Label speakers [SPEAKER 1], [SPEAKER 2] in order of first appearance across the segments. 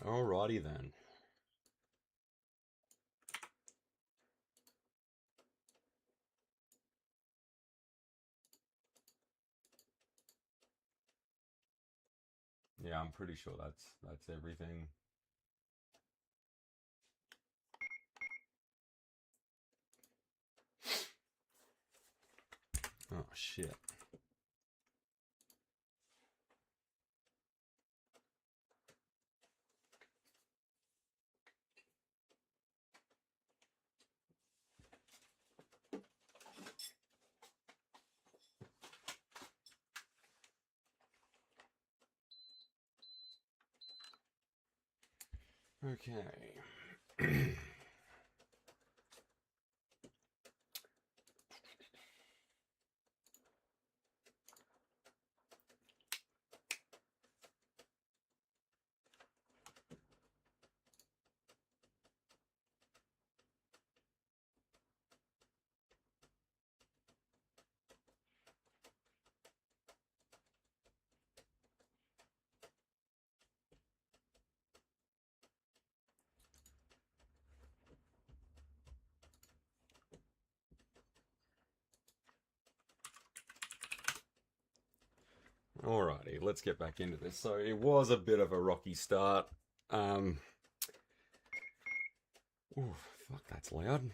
[SPEAKER 1] Alrighty then. Yeah, I'm pretty sure that's everything. Oh shit. Okay. Alrighty, let's get back into this. So it was a bit of a rocky start. Um, ooh, fuck, that's loud.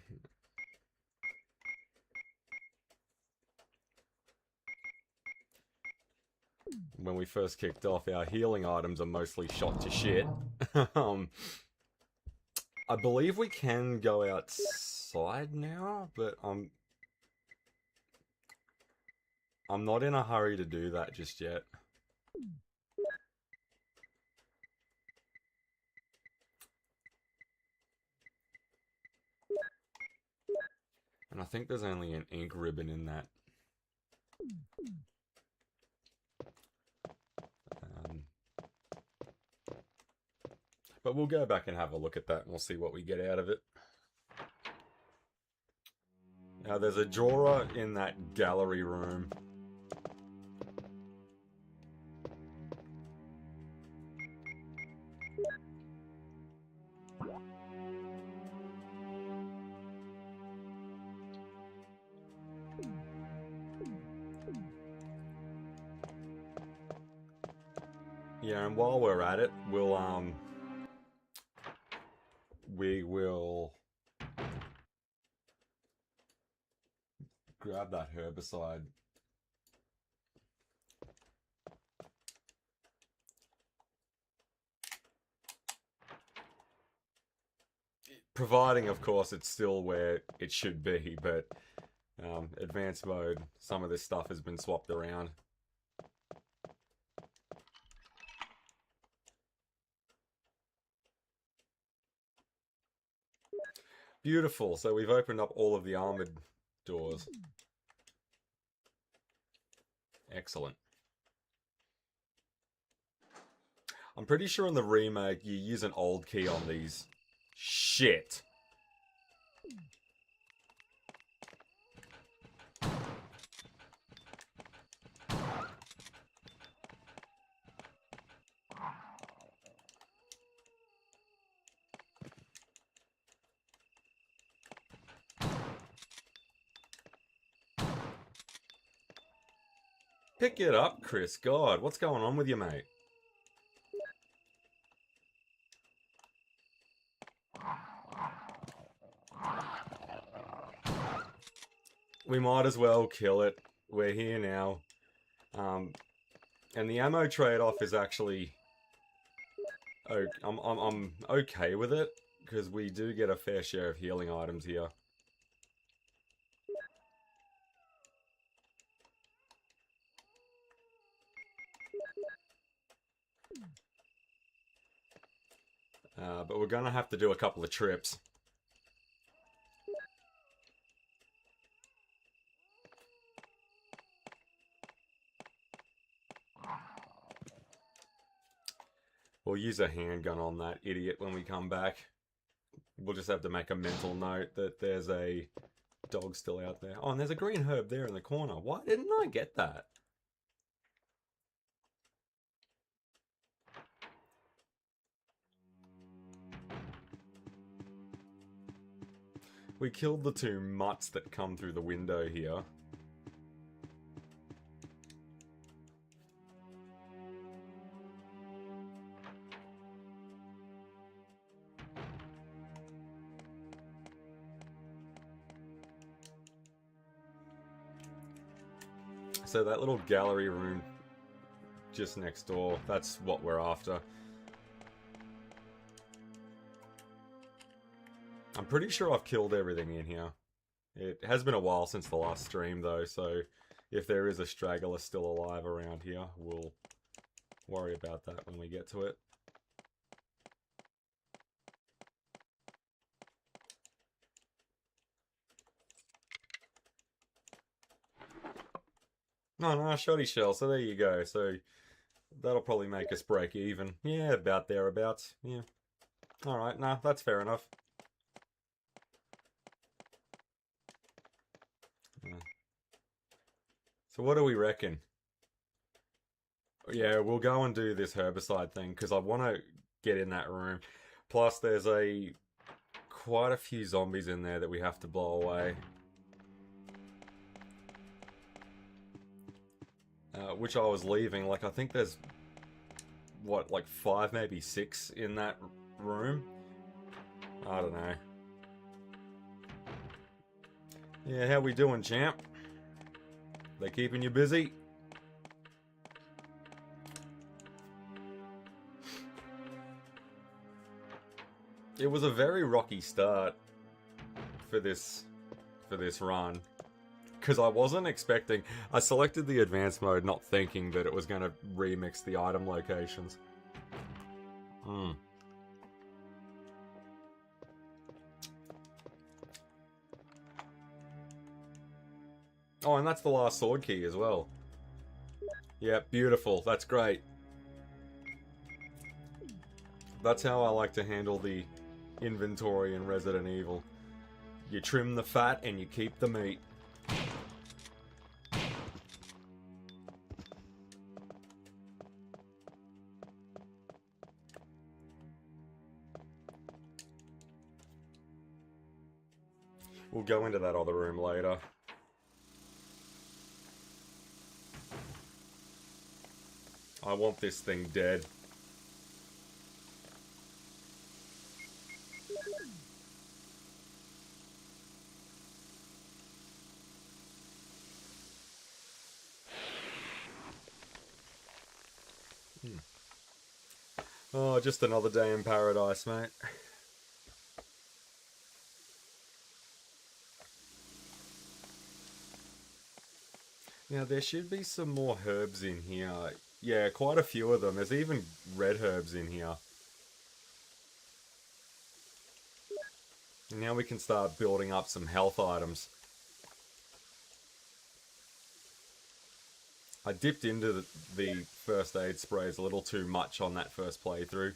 [SPEAKER 1] When we first kicked off, our healing items are mostly shot to shit. um, I believe we can go outside now, but I'm not in a hurry to do that just yet. And I think there's only an ink ribbon in that. But we'll go back and have a look at that and we'll see what we get out of it. Now there's a drawer in that gallery room. Yeah, and while we're at it, we will grab that herbicide. Providing, of course, it's still where it should be, but advanced mode, some of this stuff has been swapped around. Beautiful. So we've opened up all of the armored doors. Excellent. I'm pretty sure in the remake you use an old key on these. Shit. Pick it up, Chris. God, what's going on with you, mate? We might as well kill it. We're here now. And the ammo trade-off is actually... Oh, I'm okay with it, because we do get a fair share of healing items here. But we're going to have to do a couple of trips. We'll use a handgun on that idiot when we come back. We'll just have to make a mental note that there's a dog still out there. Oh, and there's a green herb there in the corner. Why didn't I get that? We killed the 2 mutts that come through the window here. So that little gallery room just next door, that's what we're after. I'm pretty sure I've killed everything in here. It has been a while since the last stream though, so if there is a straggler still alive around here, we'll worry about that when we get to it. No, shoddy shell, so there you go. So that'll probably make us break even. Yeah, about thereabouts. Yeah. Alright, nah, that's fair enough. Yeah. So what do we reckon? Yeah, we'll go and do this herbicide thing, because I want to get in that room. Plus, there's quite a few zombies in there that we have to blow away. Which I was leaving, like I think there's, what, like 5, maybe 6 in that room? I don't know. Yeah, how we doing, champ? They keeping you busy? It was a very rocky start for this run. Because I wasn't expecting... I selected the advanced mode not thinking that it was going to remix the item locations. Oh, and that's the last sword key as well. Yeah, beautiful. That's great. That's how I like to handle the inventory in Resident Evil. You trim the fat and you keep the meat. We'll go into that other room later. I want this thing dead. Oh, just another day in paradise, mate. Now, there should be some more herbs in here. Yeah, quite a few of them. There's even red herbs in here. And now we can start building up some health items. I dipped into the first aid sprays a little too much on that first playthrough.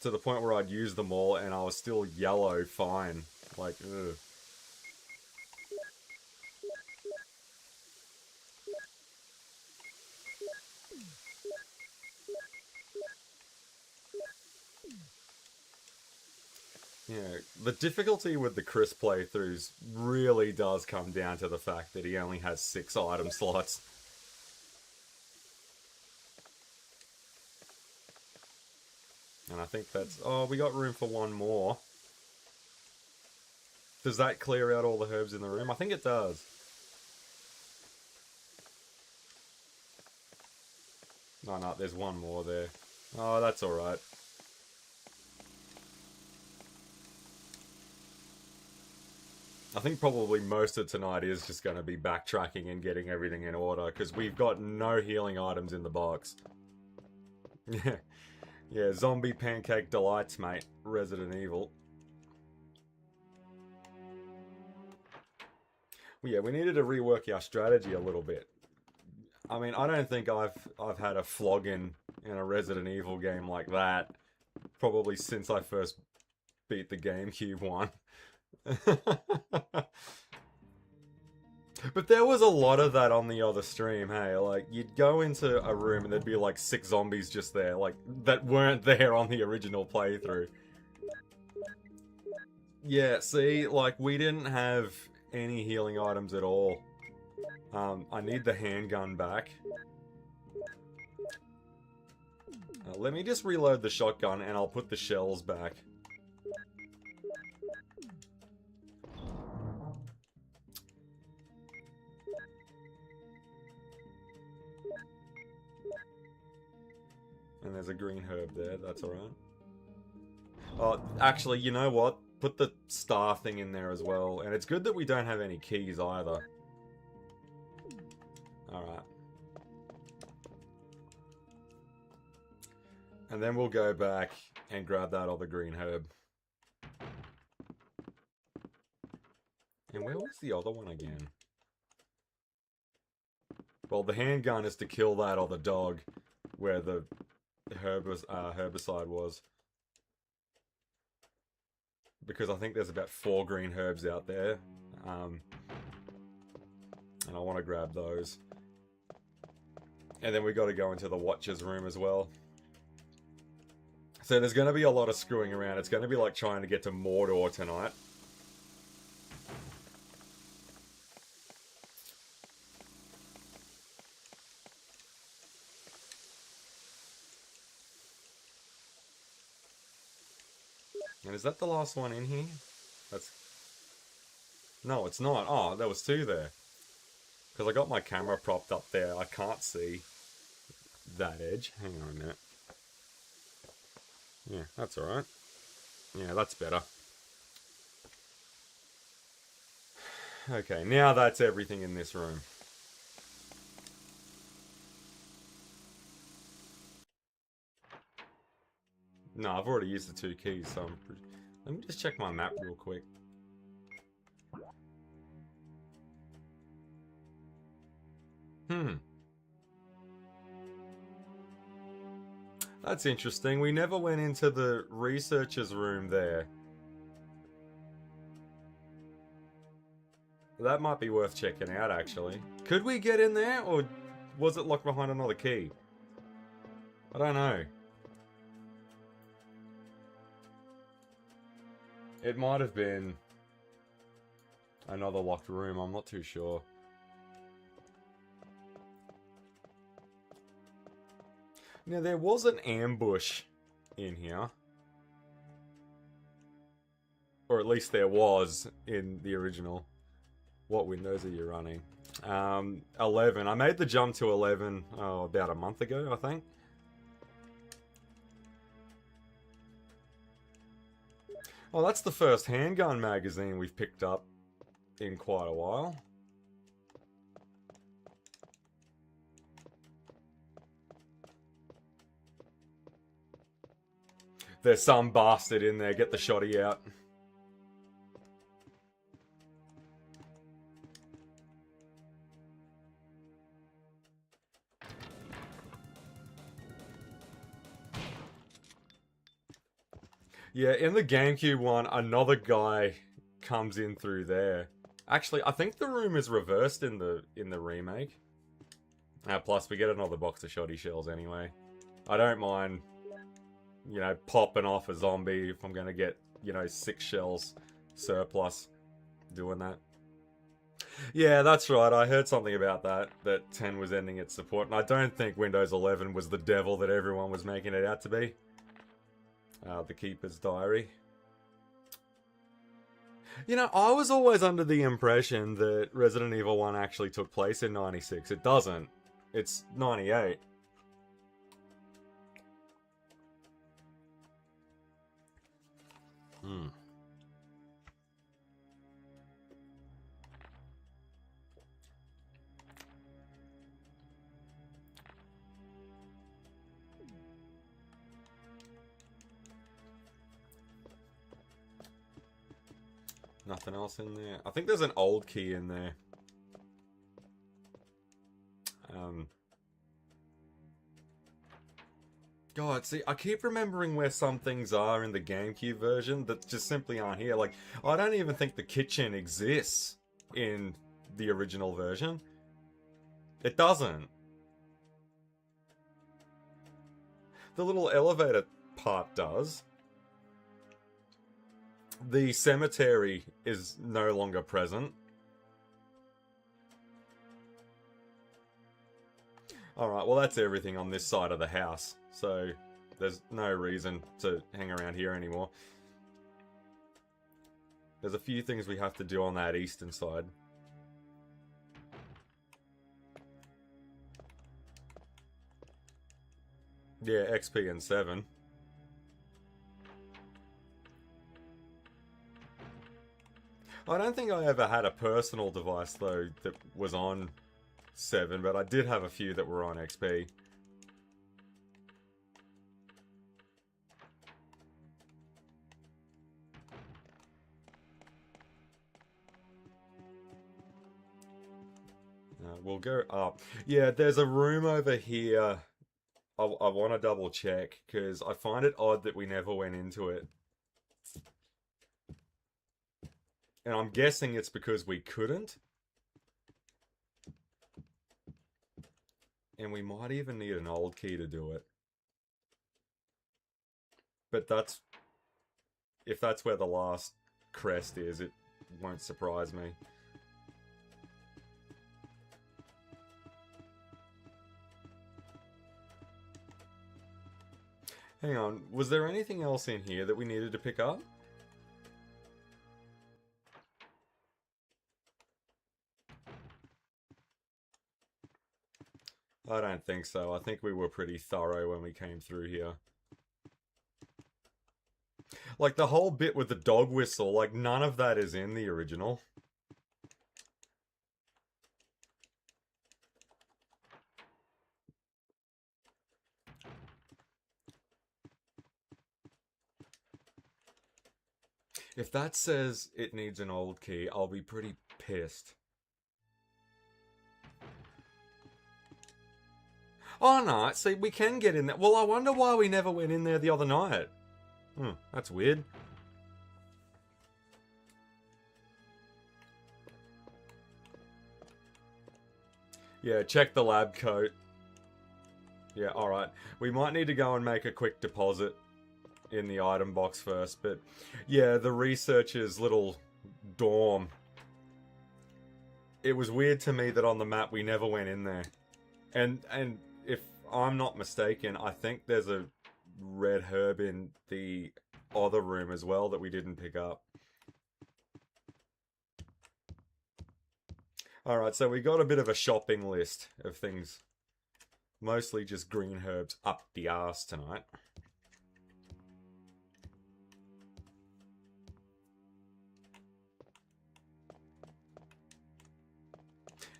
[SPEAKER 1] To the point where I'd use them all and I was still yellow fine. Like, ugh. Yeah, the difficulty with the Chris playthroughs really does come down to the fact that he only has 6 item slots. And I think that's... Oh, we got room for one more. Does that clear out all the herbs in the room? I think it does. No, there's one more there. Oh, that's alright. I think probably most of tonight is just going to be backtracking and getting everything in order, because we've got no healing items in the box. Yeah. Yeah, zombie pancake delights, mate. Resident Evil. Well, yeah, we needed to rework our strategy a little bit. I mean, I don't think I've had a flogging in a Resident Evil game like that probably since I first beat the GameCube one. But there was a lot of that on the other stream, hey? Like, you'd go into a room and there'd be like 6 zombies just there, like, that weren't there on the original playthrough. Yeah, see, like, we didn't have any healing items at all. I need the handgun back. Let me just reload the shotgun and I'll put the shells back. And there's a green herb there, that's alright. Oh, actually, you know what? Put the star thing in there as well. And it's good that we don't have any keys either. Alright. And then we'll go back and grab that other green herb. And where was the other one again? Well, the handgun is to kill that other dog where the herbicide was. Because I think there's about 4 green herbs out there. And I want to grab those. And then we got to go into the Watcher's room as well. So there's going to be a lot of screwing around. It's going to be like trying to get to Mordor tonight. And is that the last one in here? That's... No, it's not. Oh, there was 2 there. Because I got my camera propped up there. I can't see that edge. Hang on a minute. Yeah, that's alright. Yeah, that's better. Okay, now that's everything in this room. No, I've already used the 2 keys, so I'm pretty... Let me just check my map real quick. That's interesting. We never went into the researcher's room there. That might be worth checking out, actually. Could we get in there, or was it locked behind another key? I don't know. It might have been another locked room, I'm not too sure. Now, there was an ambush in here. Or at least there was in the original. What windows are you running? 11. I made the jump to 11 about a month ago, I think. Oh, that's the first handgun magazine we've picked up in quite a while. There's some bastard in there. Get the shotty out. Yeah, in the GameCube one, another guy comes in through there. Actually, I think the room is reversed in the remake. Plus, we get another box of shotty shells anyway. I don't mind, you know, popping off a zombie if I'm going to get, you know, 6 shells surplus doing that. Yeah, that's right. I heard something about that 10 was ending its support. And I don't think Windows 11 was the devil that everyone was making it out to be. The Keeper's Diary. You know, I was always under the impression that Resident Evil 1 actually took place in 96. It doesn't. It's 98. Nothing else in there. I think there's an old key in there. God, see, I keep remembering where some things are in the GameCube version that just simply aren't here. Like, I don't even think the kitchen exists in the original version. It doesn't. The little elevator part does. The cemetery is no longer present. Alright, well that's everything on this side of the house. So, there's no reason to hang around here anymore. There's a few things we have to do on that eastern side. Yeah, XP and 7. I don't think I ever had a personal device, though, that was on 7, but I did have a few that were on XP. We'll go up. Yeah, there's a room over here. I want to double check, because I find it odd that we never went into it. And I'm guessing it's because we couldn't. And we might even need an old key to do it. But that's... if that's where the last crest is, it won't surprise me. Hang on, was there anything else in here that we needed to pick up? I don't think so. I think we were pretty thorough when we came through here. Like, the whole bit with the dog whistle, like, none of that is in the original. If that says it needs an old key, I'll be pretty pissed. Oh no, see, we can get in there. Well, I wonder why we never went in there the other night. That's weird. Yeah, check the lab coat. Yeah, alright. We might need to go and make a quick deposit in the item box first, but yeah, the researcher's little dorm. It was weird to me that on the map we never went in there. And if I'm not mistaken, I think there's a red herb in the other room as well that we didn't pick up. Alright, so we got a bit of a shopping list of things. Mostly just green herbs up the arse tonight.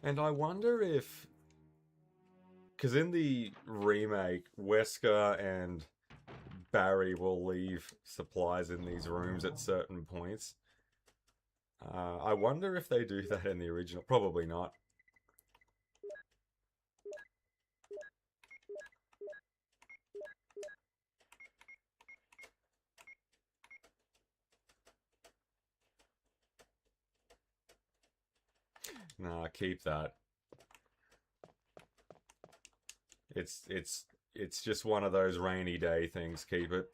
[SPEAKER 1] And I wonder if... because in the remake, Wesker and Barry will leave supplies in these rooms at certain points. I wonder if they do that in the original. Probably not. Nah, keep that. It's just one of those rainy day things. Keep it.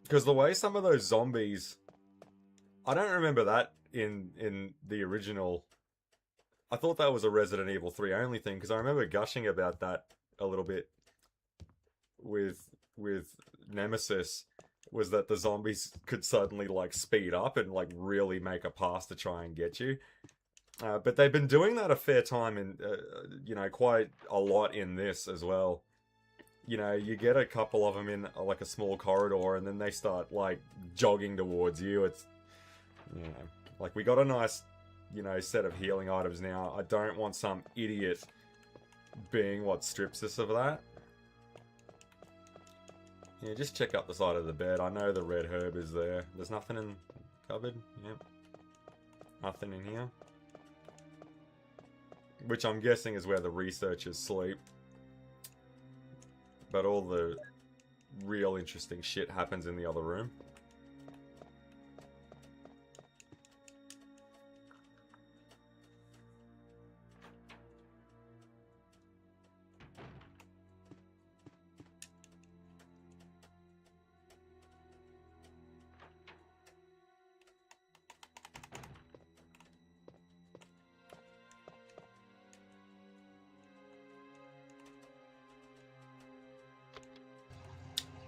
[SPEAKER 1] Because the way some of those zombies... I don't remember that in the original. I thought that was a Resident Evil 3 only thing, because I remember gushing about that a little bit with Nemesis, was that the zombies could suddenly, like, speed up and, like, really make a pass to try and get you. But they've been doing that a fair time, and you know, quite a lot in this as well. You know, you get a couple of them in, like, a small corridor, and then they start, like, jogging towards you. It's, you know, like, we got a nice, you know, set of healing items now. I don't want some idiot being what strips us of that. Yeah, just check up the side of the bed. I know the red herb is there. There's nothing in the cupboard. Yep. Nothing in here. Which I'm guessing is where the researchers sleep. But all the real interesting shit happens in the other room.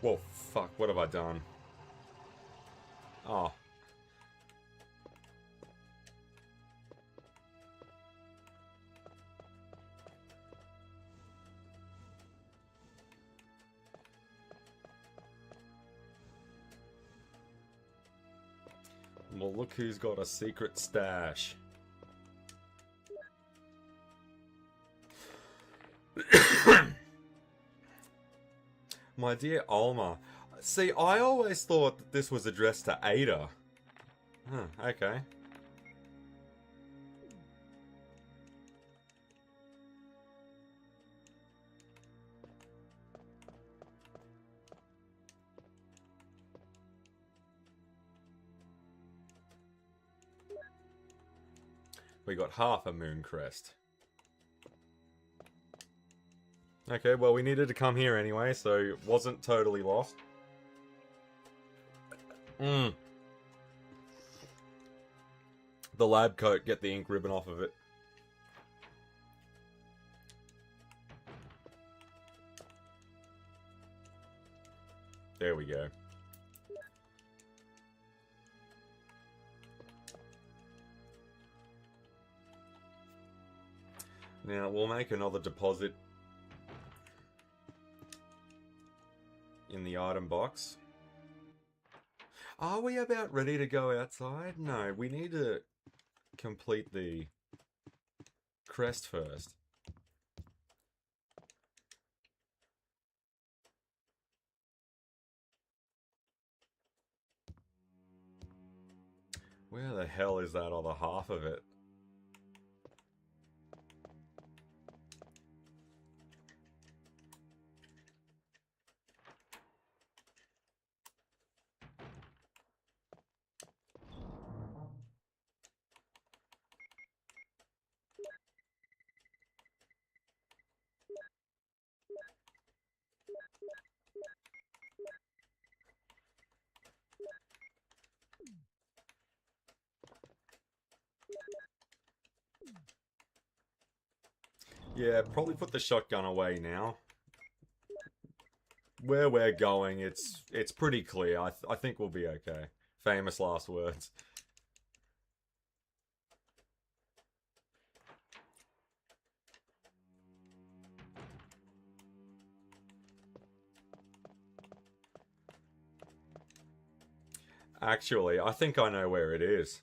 [SPEAKER 1] Whoa, fuck, what have I done? Oh. Well, look who's got a secret stash. My dear Alma. See, I always thought that this was addressed to Ada. Huh, okay. We got half a moon crest. Okay, well, we needed to come here anyway, so it wasn't totally lost. The lab coat, get the ink ribbon off of it. There we go. Now, we'll make another deposit in the item box. Are we about ready to go outside? No, we need to complete the crest first. Where the hell is that other half of it? Yeah, probably put the shotgun away now. Where we're going, it's pretty clear. I think we'll be okay. Famous last words. Actually, I think I know where it is.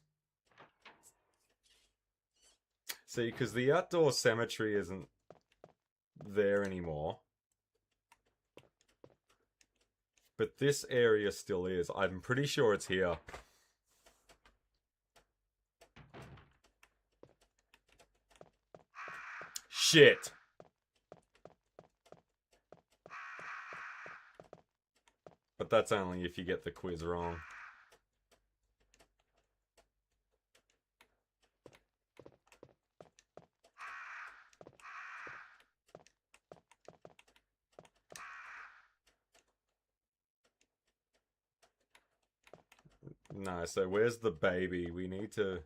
[SPEAKER 1] See, because the outdoor cemetery isn't there anymore. But this area still is. I'm pretty sure it's here. Shit! But that's only if you get the quiz wrong. No, so where's the baby? We need to...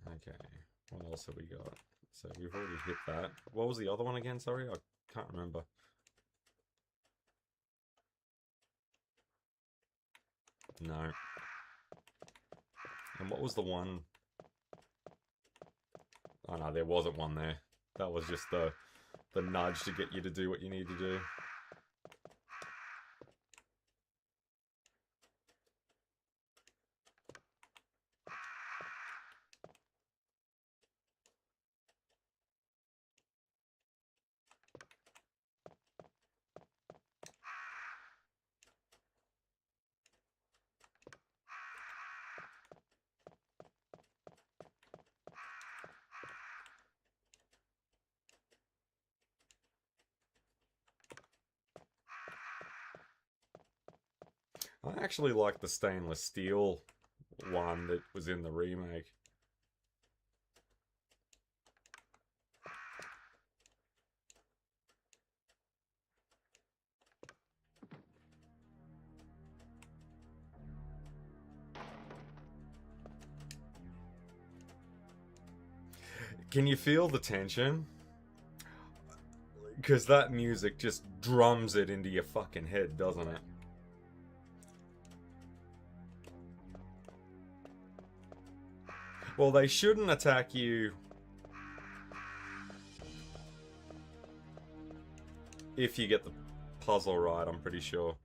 [SPEAKER 1] Okay, what else have we got? So we've already hit that. What was the other one again? Sorry, I can't remember. No. And what was the one? Oh no, there wasn't one there. That was just the nudge to get you to do what you need to do. I actually like the stainless steel one that was in the remake. Can you feel the tension? Because that music just drums it into your fucking head, doesn't it? Well, they shouldn't attack you if you get the puzzle right, I'm pretty sure.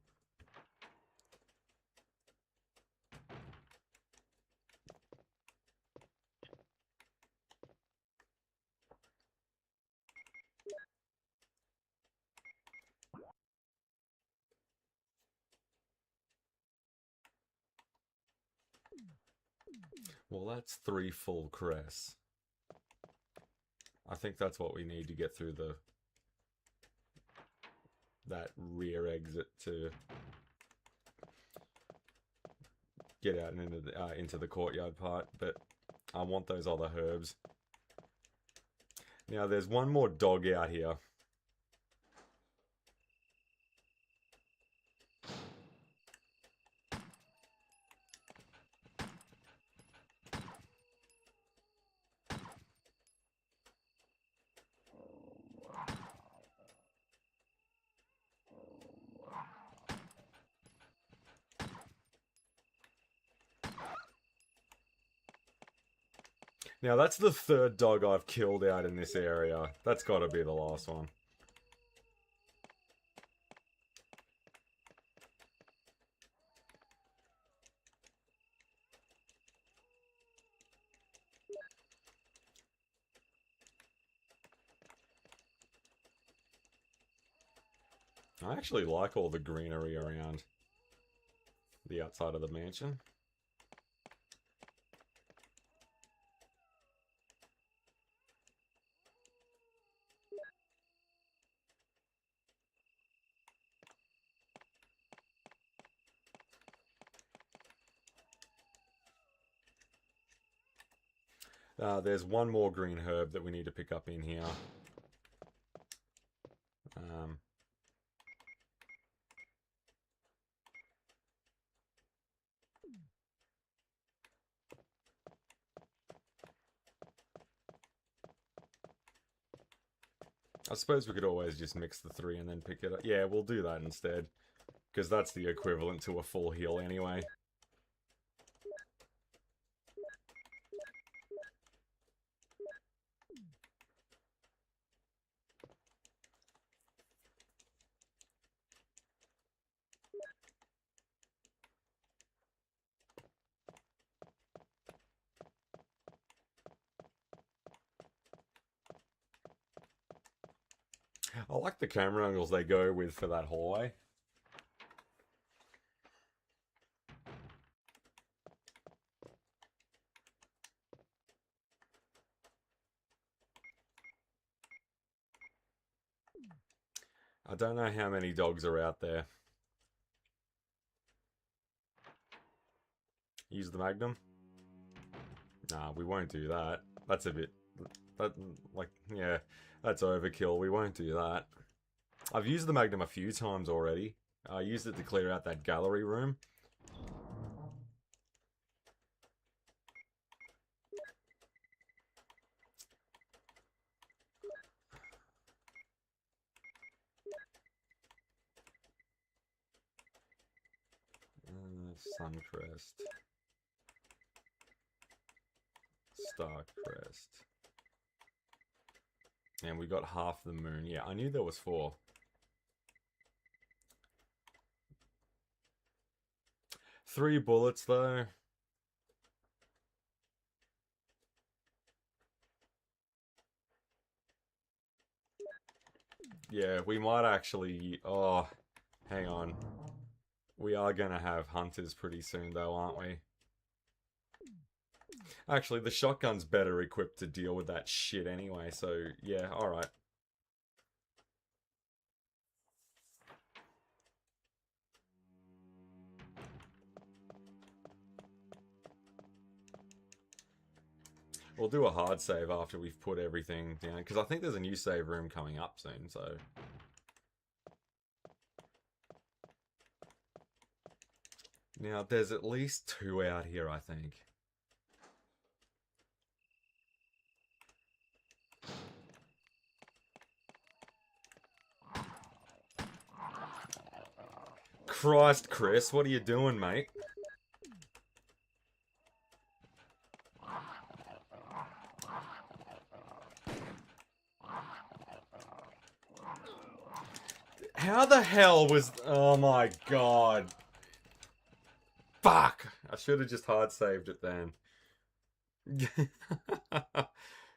[SPEAKER 1] Well, that's 3 full crests. I think that's what we need to get through that rear exit to get out and into the courtyard part, but I want those other herbs. Now, there's one more dog out here. Now, that's the 3rd dog I've killed out in this area. That's got to be the last one. I actually like all the greenery around the outside of the mansion. There's one more green herb that we need to pick up in here. I suppose we could always just mix the 3 and then pick it up. Yeah, we'll do that instead. Because that's the equivalent to a full heal anyway. I like the camera angles they go with for that hallway. I don't know how many dogs are out there. Use the magnum? Nah, we won't do that. That's a bit... yeah, that's overkill. We won't do that. I've used the magnum a few times already. I used it to clear out that gallery room. Suncrest. S.T.A.R.S. And we got half the moon. Yeah, I knew there was 4. Three bullets, though. Yeah, we might actually... Oh, hang on. We are going to have hunters pretty soon, though, aren't we? Actually, the shotgun's better equipped to deal with that shit anyway, so yeah, alright. We'll do a hard save after we've put everything down, because I think there's a new save room coming up soon, so... Now, there's at least 2 out here, I think. Christ, Chris, what are you doing, mate? How the hell was... Oh my god. Fuck! I should have just hard saved it then.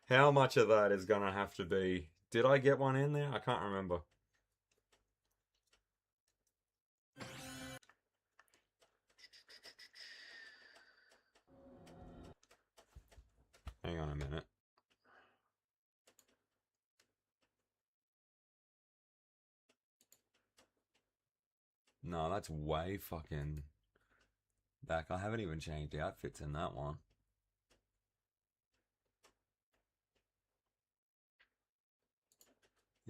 [SPEAKER 1] How much of that is gonna have to be... Did I get one in there? I can't remember. Hang on a minute. No, that's way fucking back. I haven't even changed outfits in that one.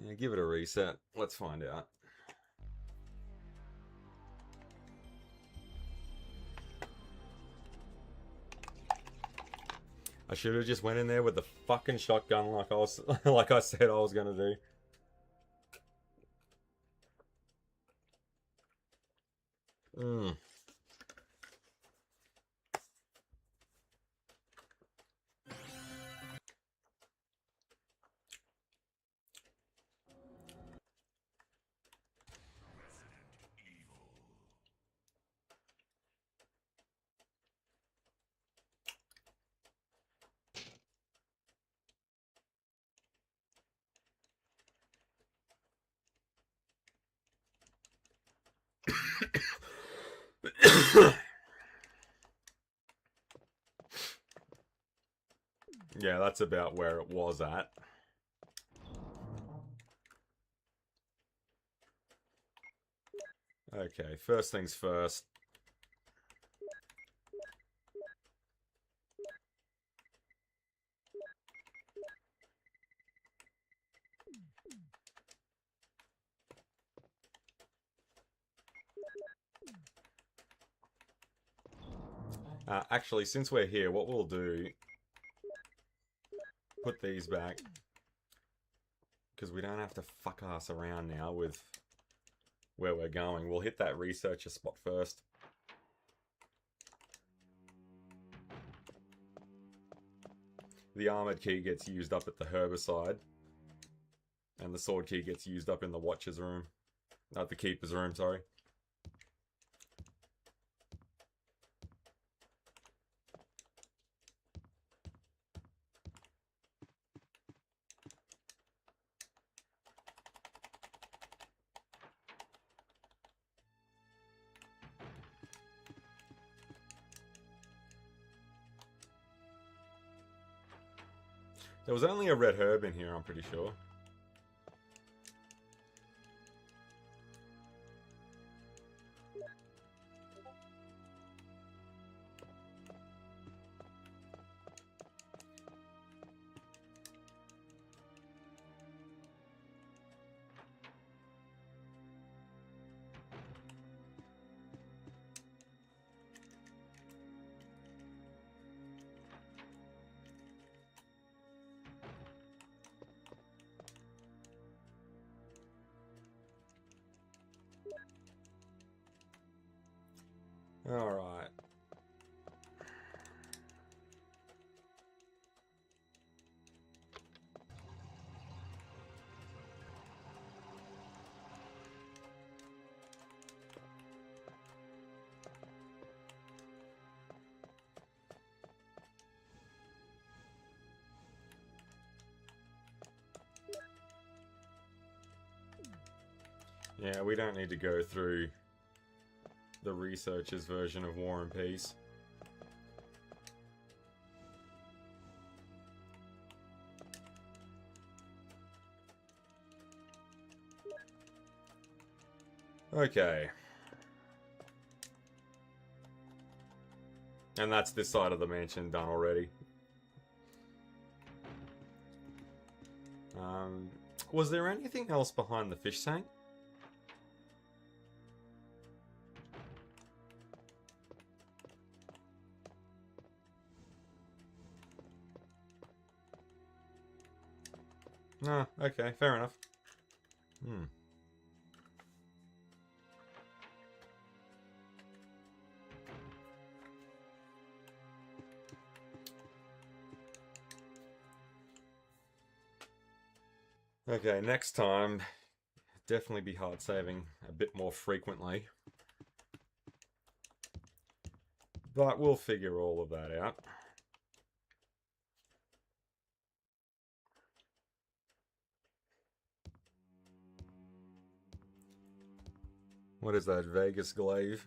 [SPEAKER 1] Yeah, give it a reset. Let's find out. I should have just went in there with the fucking shotgun like I was, like I said I was gonna do. Mm. Yeah, that's about where it was at. Okay, first things first. Actually, since we're here, what we'll do... Put these back. Because we don't have to fuck ass around now with where we're going. We'll hit that researcher spot first. The armored key gets used up at the herbicide. And the sword key gets used up in the watcher's room. The keeper's room, sorry. There was only a red herb in here, I'm pretty sure. Alright. Yeah, we don't need to go through the researcher's version of War and Peace. Okay. And that's this side of the mansion done already. Was there anything else behind the fish tank? No, okay, fair enough. Okay, next time, definitely be hard saving a bit more frequently. But we'll figure all of that out. What is that, Vegas glaive?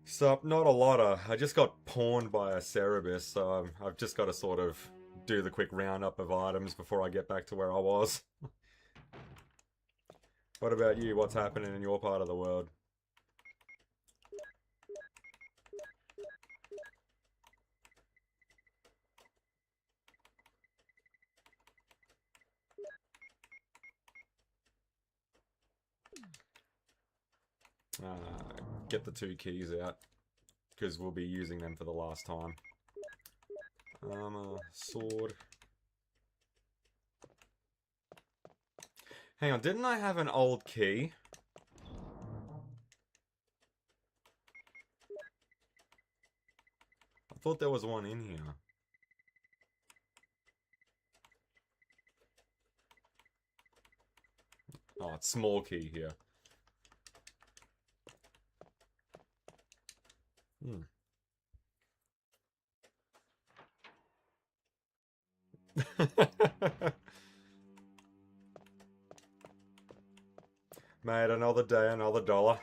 [SPEAKER 1] So, not a lot of... I just got pawned by a Cerebus, so I've just got to sort of do the quick roundup of items before I get back to where I was. What about you? What's happening in your part of the world? Get the 2 keys out, because we'll be using them for the last time. Armor, sword. Hang on, didn't I have an old key? I thought there was one in here. Oh, it's small key here. Hmm. Made another day, another dollar.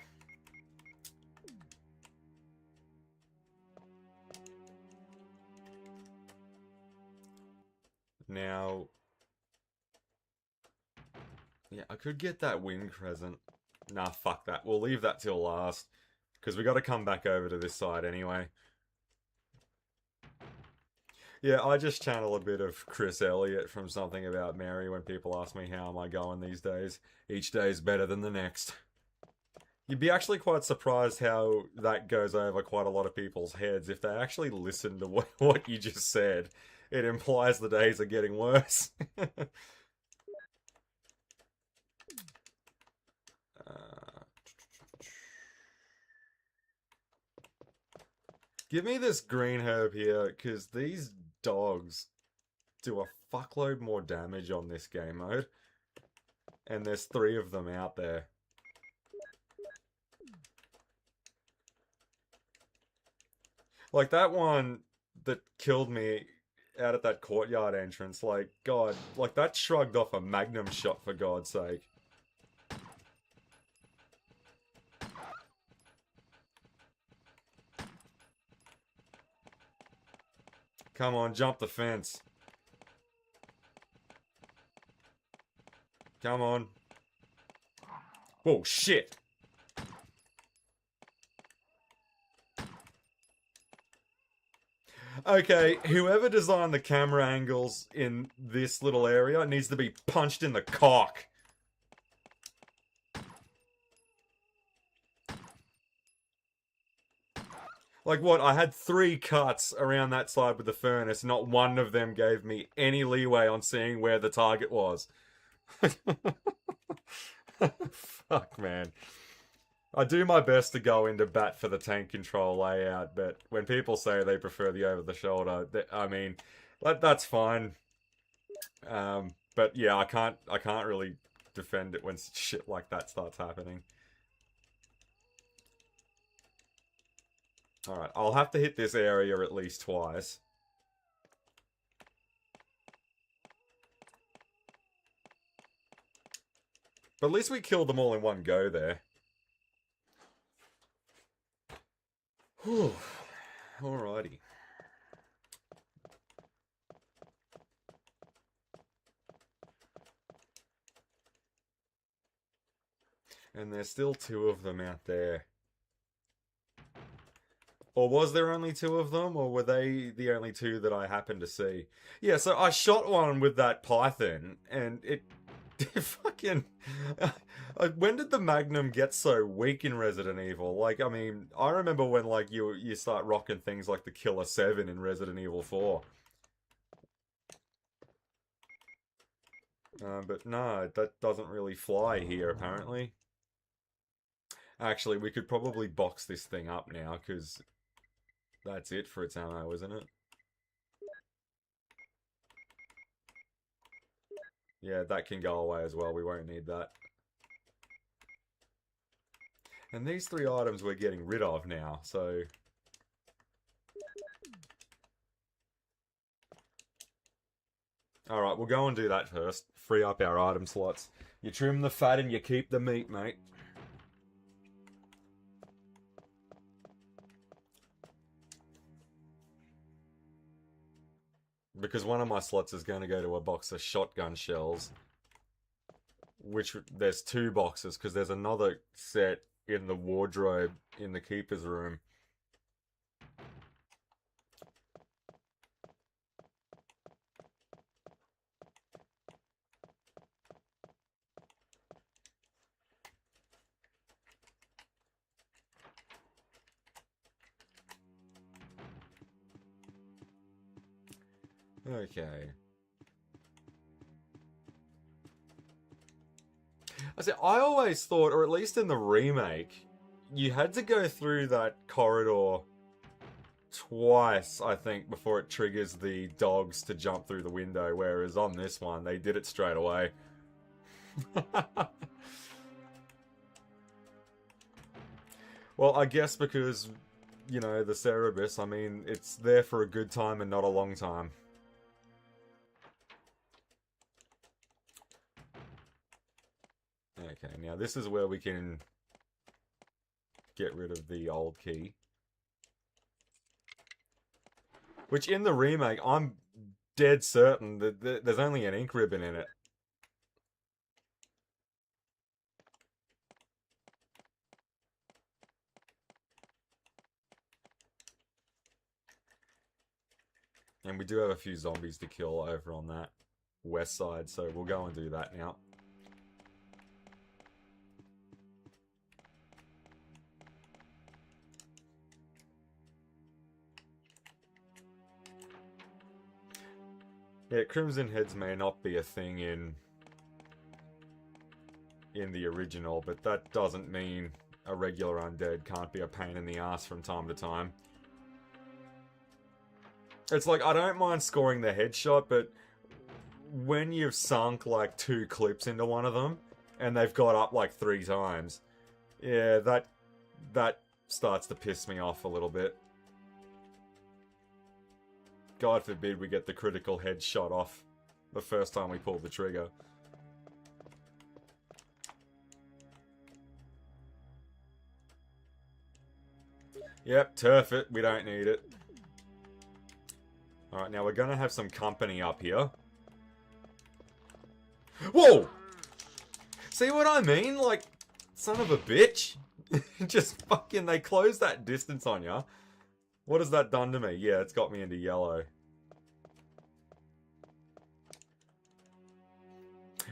[SPEAKER 1] Now... Yeah, I could get that wind crescent. Nah, fuck that. We'll leave that till last. Because we got to come back over to this side anyway. Yeah, I just channel a bit of Chris Elliott from Something About Mary when people ask me how am I going these days. Each day is better than the next. You'd be actually quite surprised how that goes over quite a lot of people's heads if they actually listen to what you just said. It implies the days are getting worse. Give me this green herb here, because these dogs do a fuckload more damage on this game mode. And there's 3 of them out there. Like that one that killed me out at that courtyard entrance, like, God, like that shrugged off a magnum shot for God's sake. Come on, jump the fence. Come on. Whoa, shit. Okay, whoever designed the camera angles in this little area needs to be punched in the cock. Like what, I had 3 cuts around that side with the furnace, not one of them gave me any leeway on seeing where the target was. Fuck, man. I do my best to go into bat for the tank control layout, but when people say they prefer the over-the-shoulder, I mean, that's fine. But yeah, I can't really defend it when shit like that starts happening. Alright, I'll have to hit this area at least twice. But at least we killed them all in one go there. Whew. Alrighty. And there's still 2 of them out there. Or was there only 2 of them? Or were they the only 2 that I happened to see? Yeah, so I shot one with that python, and it fucking... when did the Magnum get so weak in Resident Evil? Like, I mean, I remember when, like, you start rocking things like the Killer 7 in Resident Evil 4. But no, that doesn't really fly here, apparently. Actually, we could probably box this thing up now, because that's it for its ammo, isn't it? Yeah, that can go away as well. We won't need that. And these 3 items we're getting rid of now, so... Alright, we'll go and do that first. Free up our item slots. You trim the fat and you keep the meat, mate. Because one of my slots is going to go to a box of shotgun shells. Which, there's 2 boxes, because there's another set in the wardrobe in the keeper's room. Okay. I always thought, or at least in the remake, you had to go through that corridor twice, I think, before it triggers the dogs to jump through the window, whereas on this one, they did it straight away. Well, I guess because, you know, the Cerebus, I mean, it's there for a good time and not a long time. Okay, now this is where we can get rid of the old key. Which, in the remake, I'm dead certain that there's only an ink ribbon in it. And we do have a few zombies to kill over on that west side, so we'll go and do that now. Yeah, Crimson Heads may not be a thing in the original, but that doesn't mean a regular undead can't be a pain in the ass from time to time. It's like, I don't mind scoring the headshot, but when you've sunk like 2 clips into one of them, and they've got up like 3 times, yeah, that starts to piss me off a little bit. God forbid we get the critical headshot off the first time we pull the trigger. Yep, turf it. We don't need it. Alright, now we're gonna have some company up here. Whoa! See what I mean? Like, son of a bitch. Just fucking, they close that distance on ya. What has that done to me? Yeah, it's got me into yellow.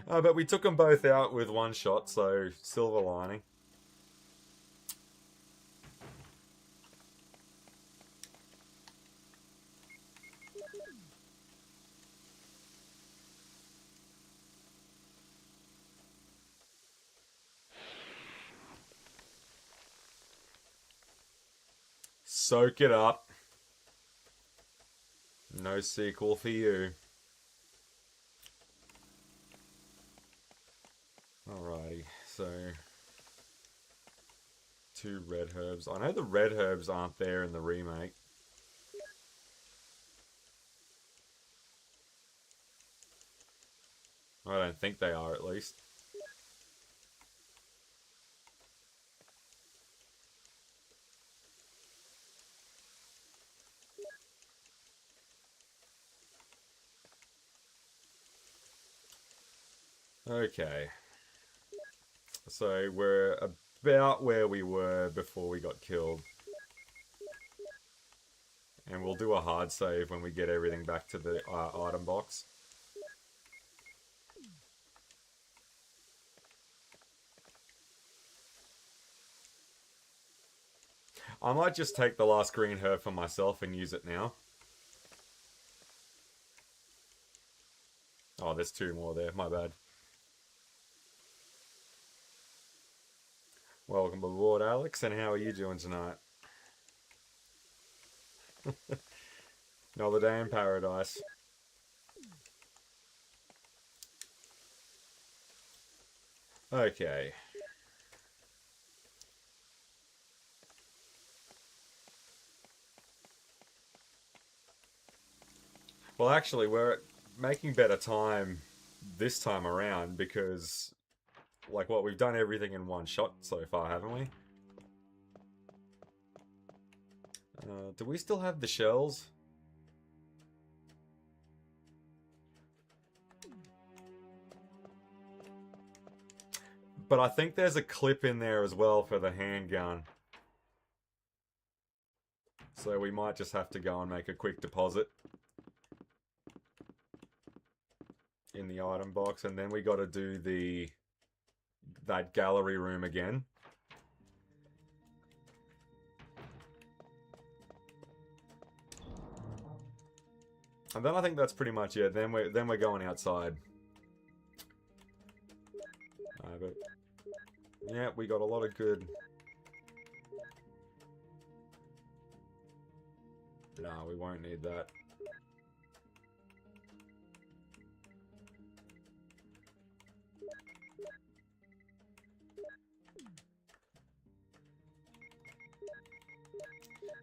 [SPEAKER 1] But we took them both out with 1 shot, so silver lining. Soak it up. No sequel for you. Alrighty, so 2 red herbs. I know the red herbs aren't there in the remake. I don't think they are, at least. Okay. So we're about where we were before we got killed. And we'll do a hard save when we get everything back to the item box. I might just take the last green herb for myself and use it now. Oh, there's 2 more there. My bad. Welcome aboard, Alex, and how are you doing tonight? Another day in paradise. Okay. Well, actually, we're making better time this time around because, like, what we've done everything in one shot so far, haven't we? Do we still have the shells? But I think there's a clip in there as well for the handgun. So we might just have to go and make a quick deposit in the item box, and then we got to do that gallery room again. And then I think that's pretty much it. Then we're going outside. But yeah, we got a lot of good. No, we won't need that.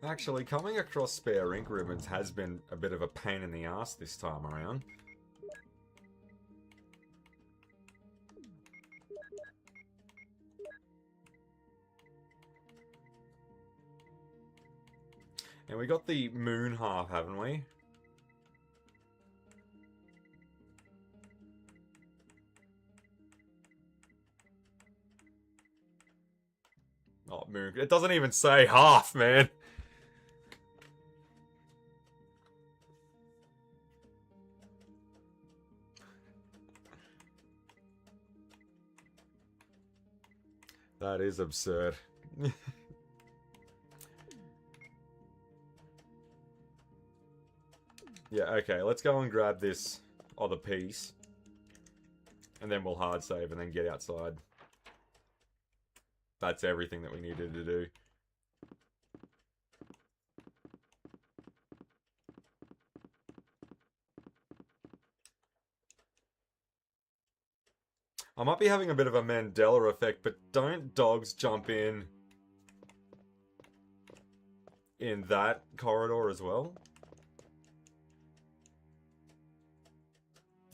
[SPEAKER 1] Actually, coming across spare ink ribbons has been a bit of a pain in the ass this time around. And we got the moon half, haven't we? Oh, moon. It doesn't even say half, man. That is absurd. Yeah, okay, let's go and grab this other piece. And then we'll hard save and then get outside. That's everything that we needed to do. I might be having a bit of a Mandela effect, but don't dogs jump in that corridor as well?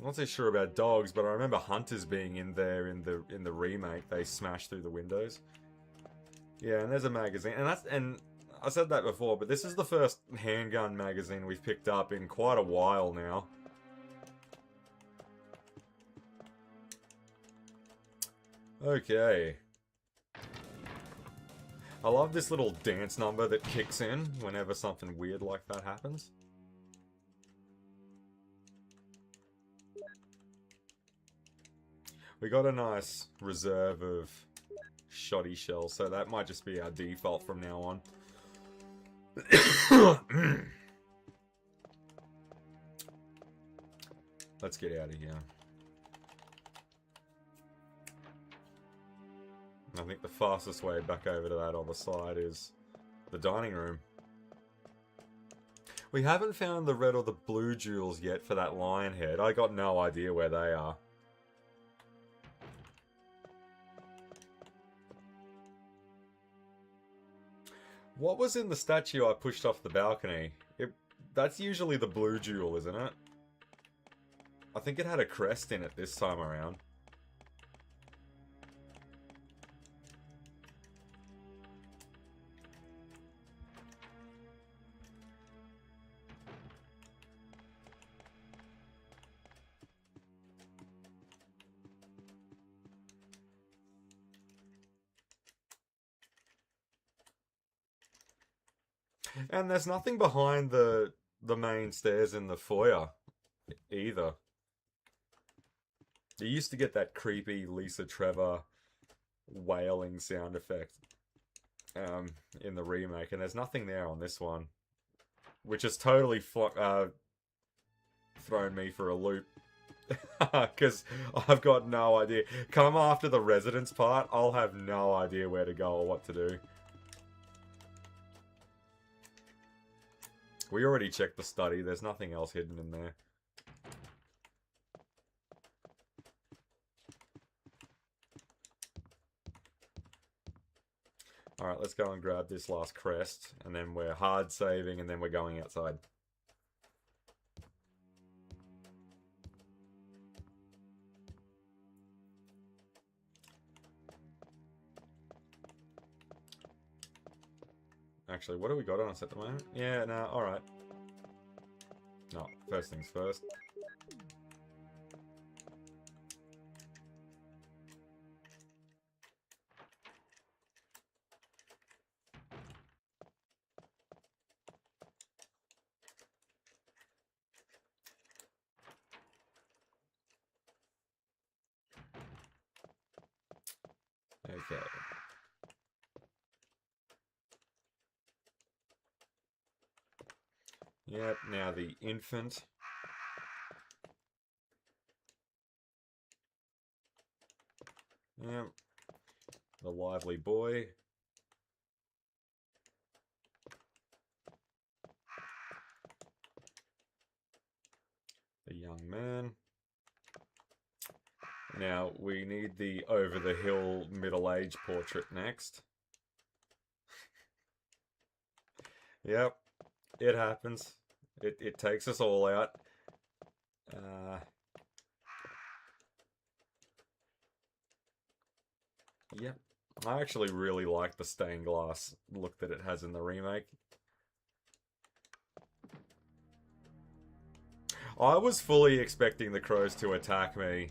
[SPEAKER 1] I'm not so sure about dogs, but I remember hunters being in there in the remake. They smashed through the windows. Yeah, and there's a magazine, and I said that before, but this is the first handgun magazine we've picked up in quite a while now. Okay. I love this little dance number that kicks in whenever something weird like that happens. We got a nice reserve of shoddy shells, so that might just be our default from now on. Let's get out of here. I think the fastest way back over to that other side is the dining room. We haven't found the red or the blue jewels yet for that lion head. I got no idea where they are. What was in the statue I pushed off the balcony? That's usually the blue jewel, isn't it? I think it had a crest in it this time around. And there's nothing behind the main stairs in the foyer either. You used to get that creepy Lisa Trevor wailing sound effect in the remake, and there's nothing there on this one, which has totally thrown me for a loop. Because I've got no idea. Come after the residence part, I'll have no idea where to go or what to do. We already checked the study. There's nothing else hidden in there. Alright, let's go and grab this last crest, and then we're hard saving, and then we're going outside. Actually, what do we got on us at the moment? Yeah, no, alright. No, first things first. Okay. Yep, now the infant. Yep. The lively boy. The young man. Now, we need the over-the-hill middle-aged portrait next. Yep, it happens. It takes us all out. Yep. I actually really like the stained glass look that it has in the remake. I was fully expecting the crows to attack me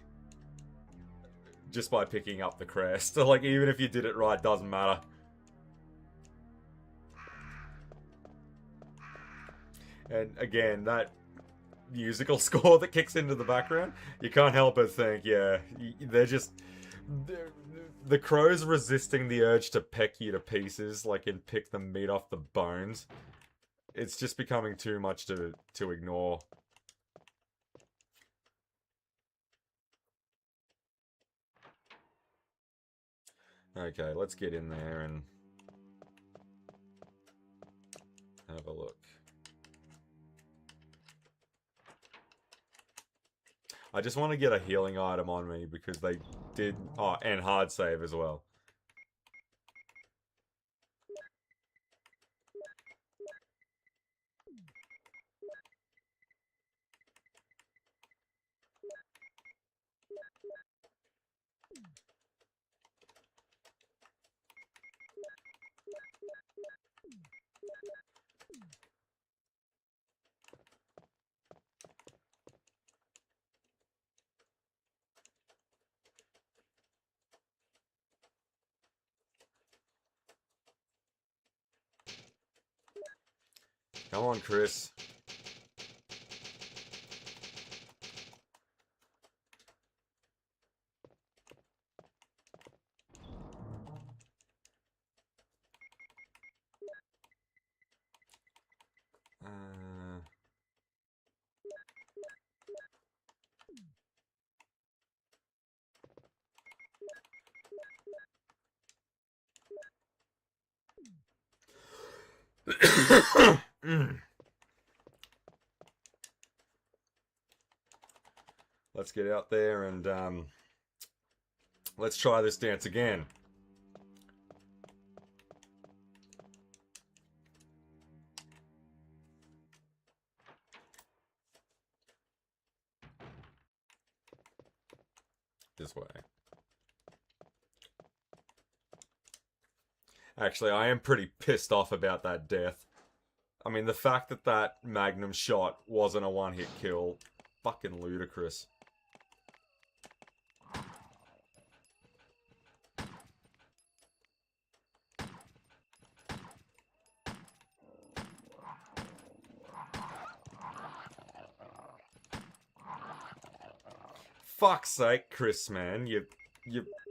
[SPEAKER 1] just by picking up the crest. Like, even if you did it right, doesn't matter. And again, that musical score that kicks into the background, you can't help but think, yeah, they're just... The crows resisting the urge to peck you to pieces, like, and pick the meat off the bones. It's just becoming too much to ignore. Okay, let's get in there and have a look. I just want to get a healing item on me because they did... Oh, and hard save as well. Come on, Chris. Let's get out there and let's try this dance again. This way. Actually, I am pretty pissed off about that death. I mean, the fact that that magnum shot wasn't a one-hit kill, fucking ludicrous. Fuck's sake, Chris, man. Your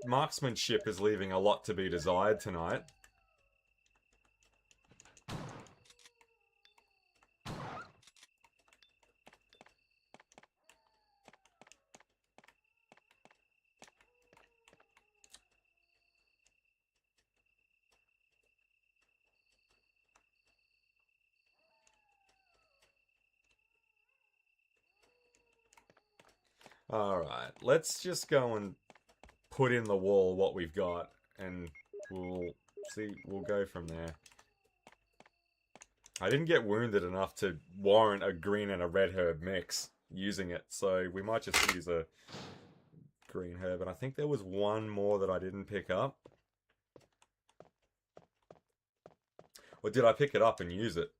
[SPEAKER 1] marksmanship is leaving a lot to be desired tonight. Alright, let's just go and put in the wall what we've got, and we'll See, we'll go from there. I didn't get wounded enough to warrant a green and a red herb mix using it, so we might just use a green herb. And I think there was one more that I didn't pick up. Or did I pick it up and use it?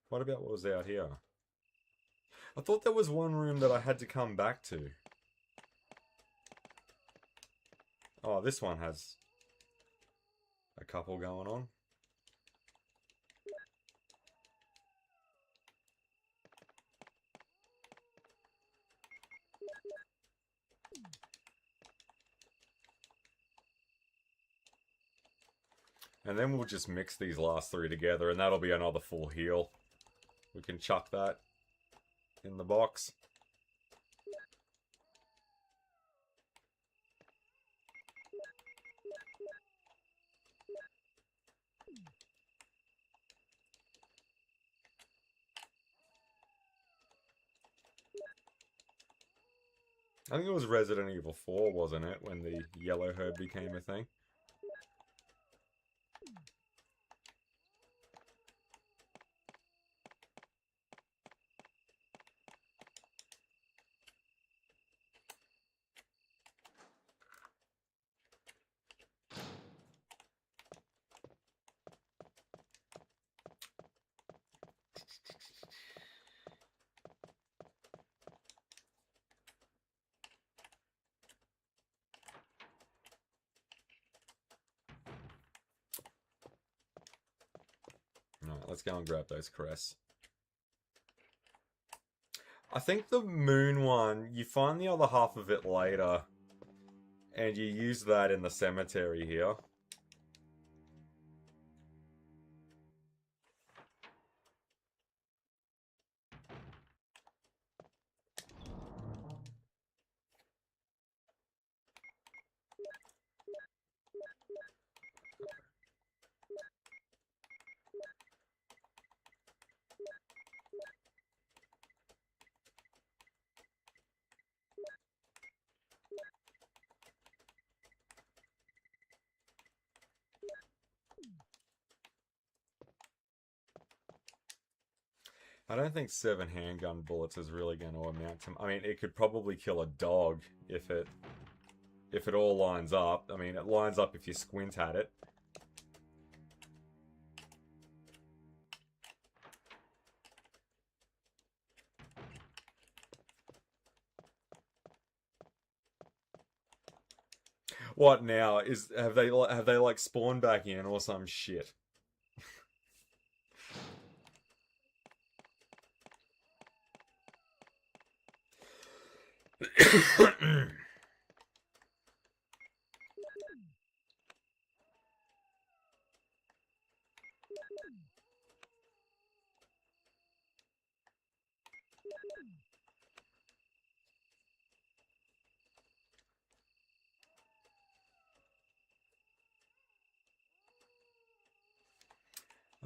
[SPEAKER 1] What about what was out here? I thought there was one room that I had to come back to. Oh, this one has a couple going on. And then we'll just mix these last three together, and that'll be another full heal. We can chuck that in the box. I think it was Resident Evil 4, wasn't it, when the yellow herb became a thing? Alright, let's go and grab those crests. I think the moon one, you find the other half of it later, and you use that in the cemetery here. I don't think 7 handgun bullets is really going to amount to... I mean, it could probably kill a dog if it all lines up. I mean, it lines up if you squint at it. What now? Have they like spawned back in or some shit?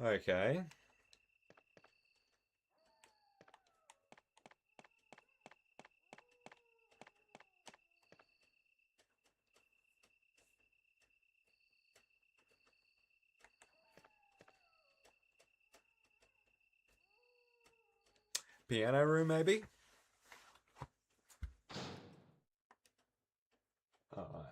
[SPEAKER 1] Okay. Piano room, maybe? Alright.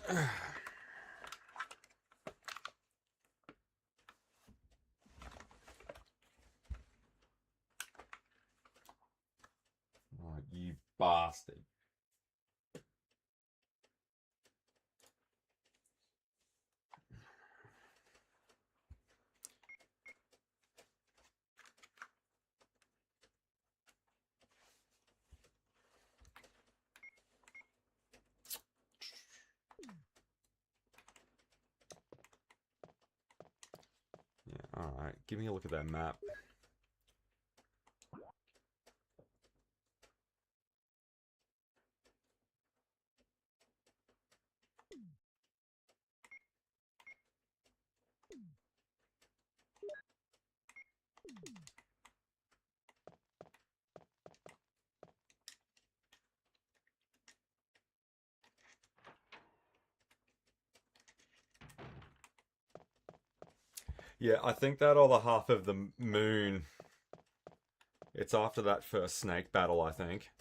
[SPEAKER 1] Oh, you bastard. Yeah, alright. Give me a look at that map. Yeah, I think that other half of the moon, it's after that first snake battle, I think.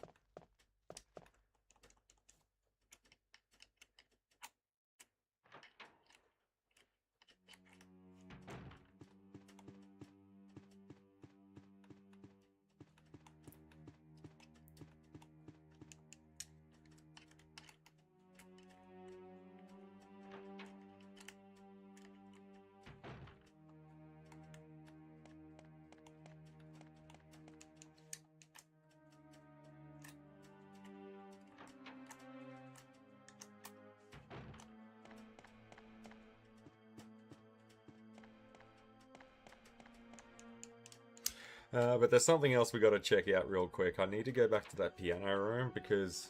[SPEAKER 1] But there's something else we got to check out real quick. I need to go back to that piano room because...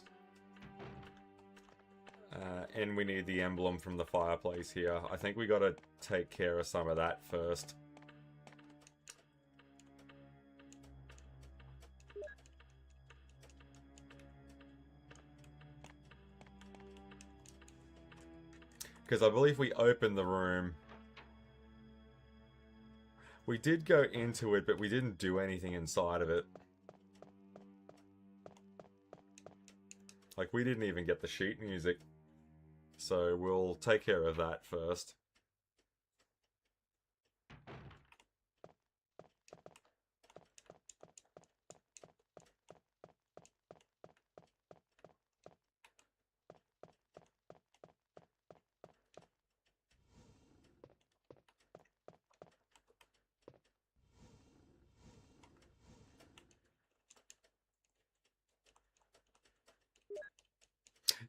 [SPEAKER 1] and we need the emblem from the fireplace here. I think we got to take care of some of that first. Because I believe we opened the room. We did go into it, but we didn't do anything inside of it. Like, we didn't even get the sheet music. So we'll take care of that first.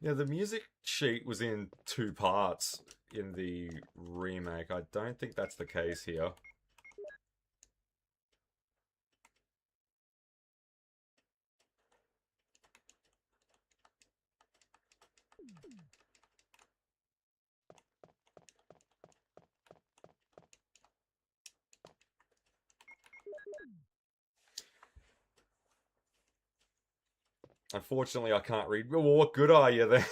[SPEAKER 1] Yeah, the music sheet was in 2 parts in the remake. I don't think that's the case here. Unfortunately, I can't read. Well, what good are you then?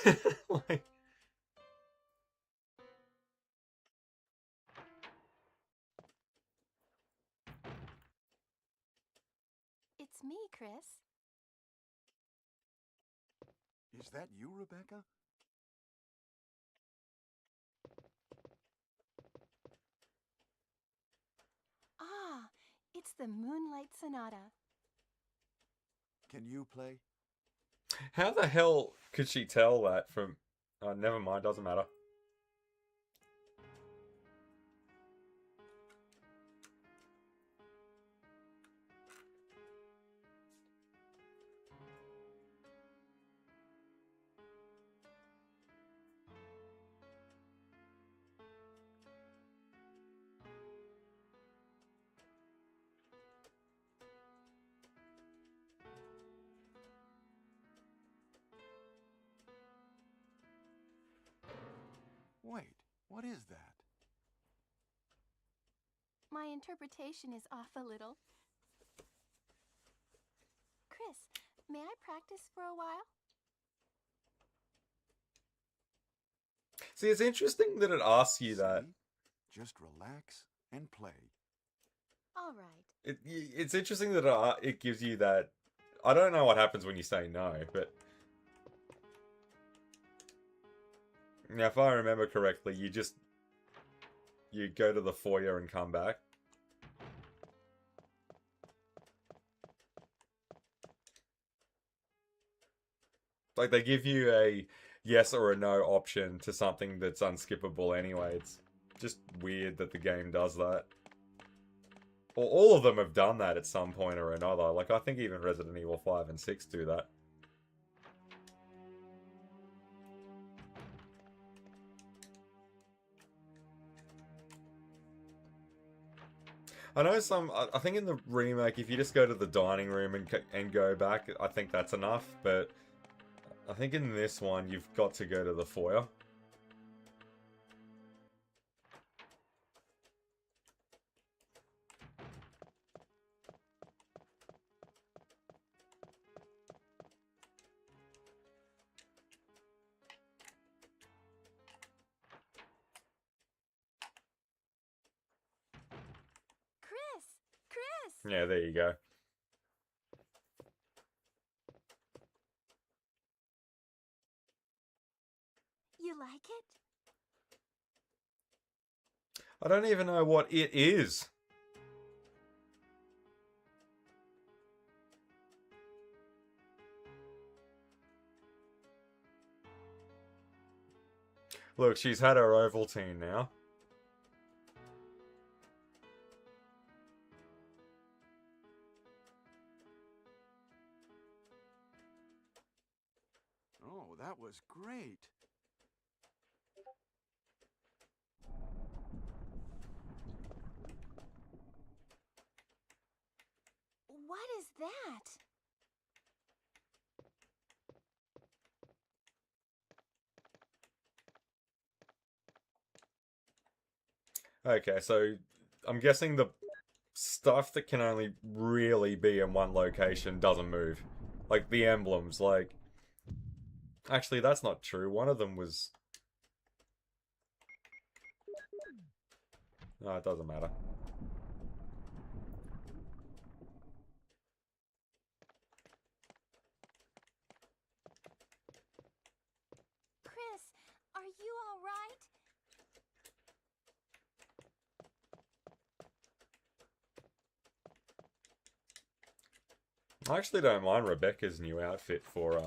[SPEAKER 1] Like...
[SPEAKER 2] It's me, Chris.
[SPEAKER 3] Is that you, Rebecca?
[SPEAKER 2] Ah, it's the Moonlight Sonata.
[SPEAKER 3] Can you play?
[SPEAKER 1] How the hell could she tell that from... never mind, doesn't matter.
[SPEAKER 3] Wait, what is that?
[SPEAKER 2] My interpretation is off a little. Chris, may I practice for a while?
[SPEAKER 1] See, it's interesting that it asks you that.
[SPEAKER 3] See? Just relax and play.
[SPEAKER 2] All right.
[SPEAKER 1] It's interesting that it gives you that... I don't know what happens when you say no, but... Now, if I remember correctly, you go to the foyer and come back. Like, they give you a yes or a no option to something that's unskippable anyway. It's just weird that the game does that. Well, all of them have done that at some point or another. Like, I think even Resident Evil 5 and 6 do that. I know I think in the remake, if you just go to the dining room and go back, I think that's enough, but I think in this one, you've got to go to the foyer.
[SPEAKER 2] Chris!
[SPEAKER 1] Yeah, there you go.
[SPEAKER 2] You like it?
[SPEAKER 1] I don't even know what it is. Look, she's had her Ovaltine now.
[SPEAKER 3] Oh, that was great.
[SPEAKER 2] What is that?
[SPEAKER 1] Okay, so I'm guessing the stuff that can only really be in one location doesn't move. Like the emblems, like... Actually, that's not true. One of them was... No, it doesn't matter.
[SPEAKER 2] Chris, are you all right?
[SPEAKER 1] I actually don't mind Rebecca's new outfit for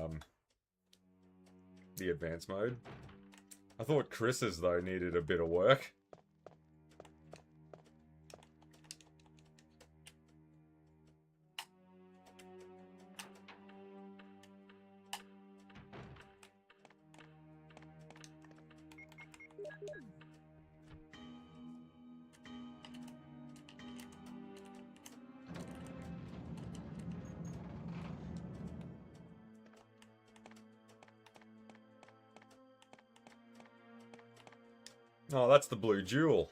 [SPEAKER 1] the advanced mode. I thought Chris's, though, needed a bit of work. Oh, that's the blue jewel.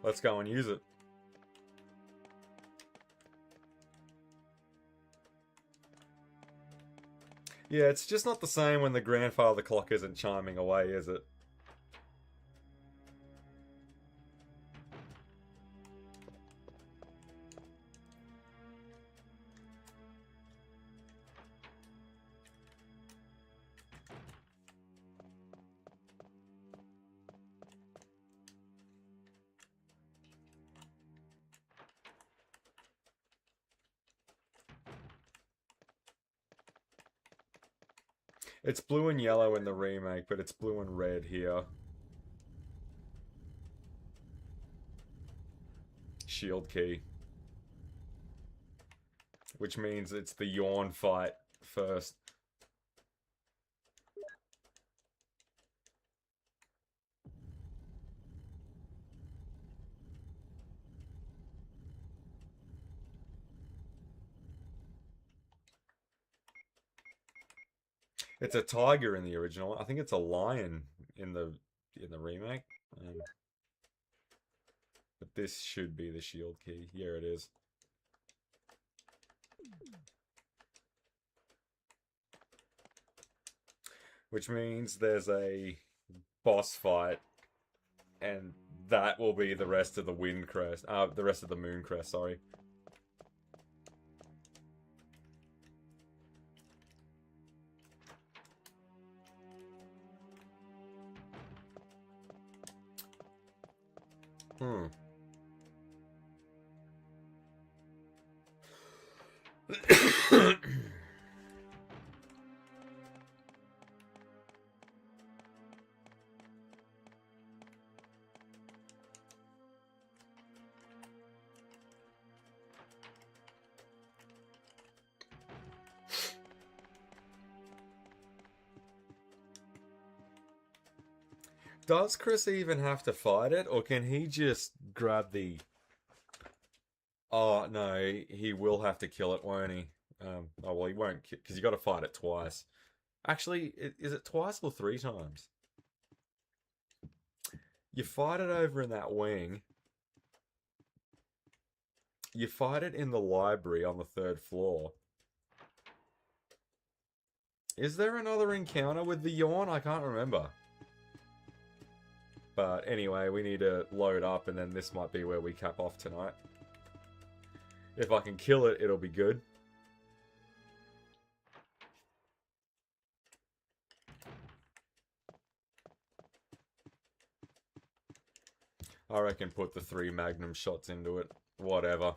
[SPEAKER 1] Let's go and use it. Yeah, it's just not the same when the grandfather clock isn't chiming away, is it? It's blue and yellow in the remake, but it's blue and red here. Shield key. Which means it's the yawn fight first. It's a tiger in the original. I think it's a lion in the remake. But this should be the shield key. Here it is. Which means there's a boss fight, and that will be the rest of the wind crest. The rest of the moon crest. Sorry. Hmm. Does Chris even have to fight it, or can he just grab the... Oh, no, he will have to kill it, won't he? Oh, well, he won't, because you got to fight it twice. Actually, is it twice or 3 times? You fight it over in that wing. You fight it in the library on the 3rd floor. Is there another encounter with the yawn? I can't remember. But anyway, we need to load up, and then this might be where we cap off tonight. If I can kill it, it'll be good. I reckon put the 3 magnum shots into it. Whatever.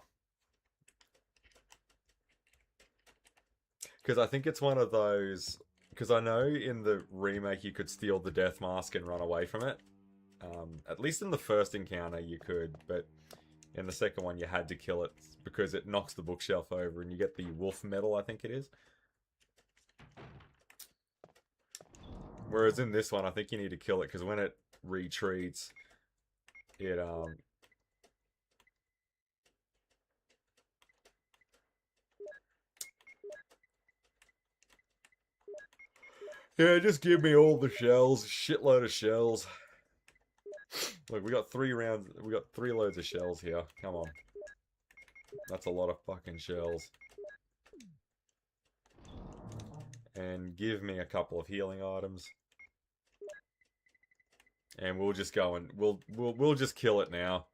[SPEAKER 1] Because I think it's one of those... Because I know in the remake you could steal the death mask and run away from it. At least in the first encounter you could, but in the second one you had to kill it because it knocks the bookshelf over and you get the wolf medal, I think it is. Whereas in this one, I think you need to kill it because when it retreats, it yeah, just give me all the shells, shitload of shells. Look, we got 3 rounds, we got 3 loads of shells here. Come on. That's a lot of fucking shells. And give me a couple of healing items. And we'll just go and we'll just kill it now.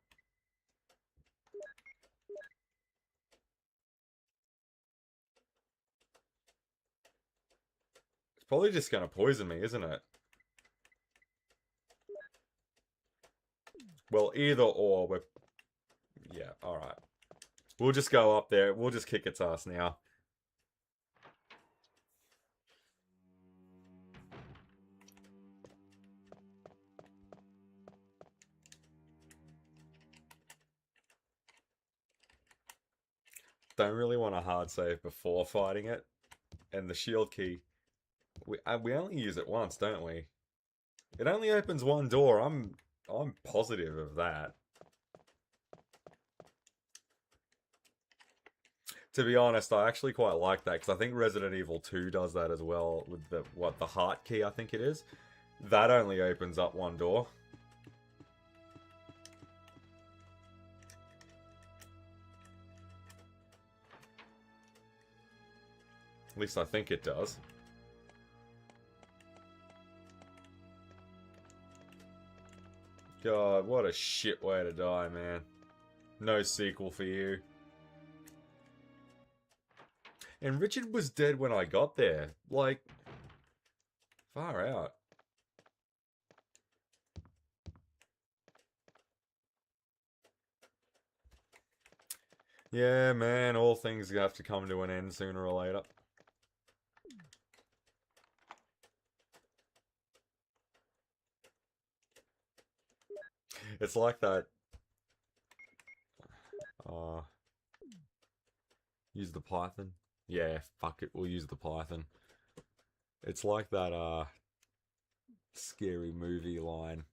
[SPEAKER 1] It's probably just gonna poison me, isn't it? Well, either or, we're... Yeah, alright. We'll just go up there. We'll just kick its ass now. Don't really want a hard save before fighting it. And the shield key... We only use it once, don't we? It only opens 1 door. I'm positive of that. To be honest, I actually quite like that because I think Resident Evil 2 does that as well with the heart key, I think it is. That only opens up 1 door. At least I think it does. God, what a shit way to die, man. No sequel for you. And Richard was dead when I got there. Like, far out. Yeah, man, all things have to come to an end sooner or later. It's like that. Use the Python. Yeah, fuck it, we'll use the Python. It's like that, scary movie line.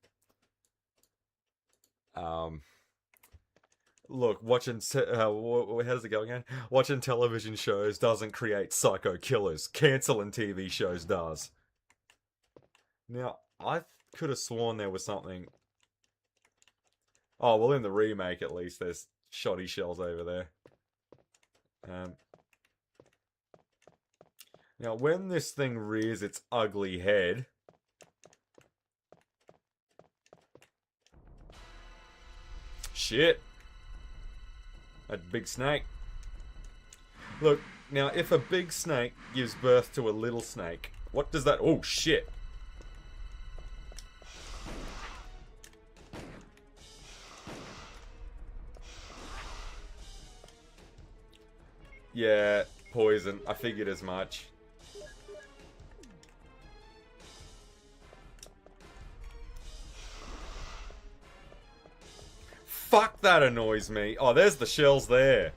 [SPEAKER 1] Look, watching, how does it go again? Watching television shows doesn't create psycho killers. Canceling TV shows does. Now, I could have sworn there was something... Oh, well, in the remake, at least, there's shoddy shells over there. Now, when this thing rears its ugly head... Shit! That big snake. Look, now, if a big snake gives birth to a little snake, what does that... Oh, shit! Yeah, poison. I figured as much. Fuck, that annoys me. Oh, there's the shells there.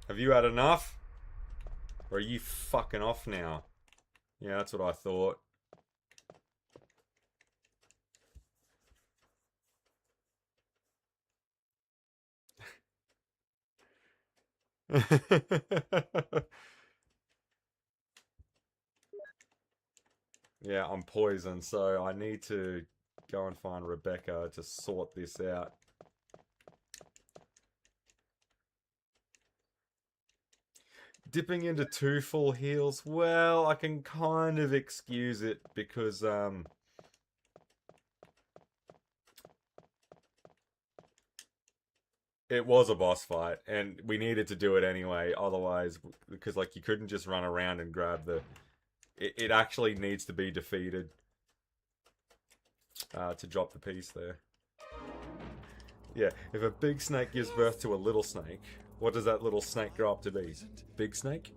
[SPEAKER 1] Have you had enough? Or are you fucking off now? Yeah, that's what I thought. Yeah, I'm poisoned, so I need to go and find Rebecca to sort this out. Dipping into 2 full heals, well, I can kind of excuse it because, it was a boss fight, and we needed to do it anyway, otherwise, because, like, you couldn't just run around and grab the... It actually needs to be defeated to drop the piece there. Yeah, if a big snake gives birth to a little snake, what does that little snake grow up to be? Big snake?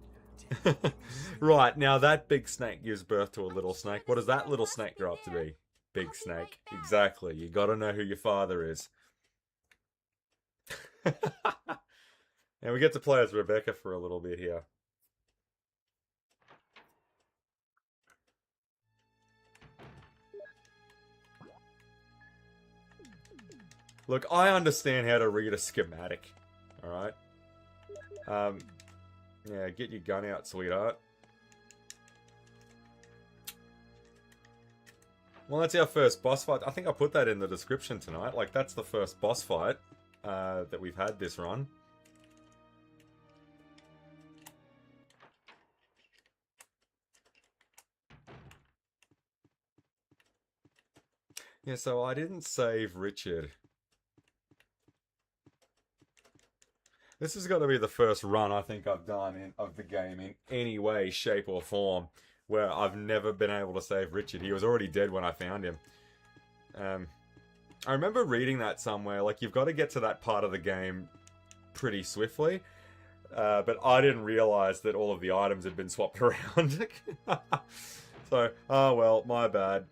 [SPEAKER 1] Right, now that big snake gives birth to a little snake. What does that little snake grow up to be? Big snake. Exactly. You gotta know who your father is. And we get to play as Rebecca for a little bit here. Look, I understand how to read a schematic. Alright? Yeah, get your gun out, sweetheart. Well, that's our first boss fight. I think I put that in the description tonight. Like, that's the first boss fight that we've had this run. Yeah, so I didn't save Richard. This has got to be the first run I think I've done of the game in any way, shape, or form where I've never been able to save Richard. He was already dead when I found him. I remember reading that somewhere, like, you've got to get to that part of the game pretty swiftly, but I didn't realize that all of the items had been swapped around. So, oh well, my bad.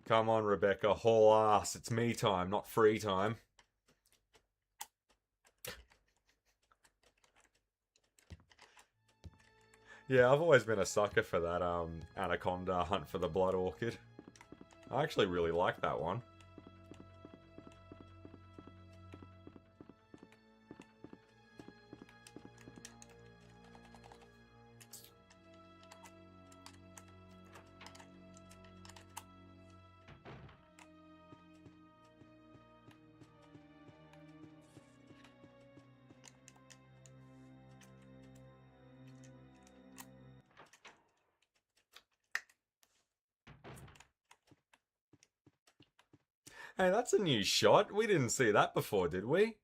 [SPEAKER 1] Come on, Rebecca, haul ass. It's me time, not free time. Yeah, I've always been a sucker for that Anaconda Hunt for the Blood Orchid. I actually really like that one. Hey, that's a new shot. We didn't see that before, did we?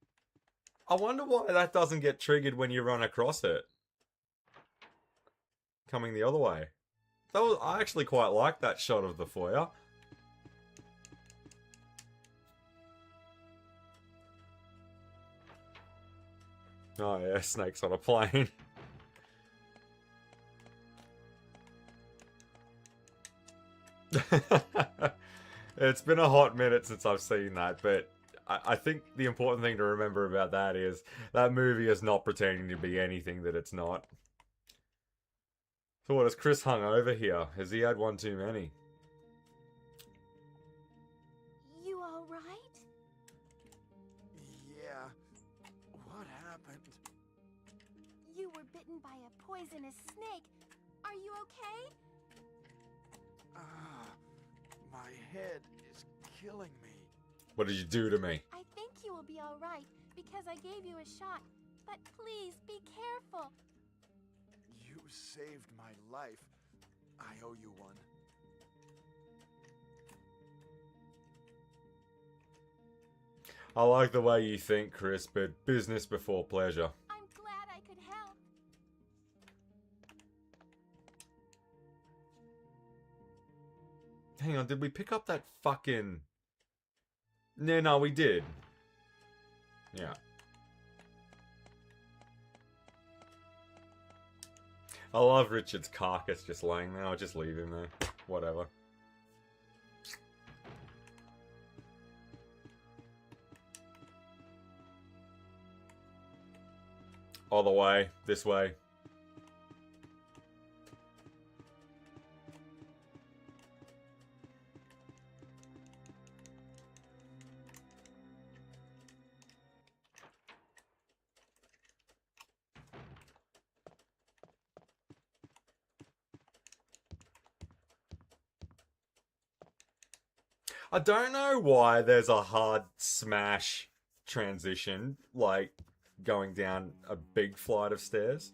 [SPEAKER 1] I wonder why that doesn't get triggered when you run across it. Coming the other way. I actually quite like that shot of the foyer. Oh yeah, snakes on a plane. It's been a hot minute since I've seen that, but I think the important thing to remember about that is that movie is not pretending to be anything that it's not. So what, is Chris hung over here? Has he had one too many?
[SPEAKER 2] You all right?
[SPEAKER 3] Yeah. What happened?
[SPEAKER 2] You were bitten by a poisonous snake. Are you okay?
[SPEAKER 3] Ah, my head is killing me.
[SPEAKER 1] What did you do to me?
[SPEAKER 2] I think you will be all right because I gave you a shot. But please be careful.
[SPEAKER 3] You saved my life. I owe you one.
[SPEAKER 1] I like the way you think, Chris, but business before pleasure.
[SPEAKER 2] I'm glad I could help.
[SPEAKER 1] Hang on, did we pick up that fucking... No, we did. Yeah. I love Richard's carcass just laying there. I'll just leave him there. Whatever. All the way. This way. I don't know why there's a hard smash transition, like going down a big flight of stairs.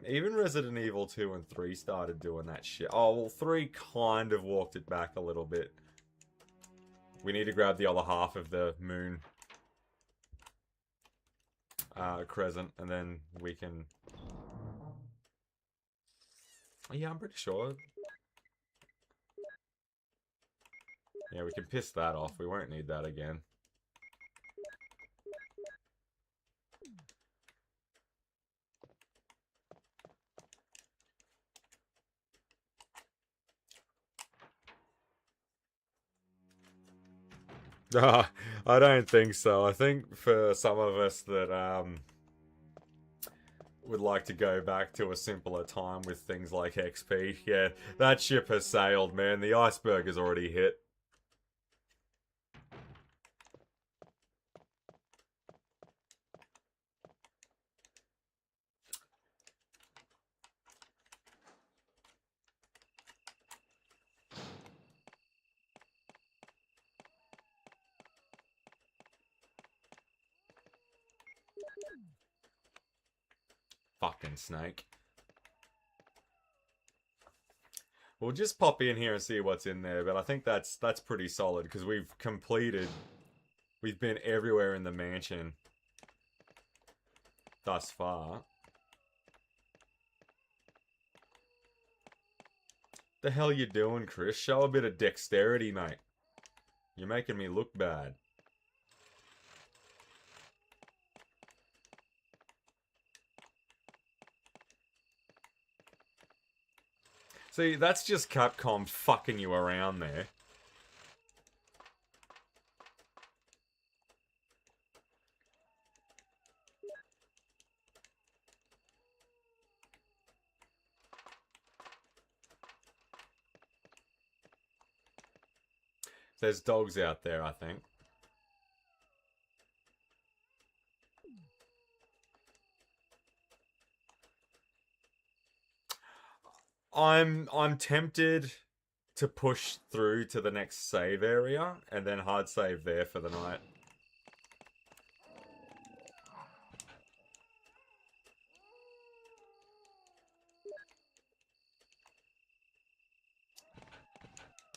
[SPEAKER 1] Even Resident Evil 2 and 3 started doing that shit. Oh, well, 3 kind of walked it back a little bit. We need to grab the other half of the moon crescent, and then we can... Yeah, I'm pretty sure. Yeah, we can piss that off. We won't need that again. I don't think so. I think for some of us that would like to go back to a simpler time with things like XP, yeah, that ship has sailed, man. The iceberg has already hit. Fucking snake. We'll just pop in here and see what's in there, but I think that's pretty solid because we've been everywhere in the mansion thus far. The hell you doing, Chris? Show a bit of dexterity, mate. You're making me look bad. See, that's just Capcom fucking you around there. There's dogs out there, I think. I'm tempted to push through to the next save area and then hard save there for the night.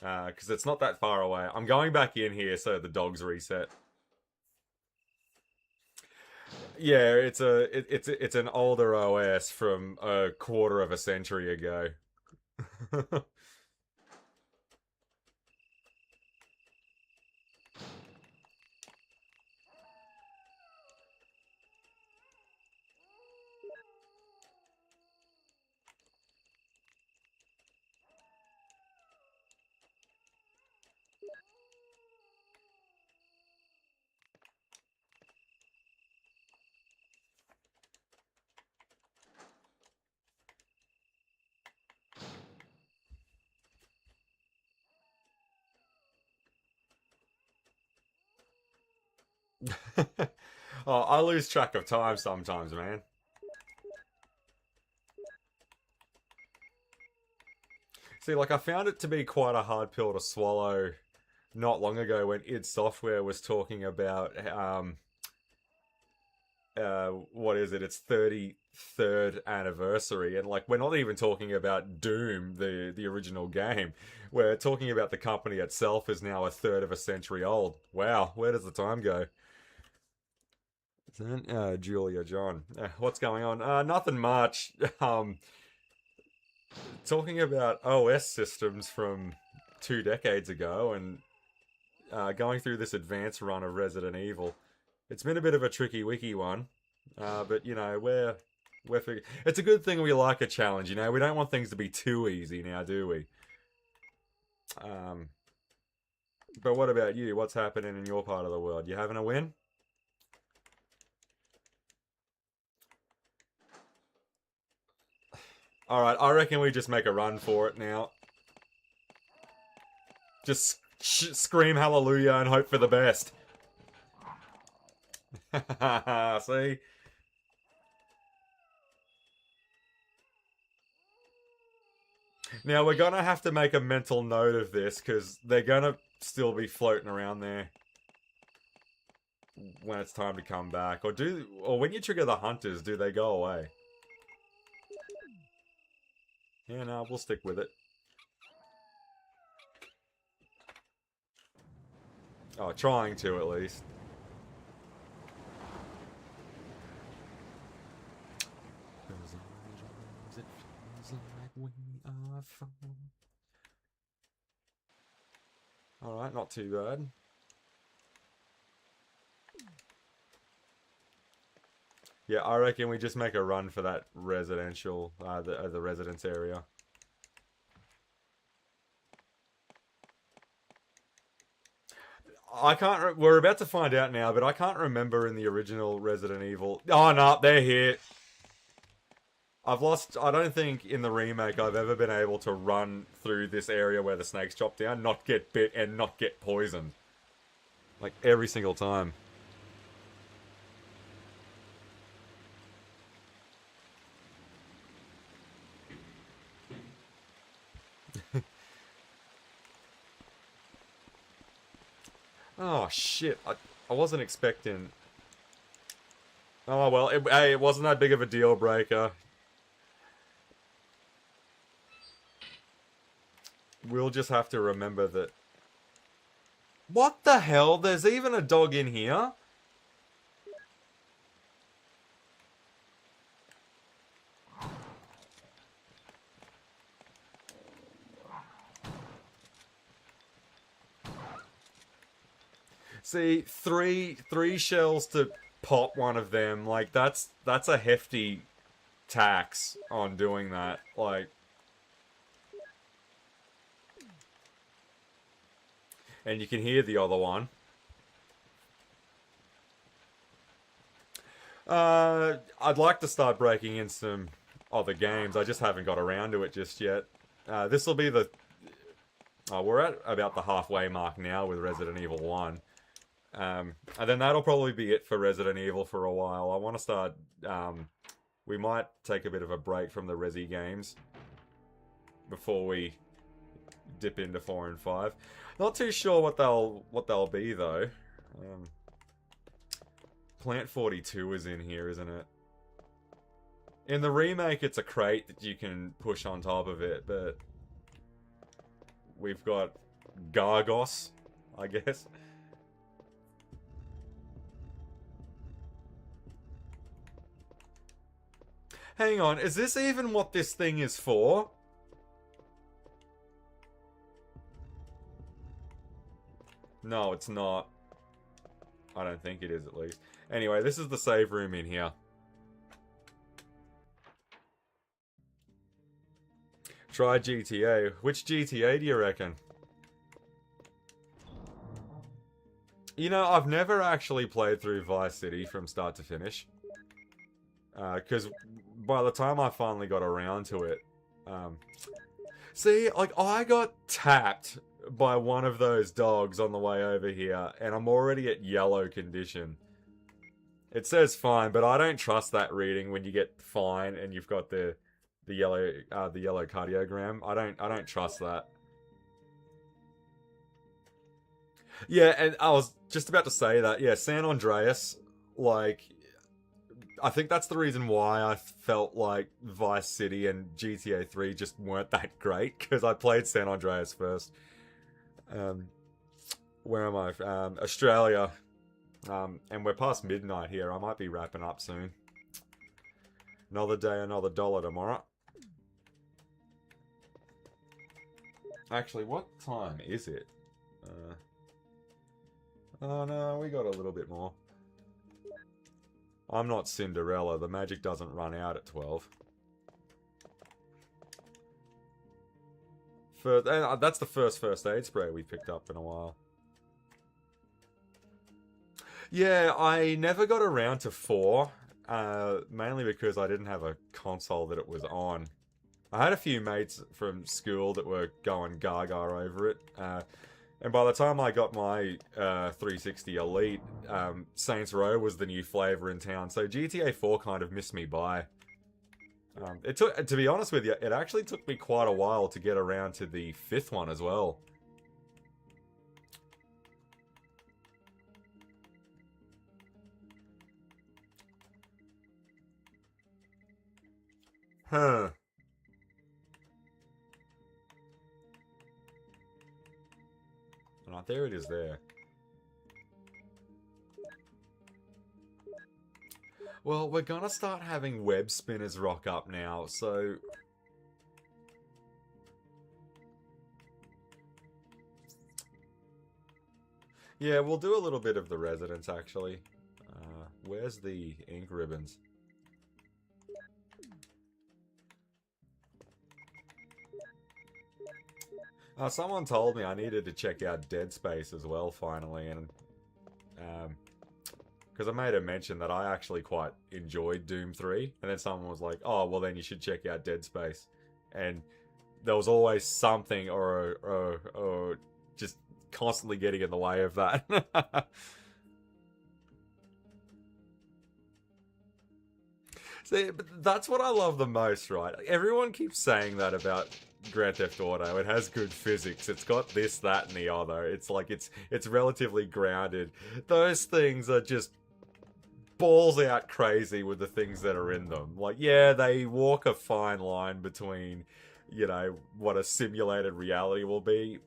[SPEAKER 1] Because it's not that far away. I'm going back in here so the dogs reset. Yeah, it's an older OS from a quarter of a century ago. Oh, I lose track of time sometimes, man. See, like, I found it to be quite a hard pill to swallow not long ago when id Software was talking about what is it? Its 33rd anniversary, and like we're not even talking about Doom, the original game. We're talking about the company itself is now a third of a century old. Wow, where does the time go? Julia John, what's going on? Nothing much. Talking about OS systems from 2 decades ago, and going through this advanced run of Resident Evil. It's been a bit of a tricky wiki one, but you know we're it's a good thing we like a challenge. You know, we don't want things to be too easy now, do we? But what about you? What's happening in your part of the world? You having a win? All right, I reckon we just make a run for it now. Just scream hallelujah and hope for the best. See? Now we're gonna have to make a mental note of this because they're gonna still be floating around there when it's time to come back. Or when you trigger the hunters, do they go away? Yeah, no, we'll stick with it. Oh, trying to at least. Alright, not too bad. Yeah, I reckon we just make a run for that residential, the residence area. I can't. We're about to find out now, but I can't remember in the original Resident Evil. Oh no, they're here. I've lost. I don't think in the remake I've ever been able to run through this area where the snakes chop down, not get bit, and not get poisoned. Like every single time. Oh shit! I wasn't expecting. Oh well, hey, it wasn't that big of a deal breaker. We'll just have to remember that. What the hell? There's even a dog in here? See, three shells to pop one of them. Like that's a hefty tax on doing that. Like, and you can hear the other one. I'd like to start breaking in some other games. I just haven't got around to it just yet. This will be the. We're at about the halfway mark now with Resident Evil 1. And then that'll probably be it for Resident Evil for a while. I want to start. We might take a bit of a break from the Resi games before we dip into 4 and 5. Not too sure what they'll be though. Plant 42 is in here, isn't it? In the remake, it's a crate that you can push on top of it, but we've got Gargos, I guess. Hang on, is this even what this thing is for? No, it's not. I don't think it is, at least. Anyway, this is the save room in here. Try GTA. Which GTA do you reckon? You know, I've never actually played through Vice City from start to finish. Because by the time I finally got around to it... see, like, I got tapped by one of those dogs on the way over here, and I'm already at yellow condition. It says fine, but I don't trust that reading when you get fine and you've got the yellow cardiogram. I don't trust that. Yeah, and I was just about to say that. Yeah, San Andreas, like, I think that's the reason why I felt like Vice City and GTA 3 just weren't that great, because I played San Andreas first. Where am I? Australia. And we're past midnight here. I might be wrapping up soon. Another day, another dollar tomorrow. Actually, what time is it? Oh no, we got a little bit more. I'm not Cinderella. The magic doesn't run out at 12. That's the first aid spray we picked up in a while. Yeah, I never got around to 4, mainly because I didn't have a console that it was on. I had a few mates from school that were going gaga over it, and by the time I got my 360 Elite, Saints Row was the new flavor in town, so GTA 4 kind of missed me by. It took, to be honest with you, it actually took me quite a while to get around to the 5th one as well. Huh. Oh, there it is there. Well, we're gonna start having web spinners rock up now, so... Yeah, we'll do a little bit of the residence, actually. Where's the ink ribbons? Someone told me I needed to check out Dead Space as well, finally, and because I made a mention that I actually quite enjoyed Doom 3, and then someone was like, oh, well then you should check out Dead Space, and there was always something or just constantly getting in the way of that. See, but that's what I love the most, right? Everyone keeps saying that about Grand Theft Auto. It has good physics. It's got this, that, and the other. It's like it's relatively grounded. Those things are just balls out crazy with the things that are in them. Like, yeah, they walk a fine line between, you know, what a simulated reality will be,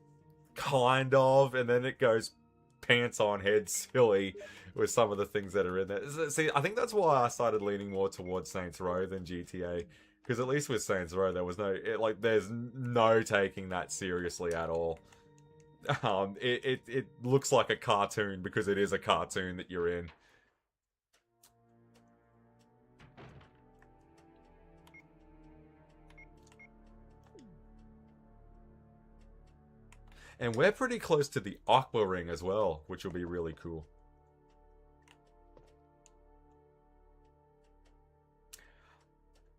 [SPEAKER 1] kind of, and then it goes pants on head silly with some of the things that are in there. See, I think that's why I started leaning more towards Saints Row than GTA. Because at least with Saints Row, there was no... there's no taking that seriously at all. It looks like a cartoon because it is a cartoon that you're in. And we're pretty close to the Aqua Ring as well, which will be really cool.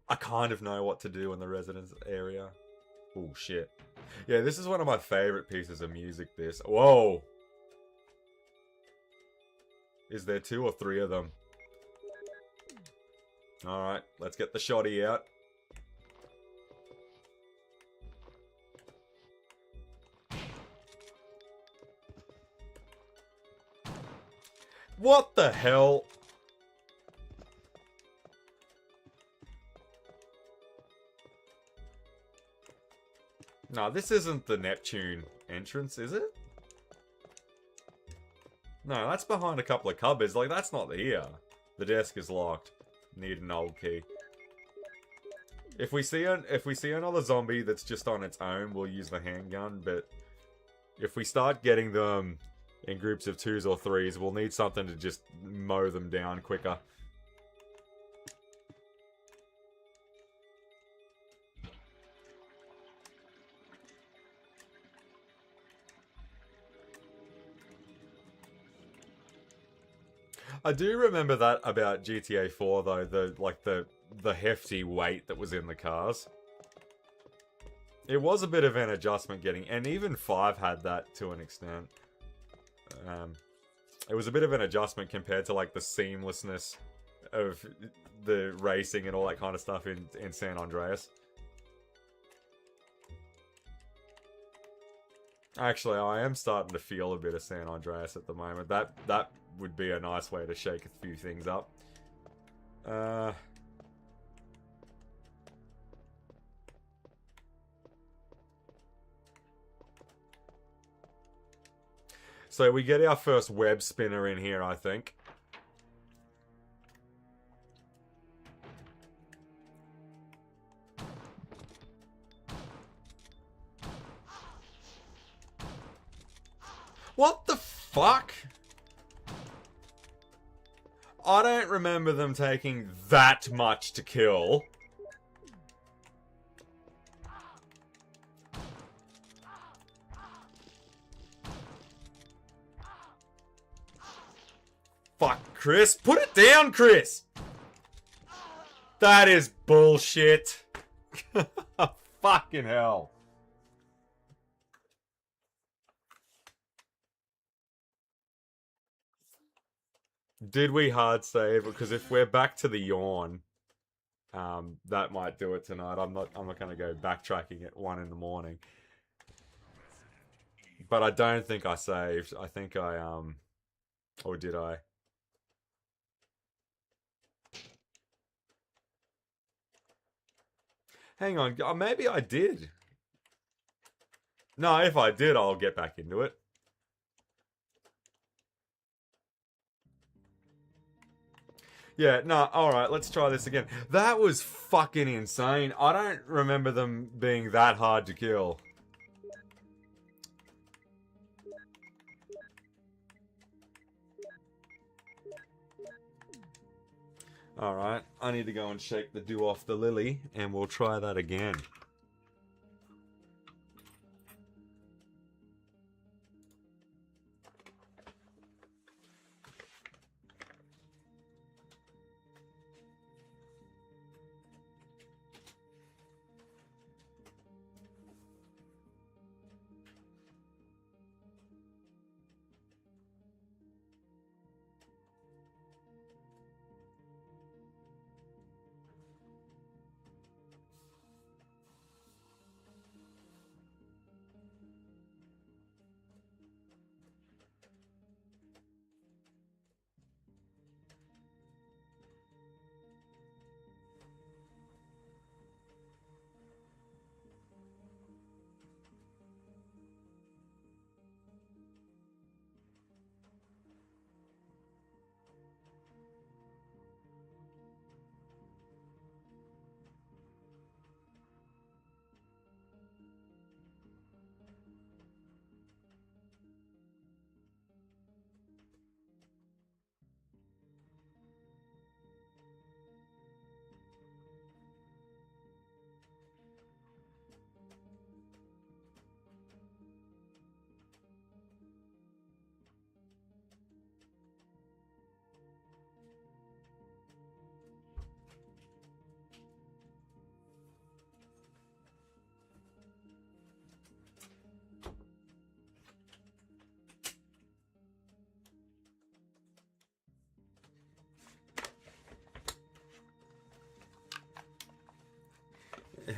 [SPEAKER 1] I kind of know what to do in the residence area. Oh, shit. Yeah, this is one of my favorite pieces of music, this. Whoa! Is there 2 or 3 of them? Alright, let's get the shotty out. What the hell? No, this isn't the Neptune entrance, is it? No, that's behind a couple of cupboards. Like, that's not here. The desk is locked. Need an old key. If we see another zombie that's just on its own, we'll use the handgun. But if we start getting them in groups of 2s or 3s, we'll need something to just mow them down quicker. I do remember that about GTA 4 though, the hefty weight that was in the cars. It was a bit of an adjustment getting, and even 5 had that to an extent. It was a bit of an adjustment compared to like the seamlessness of the racing and all that kind of stuff in San Andreas. Actually, I am starting to feel a bit of San Andreas at the moment. That would be a nice way to shake a few things up. So we get our first web spinner in here, I think. What the fuck? I don't remember them taking that much to kill. Fuck, Chris. Put it down, Chris! That is bullshit. Fucking hell. Did we hard save? Because if we're back to the yawn, that might do it tonight. I'm not gonna go backtracking at 1 in the morning. But I don't think I saved. I think I or did I? Hang on, maybe I did. No, if I did, I'll get back into it. Yeah, no, alright, let's try this again. That was fucking insane. I don't remember them being that hard to kill. Alright, I need to go and shake the dew off the lily, and we'll try that again.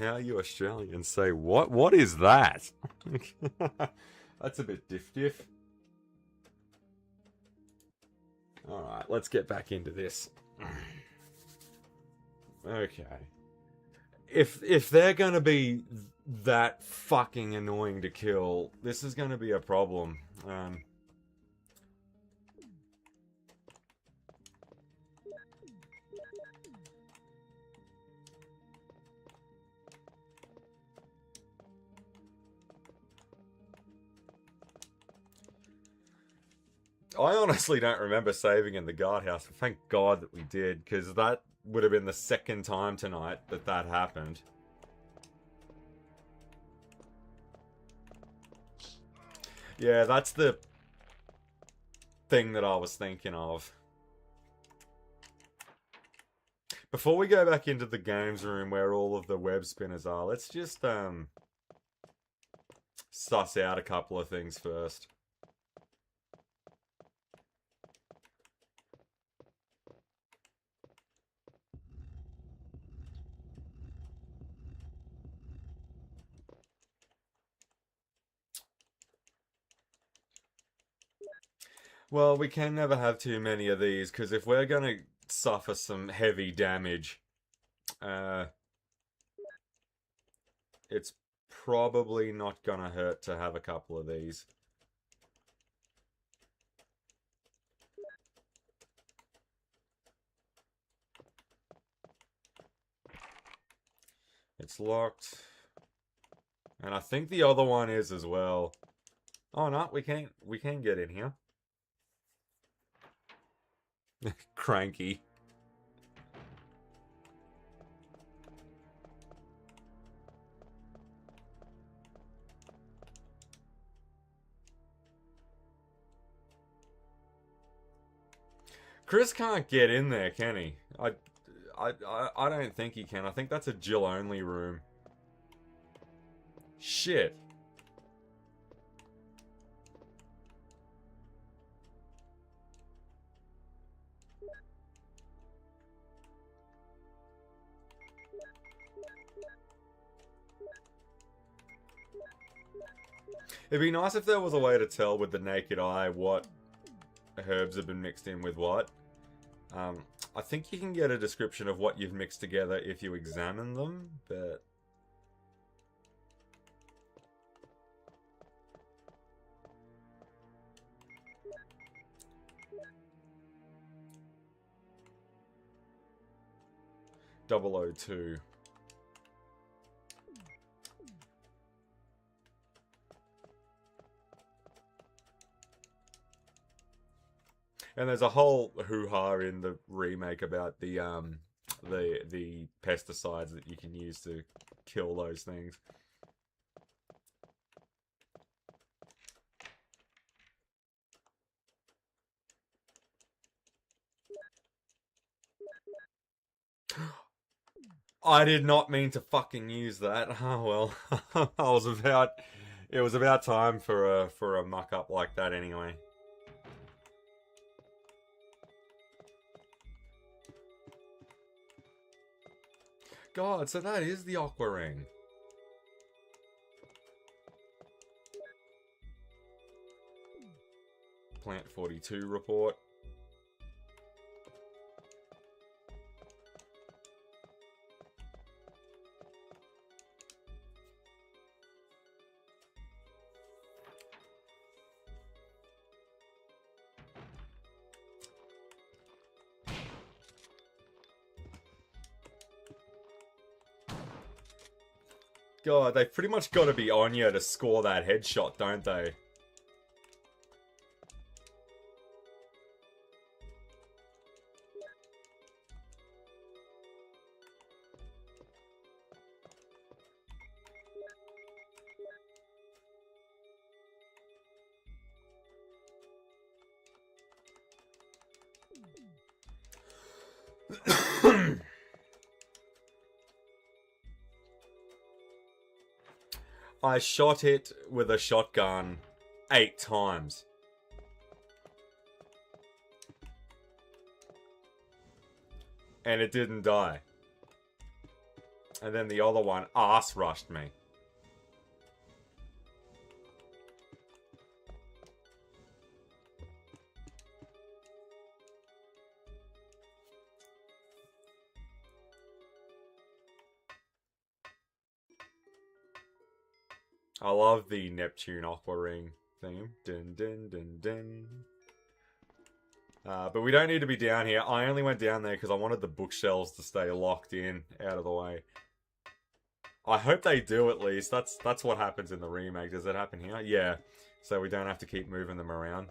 [SPEAKER 1] How you Australians say what? What is that? That's a bit diff. Alright, let's get back into this. Okay. If they're gonna be that fucking annoying to kill, this is gonna be a problem. I honestly don't remember saving in the guardhouse. Thank God that we did, because that would have been the second time tonight that happened. Yeah, that's the thing that I was thinking of. Before we go back into the games room where all of the web spinners are, let's just suss out a couple of things first. Well, we can never have too many of these, because if we're going to suffer some heavy damage, it's probably not going to hurt to have a couple of these. It's locked. And I think the other one is as well. Oh no, we can get in here. Cranky. Chris can't get in there, can he? I don't think he can. I think that's a Jill only room. Shit. It'd be nice if there was a way to tell with the naked eye what herbs have been mixed in with what. I think you can get a description of what you've mixed together if you examine them, but... .002. And there's a whole hoo-ha in the remake about the pesticides that you can use to kill those things. I did not mean to fucking use that. Oh well. It was about time for a muck up like that anyway. God, so that is the Aqua Ring. Plant 42 report. God, they've pretty much got to be on you to score that headshot, don't they? I shot it with a shotgun 8 times. And it didn't die. And then the other one ass rushed me. I love the Neptune Aqua Ring theme. Dun, dun, dun, dun. But we don't need to be down here. I only went down there because I wanted the bookshelves to stay locked in, out of the way. I hope they do at least. That's what happens in the remake. Does it happen here? Yeah. So we don't have to keep moving them around.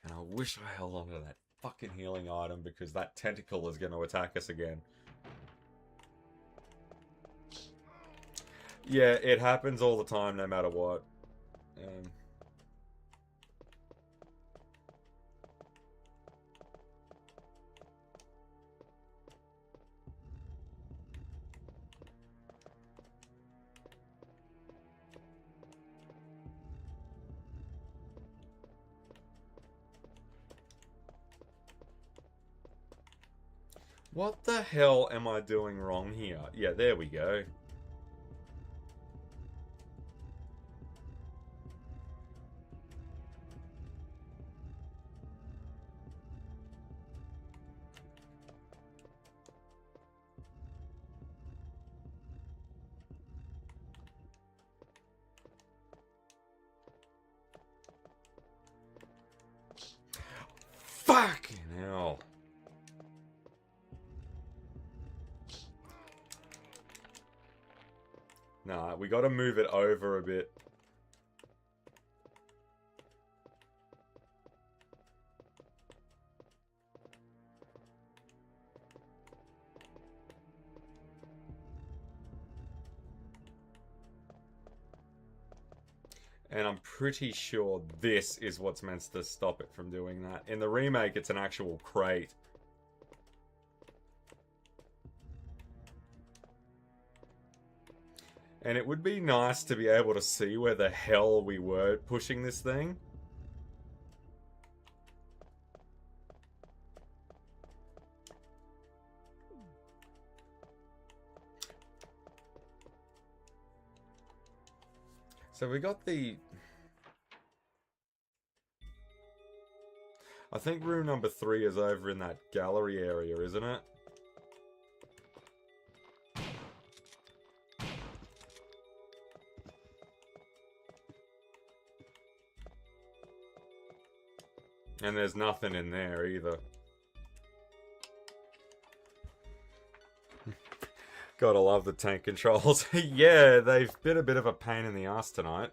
[SPEAKER 1] And I wish I held on to that fucking healing item because that tentacle is going to attack us again. Yeah, it happens all the time, no matter what. What the hell am I doing wrong here? Yeah, there we go. Fucking hell. Nah, we gotta move it over a bit. And I'm pretty sure this is what's meant to stop it from doing that. In the remake, it's an actual crate. And it would be nice to be able to see where the hell we were pushing this thing. So we got the... I think room number 3 is over in that gallery area, isn't it? And there's nothing in there either. Gotta love the tank controls. Yeah, they've been a bit of a pain in the ass tonight.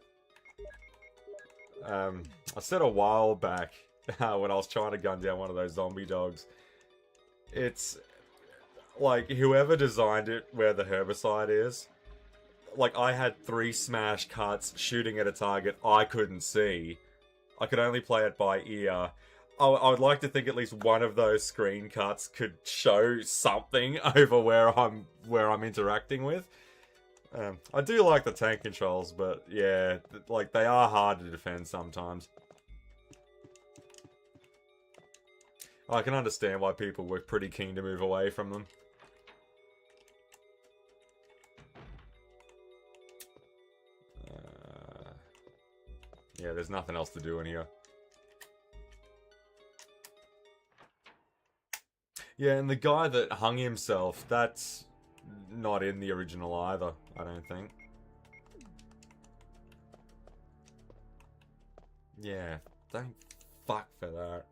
[SPEAKER 1] I said a while back when I was trying to gun down one of those zombie dogs. It's like whoever designed it where the herbicide is. Like I had 3 smash cuts shooting at a target I couldn't see. I could only play it by ear. I would like to think at least one of those screen cuts could show something over where I'm interacting with. I do like the tank controls, but yeah, like they are hard to defend sometimes. I can understand why people were pretty keen to move away from them. Yeah, there's nothing else to do in here. Yeah, and the guy that hung himself, that's not in the original either, I don't think. Yeah, thank fuck for that.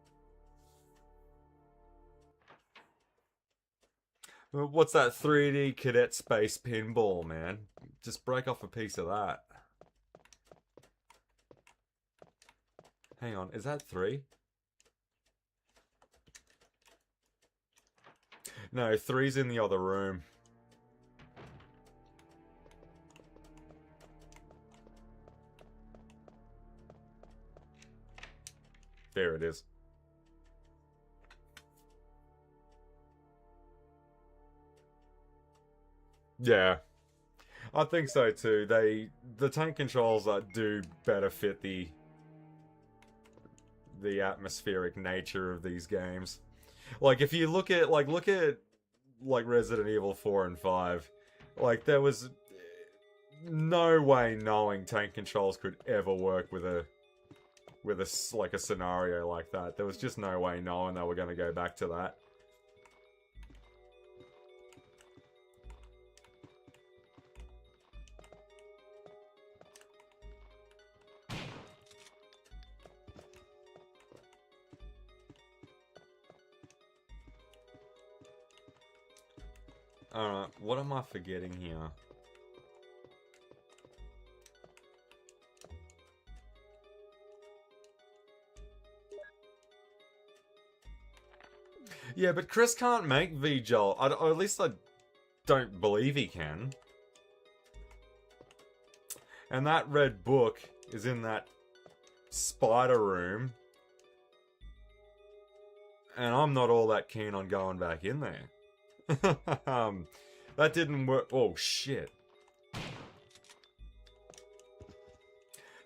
[SPEAKER 1] What's that 3D cadet space pinball, man? Just break off a piece of that. Hang on, is that 3? No, 3's in the other room. There it is. Yeah. I think so too. The tank controls do better fit the atmospheric nature of these games. Like if you look at Resident Evil 4 and 5, like there was no way knowing tank controls could ever work with a scenario like that. There was just no way knowing they were going to go back to that. Alright, what am I forgetting here? Yeah, but Chris can't make V-Jolt. Or at least I don't believe he can. And that red book is in that spider room. And I'm not all that keen on going back in there. That didn't work. Oh, shit.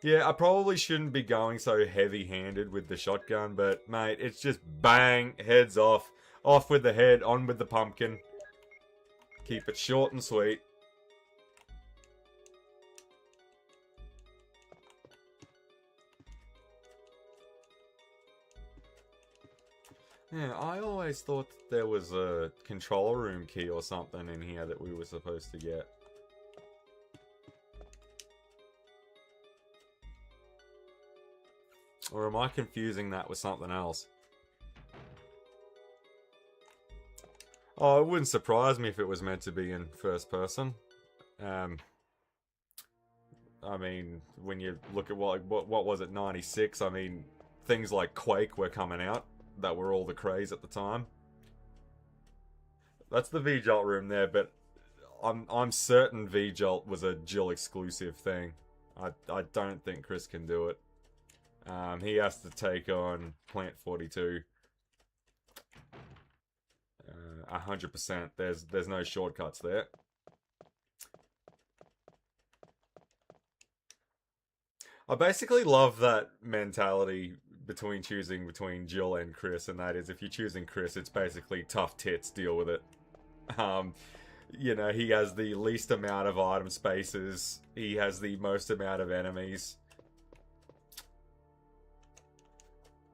[SPEAKER 1] Yeah, I probably shouldn't be going so heavy-handed with the shotgun, but, mate, it's just bang, heads off. Off with the head, on with the pumpkin. Keep it short and sweet. Yeah, I always thought that there was a control room key or something in here that we were supposed to get. Or am I confusing that with something else? Oh, it wouldn't surprise me if it was meant to be in first person. I mean, when you look at what was it, 96? I mean, things like Quake were coming out. That were all the craze at the time. That's the V-Jolt room there, but I'm certain V-Jolt was a Jill exclusive thing. I don't think Chris can do it. He has to take on Plant 42. 100%. There's no shortcuts there. I basically love that mentality choosing between Jill and Chris, and that is if you're choosing Chris, it's basically tough tits, deal with it. You know, he has the least amount of item spaces, he has the most amount of enemies.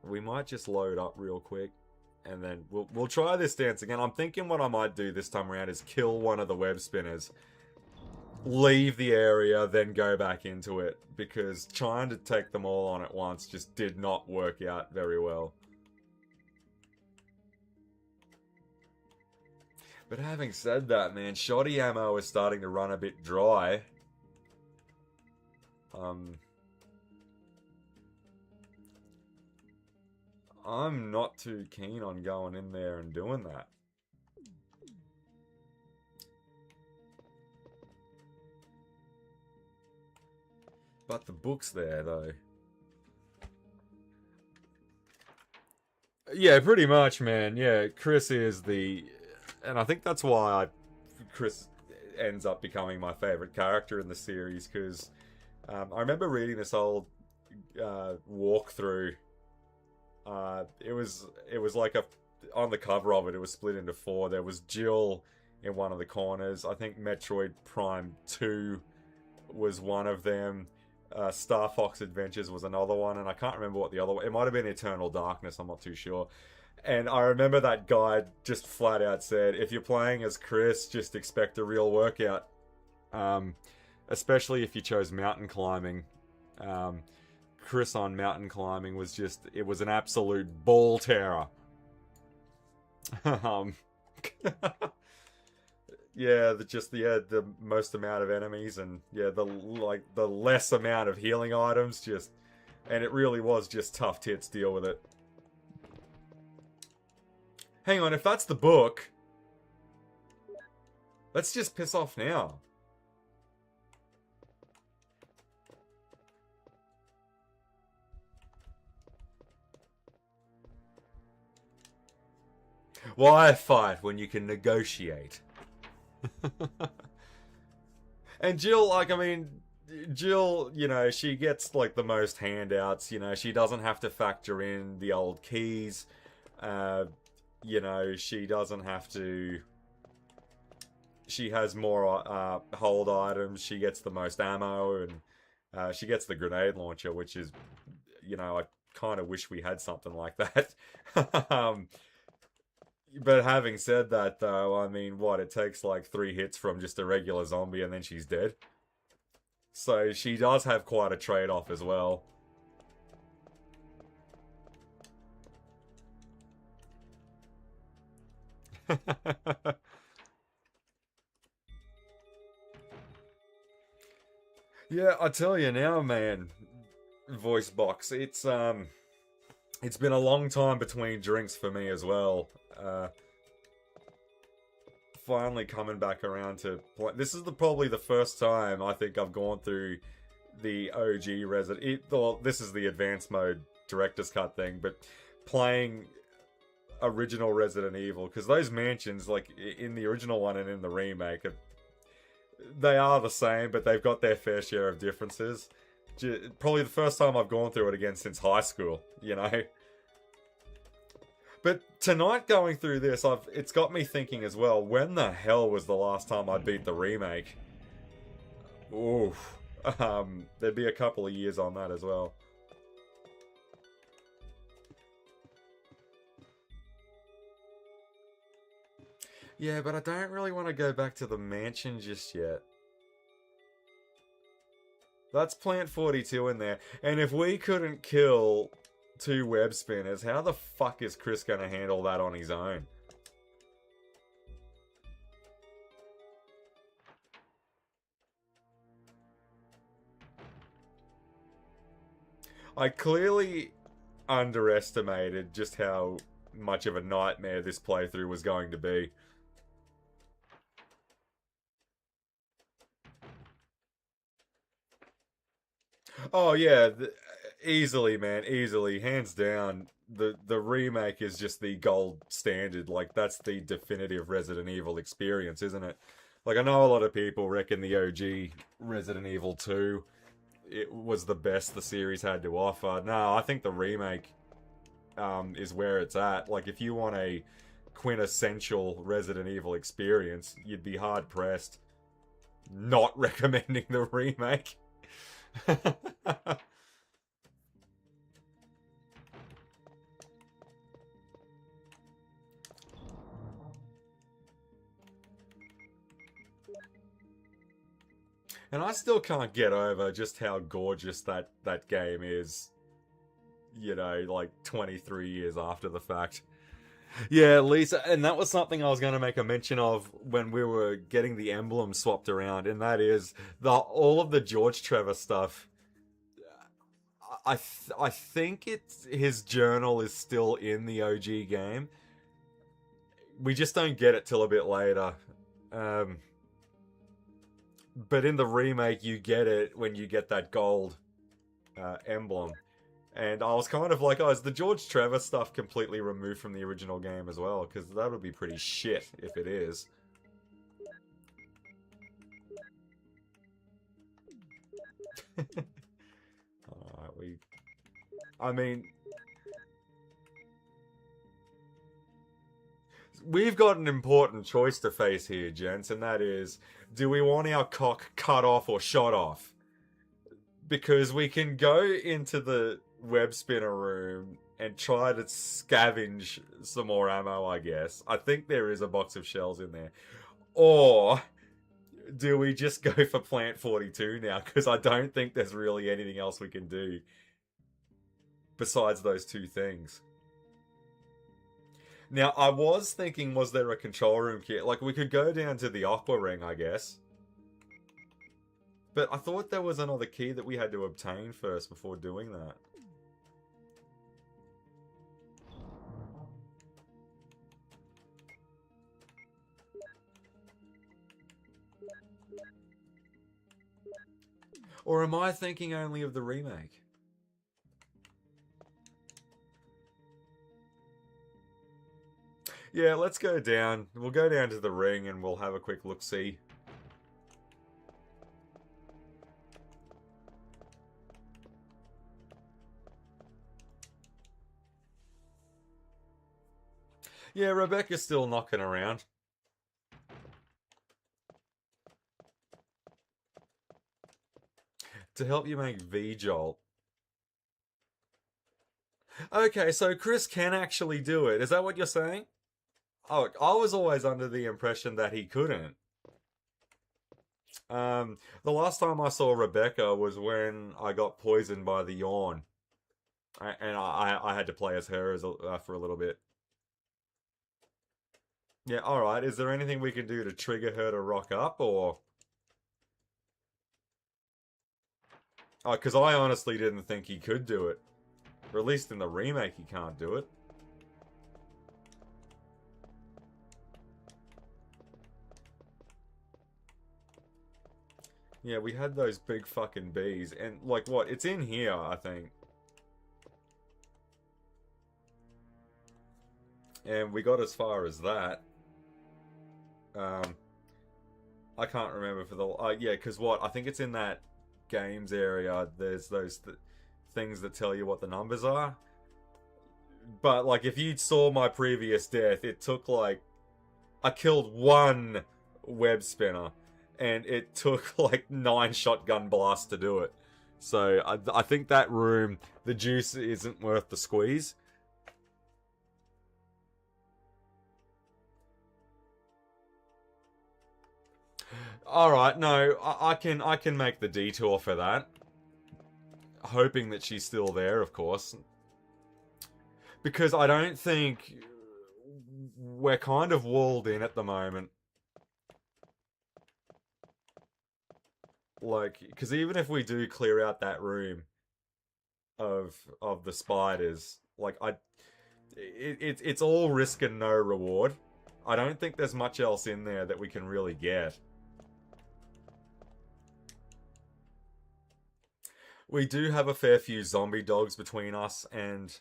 [SPEAKER 1] We might just load up real quick, and then we'll try this dance again. I'm thinking what I might do this time around is kill one of the web spinners, leave the area, then go back into it, because trying to take them all on at once just did not work out very well. But having said that, man, shoddy ammo is starting to run a bit dry. I'm not too keen on going in there and doing that. But the book's there, though. Yeah, pretty much, man. Yeah, Chris is the... And I think that's why Chris ends up becoming my favourite character in the series, because I remember reading this old walkthrough. It was like on the cover of it, it was split into 4. There was Jill in one of the corners. I think Metroid Prime 2 was one of them. Star Fox Adventures was another one, and I can't remember what the other one... It might have been Eternal Darkness, I'm not too sure. And I remember that guide just flat out said, if you're playing as Chris, just expect a real workout. Especially if you chose mountain climbing. Chris on mountain climbing was just... It was an absolute ball terror. Yeah, the most amount of enemies, and yeah, the less amount of healing items, just, and it really was just tough tits, deal with it. Hang on, if that's the book, let's just piss off now. Why fight when you can negotiate? And Jill, like, I mean, Jill, you know, she gets, like, the most handouts, you know, she doesn't have to factor in the old keys, you know, she doesn't have to, she has more, hold items, she gets the most ammo, and, she gets the grenade launcher, which is, you know, I kind of wish we had something like that. But having said that, though, I mean, what, it takes like 3 hits from just a regular zombie and then she's dead. So she does have quite a trade-off as well. Yeah, I tell you now, man, voice box, it's been a long time between drinks for me as well. Finally coming back around to play. This is probably the first time I think I've gone through the OG Resident. Well, this is the advanced mode director's cut thing, but playing original Resident Evil, because those mansions, like in the original one and in the remake, they are the same, but they've got their fair share of differences. Probably the first time I've gone through it again since high school, you know. But tonight going through this, it's got me thinking as well, when the hell was the last time I beat the remake? Oof. There'd be a couple of years on that as well. Yeah, but I don't really want to go back to the mansion just yet. That's Plant 42 in there. And if we couldn't kill 2 web spinners, how the fuck is Chris going to handle that on his own? I clearly underestimated just how much of a nightmare this playthrough was going to be. Oh yeah, easily, man, easily, hands down. The remake is just the gold standard. Like, that's the definitive Resident Evil experience, isn't it? Like, I know a lot of people reckon the OG Resident Evil 2 it was the best the series had to offer. No, I think the remake is where it's at. Like, if you want a quintessential Resident Evil experience, you'd be hard pressed not recommending the remake. And I still can't get over just how gorgeous that game is, you know, like 23 years after the fact. Yeah, Lisa, and that was something I was going to make a mention of when we were getting the emblem swapped around, and that is all of the George Trevor stuff. I think his journal is still in the OG game. We just don't get it till a bit later. But in the remake, you get it when you get that gold emblem. And I was kind of like, oh, is the George Trevor stuff completely removed from the original game as well? Because that would be pretty shit if it is. Alright, I mean... We've got an important choice to face here, gents, and that is, do we want our cock cut off or shot off? Because we can go into the web spinner room and try to scavenge some more ammo, I guess. I think there is a box of shells in there. Or do we just go for Plant 42 now? Because I don't think there's really anything else we can do besides those 2 things. Now, I was thinking, was there a control room kit? Like, we could go down to the Aqua Ring, I guess. But I thought there was another key that we had to obtain first before doing that. Or am I thinking only of the remake? Yeah, let's go down. We'll go down to the ring and we'll have a quick look-see. Yeah, Rebecca's still knocking around. To help you make V-Jolt. Okay, so Chris can actually do it. Is that what you're saying? Oh, I was always under the impression that he couldn't. The last time I saw Rebecca was when I got poisoned by the yawn. And I had to play as her for a little bit. Yeah, alright. Is there anything we can do to trigger her to rock up, or... Oh, because I honestly didn't think he could do it. Or at least in the remake he can't do it. Yeah, we had those big fucking bees. And, like, what? It's in here, I think. And we got as far as that. I can't remember for the... yeah, because what? I think it's in that games area. There's those things that tell you what the numbers are. But, like, if you saw my previous death, it took, like... I killed one web spinner. And it took, like, 9 shotgun blasts to do it. So, I think that room, the juice isn't worth the squeeze. Alright, no, I can make the detour for that. Hoping that she's still there, of course. Because I don't think... We're kind of walled in at the moment. Like, because even if we do clear out that room of the spiders, like, it's all risk and no reward. I don't think there's much else in there that we can really get. We do have a fair few zombie dogs between us and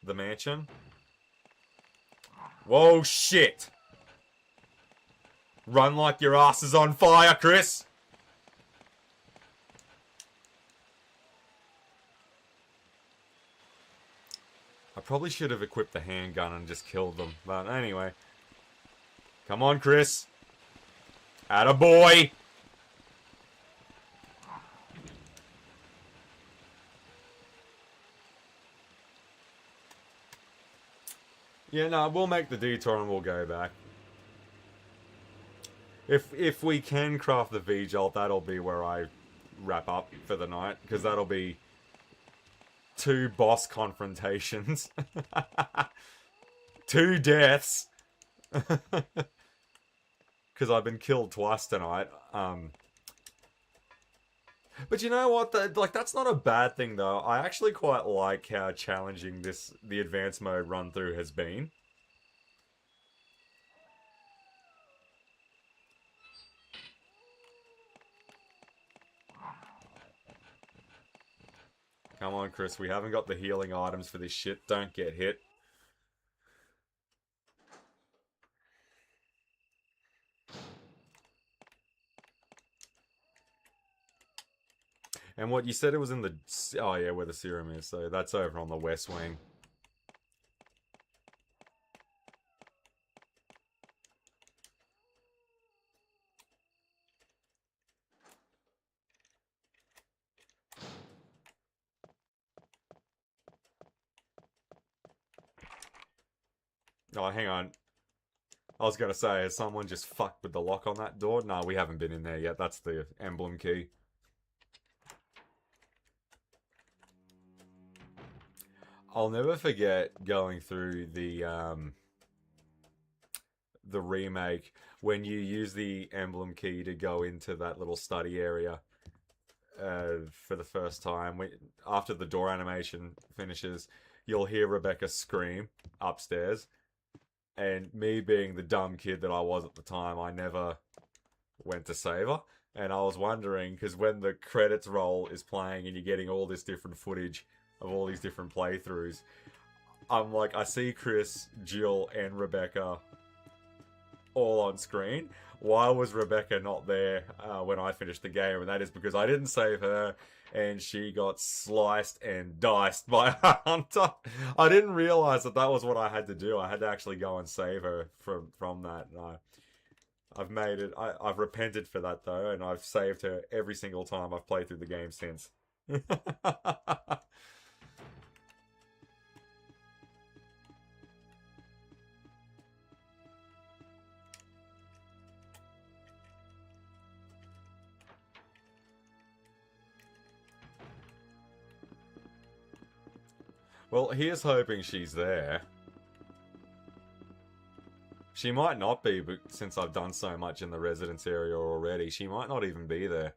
[SPEAKER 1] the mansion. Whoa, shit! Run like your ass is on fire, Chris! I probably should have equipped the handgun and just killed them. But anyway. Come on, Chris. Attaboy! Yeah, no, we'll make the detour and we'll go back. If we can craft the V-Jolt, that'll be where I wrap up for the night. Because that'll be 2 boss confrontations. 2 deaths. Because I've been killed twice tonight. But you know what? Like, that's not a bad thing, though. I actually quite like how challenging the advanced mode run-through has been. Come on, Chris. We haven't got the healing items for this shit. Don't get hit. And what, you said it was in the... Oh, yeah, where the serum is. So that's over on the west wing. Oh, hang on. I was going to say, has someone just fucked with the lock on that door? No, we haven't been in there yet. That's the emblem key. I'll never forget going through the remake when you use the emblem key to go into that little study area for the first time. After the door animation finishes, you'll hear Rebecca scream upstairs. And me being the dumb kid that I was at the time, I never went to save her. And I was wondering, because when the credits roll is playing and you're getting all this different footage of all these different playthroughs, I'm like, I see Chris, Jill, and Rebecca all on screen. Why was Rebecca not there when I finished the game? And that is because I didn't save her, and she got sliced and diced by a hunter. I didn't realize that was what I had to do. I had to actually go and save her from that. And I've made it. I've repented for that, though, and I've saved her every single time I've played through the game since. Well, here's hoping she's there. She might not be, but since I've done so much in the residence area already, she might not even be there.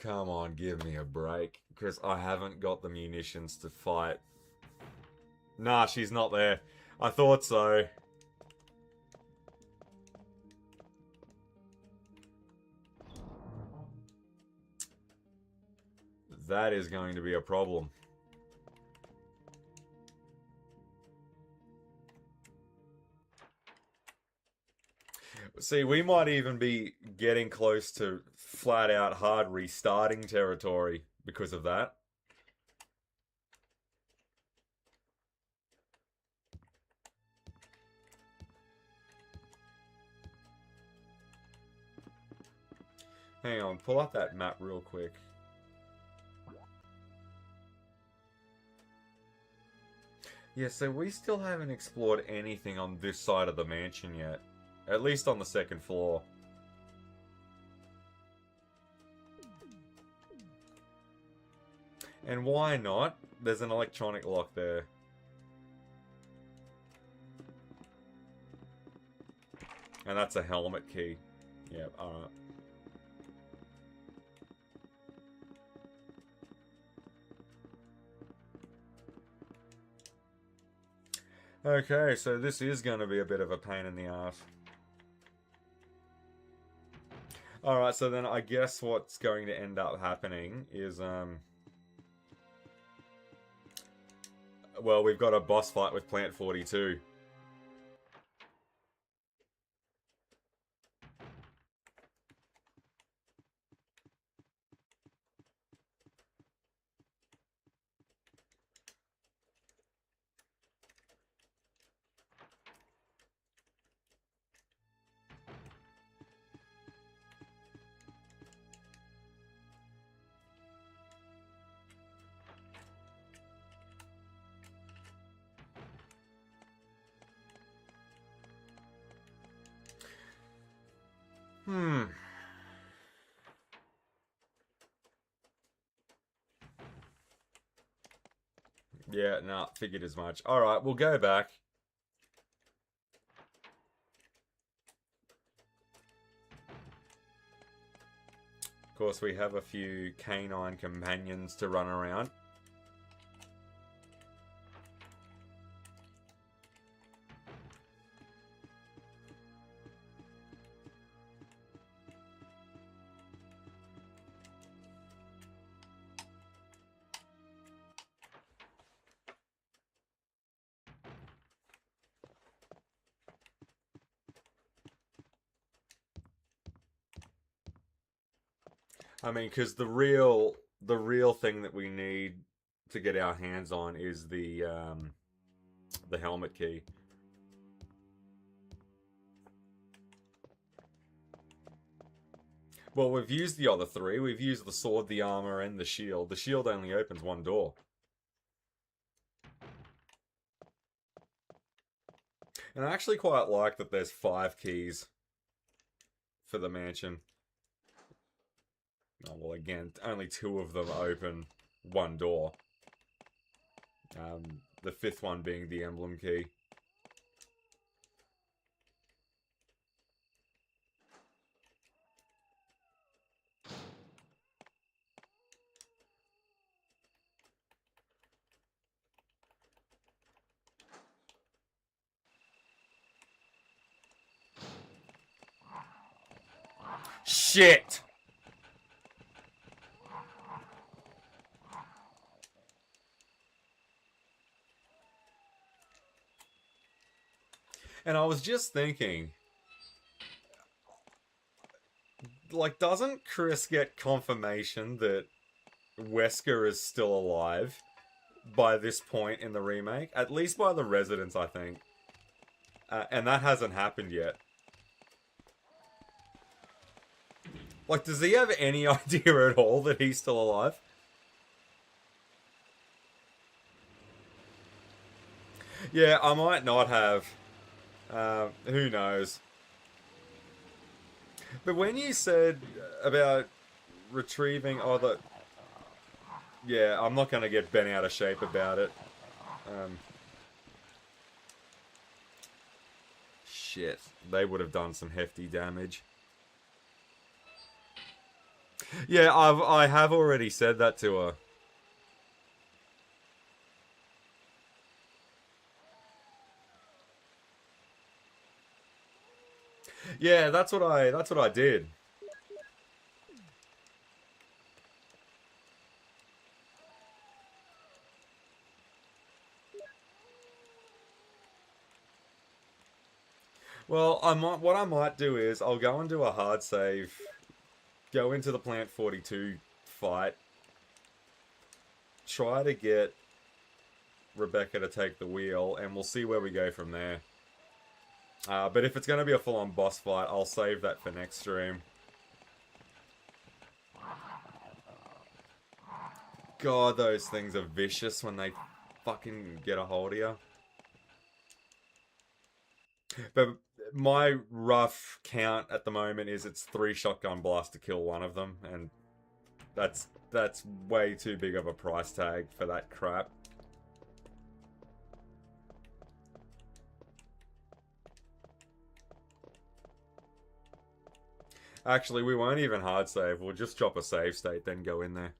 [SPEAKER 1] Come on, give me a break. Because I haven't got the munitions to fight. Nah, she's not there. I thought so. That is going to be a problem. See, we might even be getting close to flat out hard restarting territory because of that. Hang on, pull up that map real quick. Yeah, so we still haven't explored anything on this side of the mansion yet. At least on the second floor. And why not? There's an electronic lock there. And that's a helmet key. Yep, alright. Okay, so this is going to be a bit of a pain in the ass. Alright, so then I guess what's going to end up happening is, well, we've got a boss fight with Plant 42. Yeah, nah, figured as much. Alright, we'll go back. Of course, we have a few canine companions to run around. I mean, because the real thing that we need to get our hands on is the helmet key. Well, we've used the other three. We've used the sword, the armor, and the shield. The shield only opens one door. And I actually quite like that there's 5 keys for the mansion. Oh, well, again, only 2 of them open one door. The 5th one being the emblem key. Shit! And I was just thinking, like, doesn't Chris get confirmation that Wesker is still alive by this point in the remake? At least by the residents, I think. And that hasn't happened yet. Like, does he have any idea at all that he's still alive? Yeah, I might not have. Who knows? But when you said about retrieving... Oh, the... Yeah, I'm not going to get bent out of shape about it. Shit. They would have done some hefty damage. Yeah, I have already said that to her. Yeah, that's what I did. Well, what I might do is I'll go and do a hard save, go into the Plant 42 fight, try to get Rebecca to take the wheel, and we'll see where we go from there. But if it's going to be a full-on boss fight, I'll save that for next stream. God, those things are vicious when they fucking get a hold of you. But my rough count at the moment is it's 3 shotgun blasts to kill one of them, and that's way too big of a price tag for that crap. Actually, we won't even hard save. We'll just drop a save state, then go in there.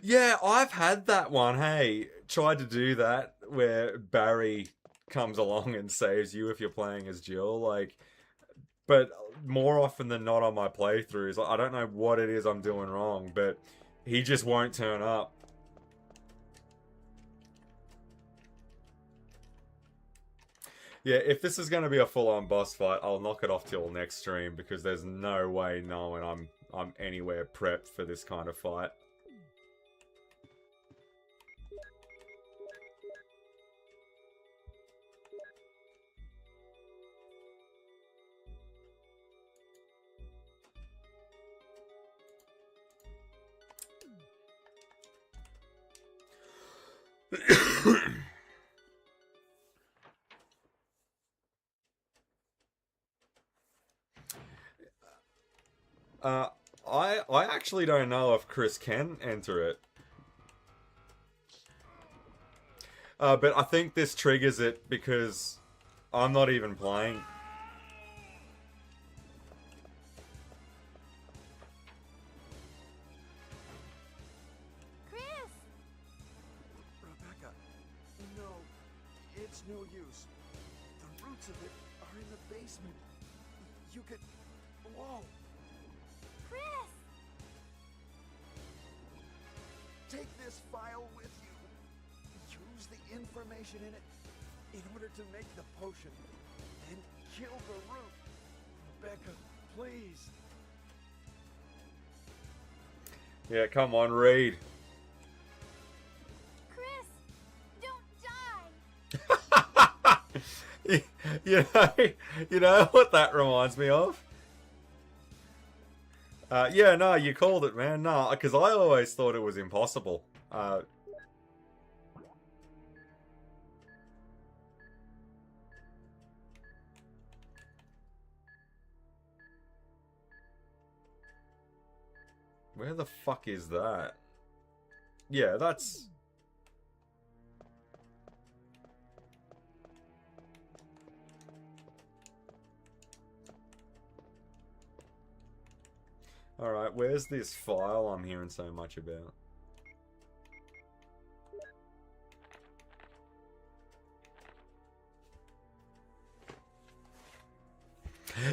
[SPEAKER 1] Yeah, I've had that one, hey. Tried to do that where Barry comes along and saves you if you're playing as Jill, like, but more often than not on my playthroughs, I don't know what it is I'm doing wrong, but he just won't turn up. Yeah, if this is going to be a full-on boss fight, I'll knock it off till next stream because there's no way knowing I'm anywhere prepped for this kind of fight. I actually don't know if Chris can enter it. But I think this triggers it because I'm not even playing.
[SPEAKER 2] Chris!
[SPEAKER 3] Rebecca, no, it's no use. The roots of it are in the basement. You could... Whoa!
[SPEAKER 2] Chris!
[SPEAKER 3] Take this file with you. Use the information in it in order to make the potion. Then kill the root. Rebecca, please.
[SPEAKER 1] Yeah, come on, read.
[SPEAKER 2] Chris! Don't die!
[SPEAKER 1] you know what that reminds me of? Yeah, no, you called it, man. No, because I always thought it was impossible. Where the fuck is that? Yeah, that's... Alright, where's this file I'm hearing so much about?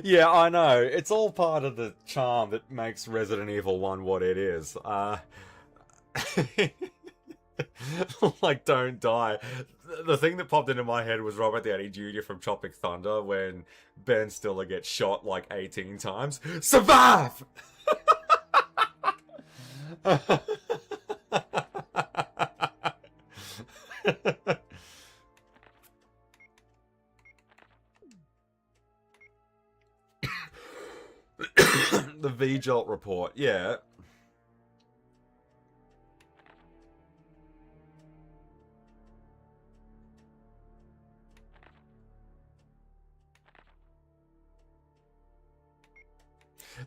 [SPEAKER 1] Yeah, I know. It's all part of the charm that makes Resident Evil 1 what it is. Like, don't die. The thing that popped into my head was Robert Downey Jr. from Tropic Thunder when Ben Stiller gets shot like 18 times. Survive! The V-Jolt report, yeah.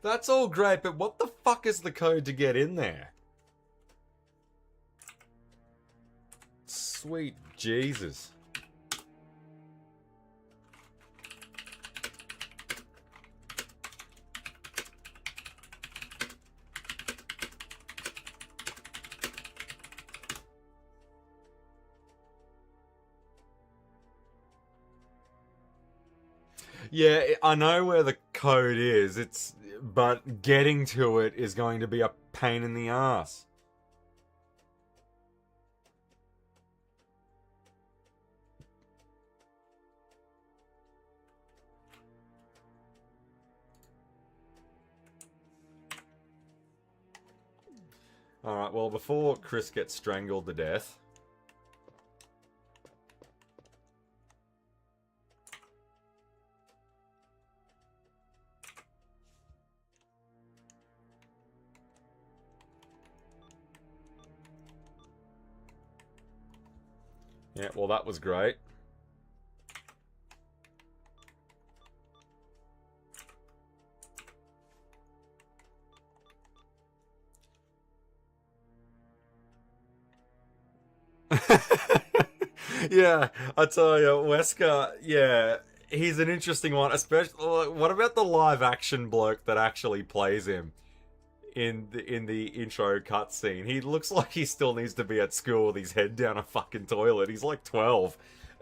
[SPEAKER 1] That's all great, but what the fuck is the code to get in there? Sweet Jesus. Yeah, I know where the code is. But getting to it is going to be a pain in the ass. Alright, well, before Chris gets strangled to death... Yeah, well, that was great. Yeah, I tell you, Wesker, yeah, he's an interesting one. Especially, what about the live action bloke that actually plays him in the intro cutscene? He looks like he still needs to be at school with his head down a fucking toilet. He's like 12.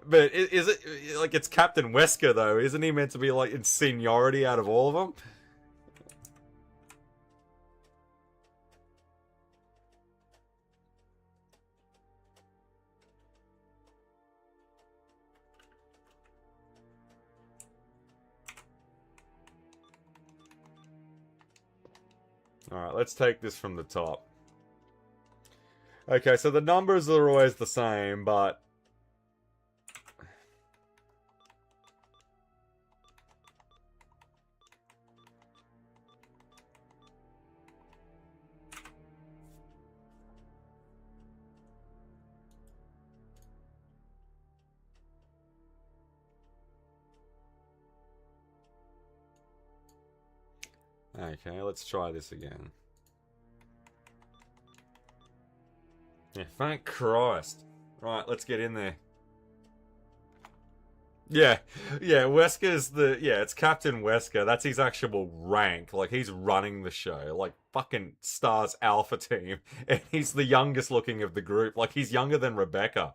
[SPEAKER 1] But is it like it's Captain Wesker though? Isn't he meant to be like in seniority out of all of them? Alright, let's take this from the top. Okay, so the numbers are always the same, but... Okay, let's try this again. Yeah, thank Christ. Right, let's get in there. Yeah, yeah, Wesker's it's Captain Wesker. That's his actual rank. Like, he's running the show. Like, fucking S.T.A.R.S Alpha team. And he's the youngest looking of the group. Like, he's younger than Rebecca.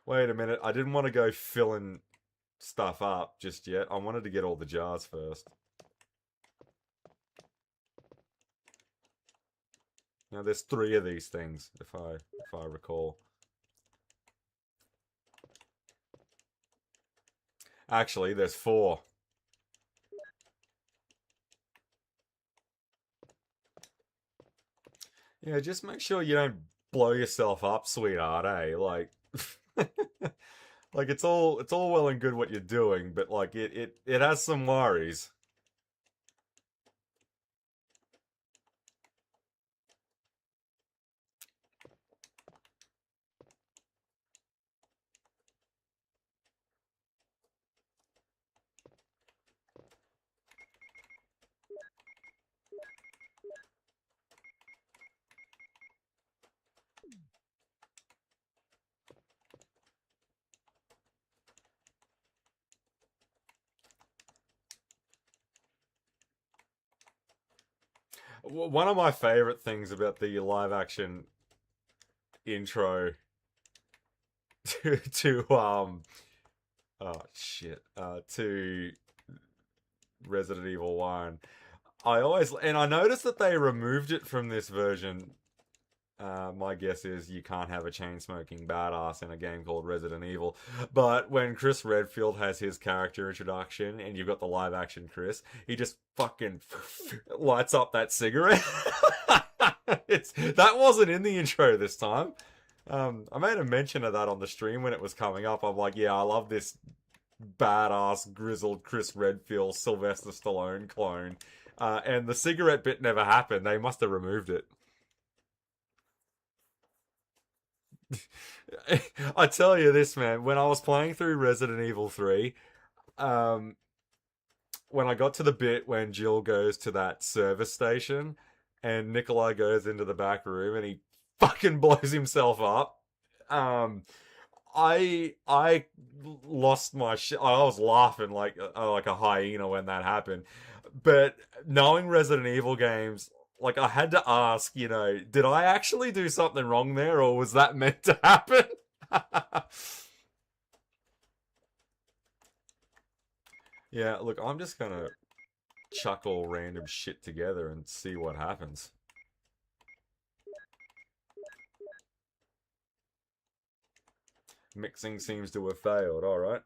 [SPEAKER 1] Wait a minute, I didn't want to go filling stuff up just yet. I wanted to get all the jars first. Now there's 3 of these things, if I recall. Actually, there's 4. Yeah, just make sure you don't blow yourself up, sweetheart, eh? Like like it's all well and good what you're doing, but like it has some worries. One of my favorite things about the live action intro to to Resident Evil 1. I noticed that they removed it from this version. My guess is you can't have a chain-smoking badass in a game called Resident Evil. But when Chris Redfield has his character introduction and you've got the live-action Chris, he just fucking lights up that cigarette. That wasn't in the intro this time. I made a mention of that on the stream when it was coming up. I'm like, yeah, I love this badass, grizzled Chris Redfield, Sylvester Stallone clone. And the cigarette bit never happened. They must have removed it. I tell you this, man. When I was playing through Resident Evil 3, um, when I got to the bit when Jill goes to that service station and Nikolai goes into the back room and he fucking blows himself up, I lost my shit. I was laughing like a hyena when that happened. But knowing Resident Evil games, like I had to ask, did I actually do something wrong there, or was that meant to happen? Yeah, look, I'm just gonna chuck all random shit together and see what happens. Mixing seems to have failed, alright.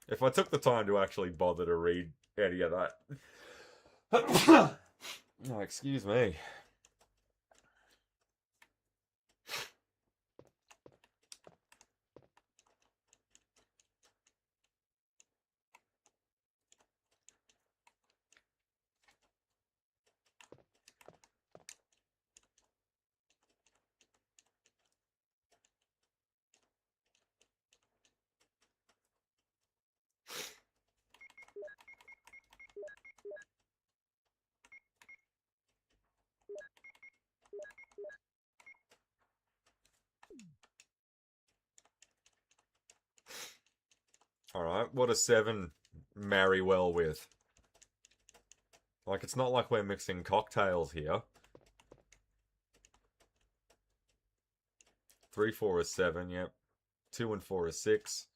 [SPEAKER 1] If I took the time to actually bother to read any of that. Oh, excuse me. Alright, what does 7 marry well with? Like, it's not like we're mixing cocktails here. 3, 4 is 7, yep. 2 and 4 is 6.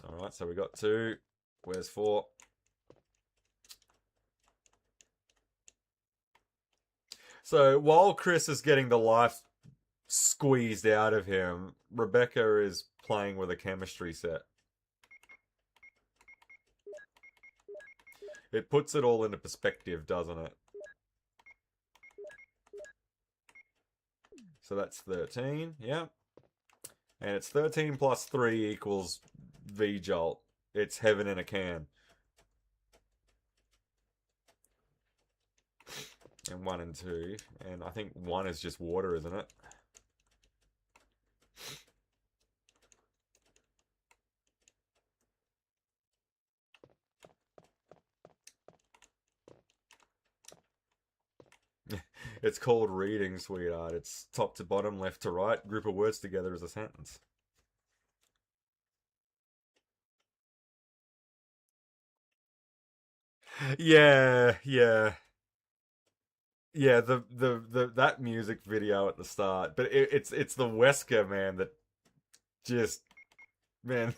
[SPEAKER 1] Alright, so we got 2. Where's 4? So, while Chris is getting the life squeezed out of him, Rebecca is playing with a chemistry set. It puts it all into perspective, doesn't it? So that's 13, yeah. And it's 13 plus 3 equals V-Jolt. It's heaven in a can. And 1 and 2. And I think 1 is just water, isn't it? It's called reading, sweetheart. It's top to bottom, left to right, group of words together as a sentence. Yeah, yeah. Yeah, the that music video at the start, but it's the Wesker, man, that just, man,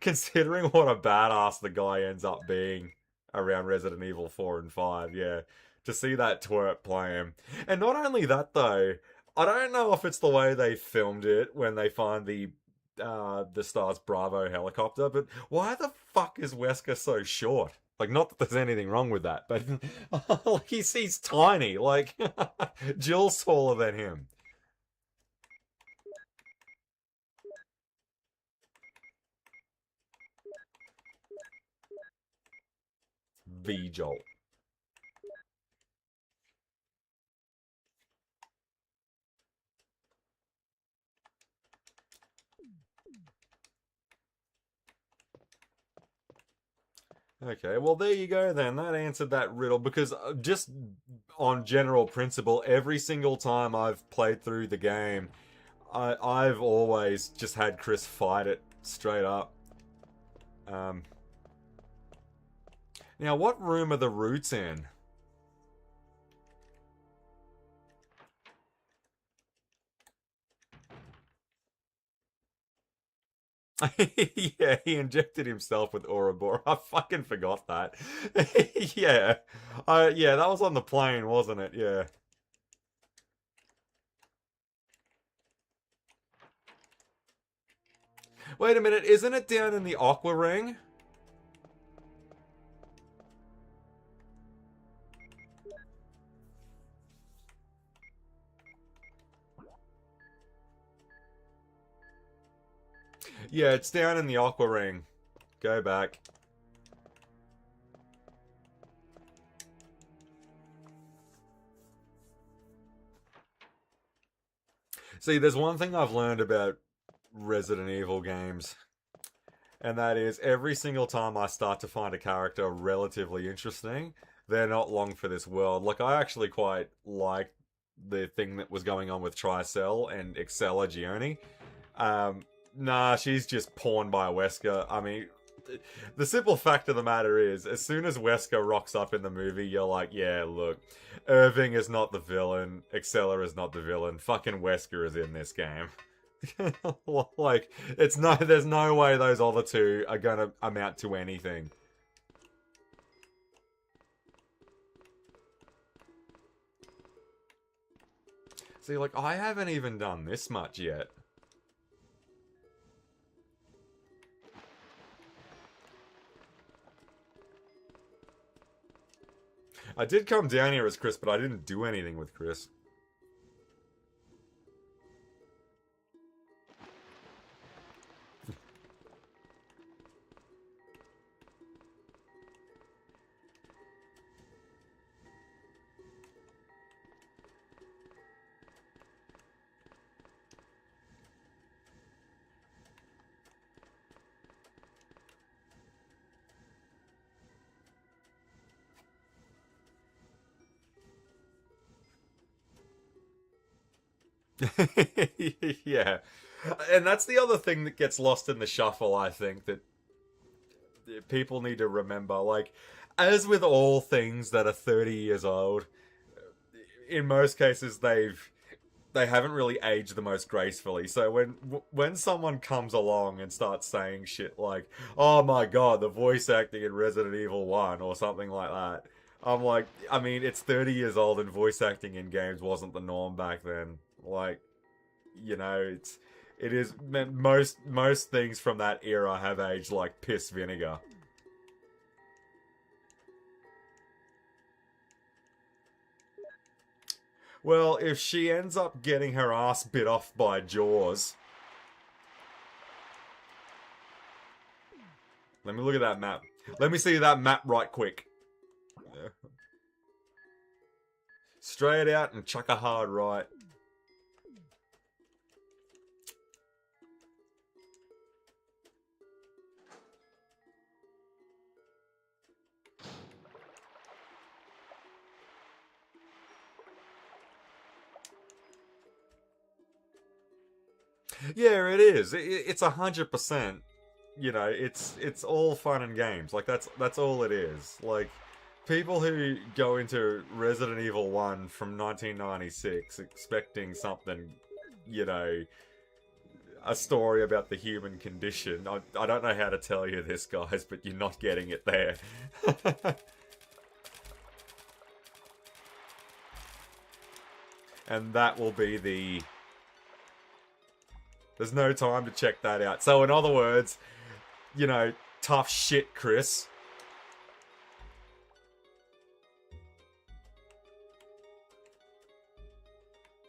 [SPEAKER 1] considering what a badass the guy ends up being around Resident Evil 4 and 5, yeah, to see that twerp play him. And not only that, though, I don't know if it's the way they filmed it when they find the S.T.A.R.S Bravo helicopter, but why the fuck is Wesker so short? Like, not that there's anything wrong with that, but like, he's tiny. Like, Jill's taller than him. V-Jolt. Okay, well, there you go then. That answered that riddle, because just on general principle, every single time I've played through the game, I've always just had Chris fight it straight up. Now, what room are the roots in? Yeah, he injected himself with Ouroboros. I fucking forgot that. Yeah. Yeah, that was on the plane, wasn't it? Yeah. Wait a minute, isn't it down in the Aqua Ring? Yeah, it's down in the Aqua Ring. Go back. See, there's one thing I've learned about Resident Evil games, and that is every single time I start to find a character relatively interesting, they're not long for this world. Like, I actually quite like the thing that was going on with Tricell and Excella Gioni. Nah, she's just pawned by Wesker. I mean, the simple fact of the matter is, as soon as Wesker rocks up in the movie, you're like, yeah, look, Irving is not the villain, Excella is not the villain, fucking Wesker is in this game. Like, there's no way those other two are gonna amount to anything. See, like, I haven't even done this much yet. I did come down here as Chris, but I didn't do anything with Chris. Yeah. And that's the other thing that gets lost in the shuffle, I think, that people need to remember. Like, as with all things that are 30 years old, in most cases they haven't really aged the most gracefully. So when someone comes along and starts saying shit like, "Oh my god, the voice acting in Resident Evil 1" or something like that, I'm like, I mean, it's 30 years old and voice acting in games wasn't the norm back then. Like, you know, it is most things from that era have aged like piss vinegar. Well, if she ends up getting her ass bit off by Jaws... Let me look at that map. Let me see that map right quick. Straight out and chuck a hard right. Yeah, it is. It's 100%. You know, it's all fun and games. Like that's all it is. Like, people who go into Resident Evil 1 from 1996 expecting something, you know, a story about the human condition. I don't know how to tell you this, guys, but you're not getting it there. And that will be the... There's no time to check that out. So in other words, you know, tough shit, Chris.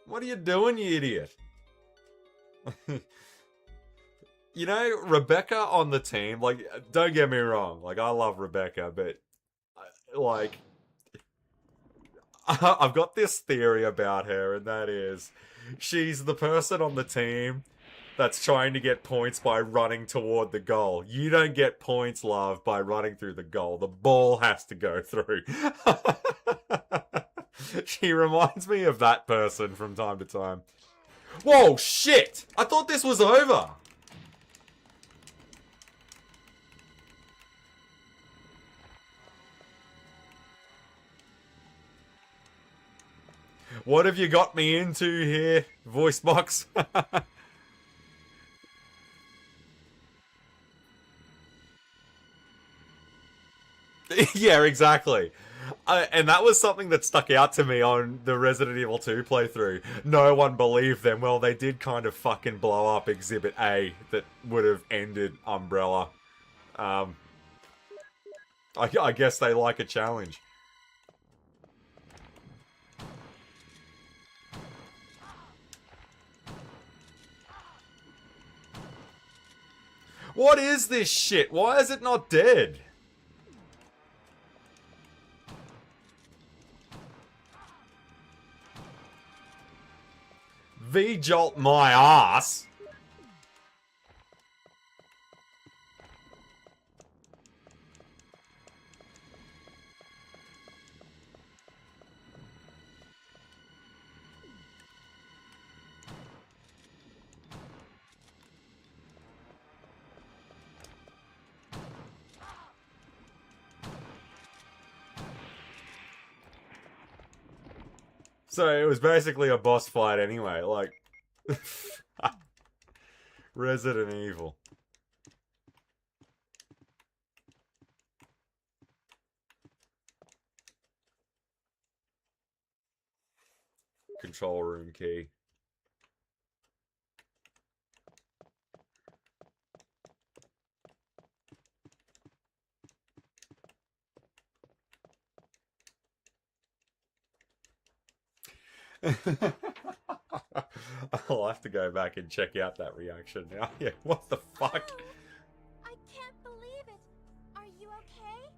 [SPEAKER 1] What are you doing, you idiot? You know, Rebecca on the team, like, don't get me wrong, like, I love Rebecca, but, like, I've got this theory about her, and that is, she's the person on the team that's trying to get points by running toward the goal. You don't get points, love, by running through the goal. The ball has to go through. She reminds me of that person from time to time. Whoa, shit! I thought this was over! What have you got me into here, voice box? Yeah, exactly. And that was something that stuck out to me on the Resident Evil 2 playthrough. No one believed them. Well, they did kind of fucking blow up Exhibit A that would have ended Umbrella. I guess they like a challenge. What is this shit? Why is it not dead? V-jolt my ass. So it was basically a boss fight anyway, like Resident Evil. Control room key. I'll have to go back and check out that reaction now. Yeah, what the fuck?
[SPEAKER 2] I can't believe it. Are you okay?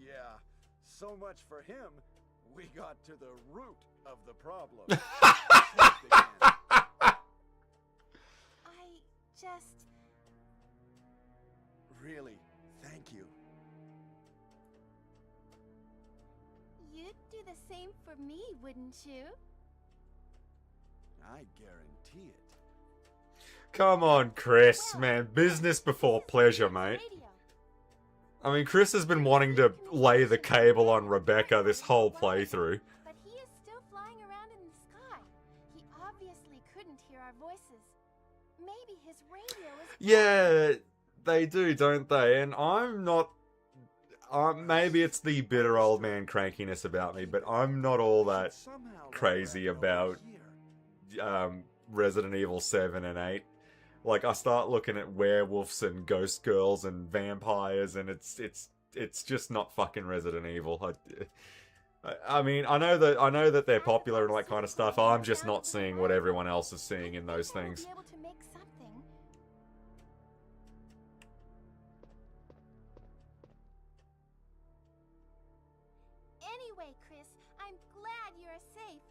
[SPEAKER 3] Yeah, so much for him. We got to the root of the problem.
[SPEAKER 2] I just...
[SPEAKER 3] Really, thank you.
[SPEAKER 2] You'd do the same for me, wouldn't you?
[SPEAKER 3] I guarantee it.
[SPEAKER 1] Come on, Chris,
[SPEAKER 2] Well,
[SPEAKER 1] man. Business before pleasure, mate.
[SPEAKER 2] Radio.
[SPEAKER 1] I mean, Chris has been wanting to lay the cable on Rebecca this whole playthrough.
[SPEAKER 2] But he is still flying around in the sky. He obviously couldn't hear our voices. Maybe his radio is...
[SPEAKER 1] Yeah, they do, don't they? And I'm not... maybe it's the bitter old man crankiness about me, but I'm not all that
[SPEAKER 3] Somehow
[SPEAKER 1] crazy
[SPEAKER 3] led back over
[SPEAKER 1] about
[SPEAKER 3] here.
[SPEAKER 1] Resident Evil 7 and 8. Like, I start looking at werewolves and ghost girls and vampires, and it's just not fucking Resident Evil. I mean, I know that they're popular and that kind of stuff. I'm just not seeing what everyone else is seeing in those things.
[SPEAKER 2] Be able to make something. Anyway, Chris, I'm glad you're safe.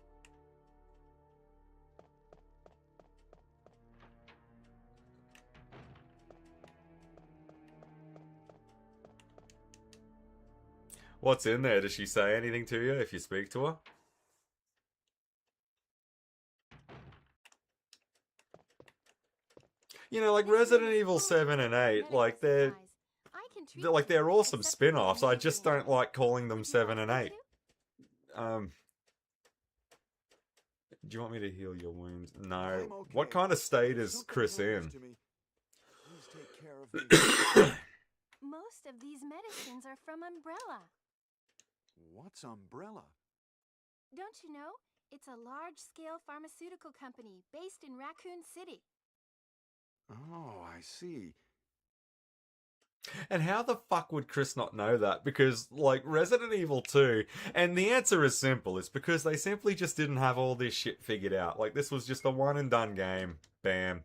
[SPEAKER 1] What's in there? Does she say anything to you if you speak to her? You know, like Resident Evil 7 and 8, like they're awesome spin-offs. I just don't like calling them 7 and 8. Do you want me to heal your wounds? No.
[SPEAKER 3] I'm okay.
[SPEAKER 1] What kind of state is
[SPEAKER 3] Something
[SPEAKER 1] Chris
[SPEAKER 3] happens
[SPEAKER 1] in?
[SPEAKER 3] to me. Please take care of me.
[SPEAKER 2] Most of these medicines are from Umbrella.
[SPEAKER 3] What's Umbrella?
[SPEAKER 2] Don't you know? It's a large-scale pharmaceutical company based in Raccoon City.
[SPEAKER 3] Oh, I see.
[SPEAKER 1] And how the fuck would Chris not know that? Because, like, Resident Evil 2, and the answer is simple, it's because they simply just didn't have all this shit figured out. Like, this was just a one-and-done game. Bam.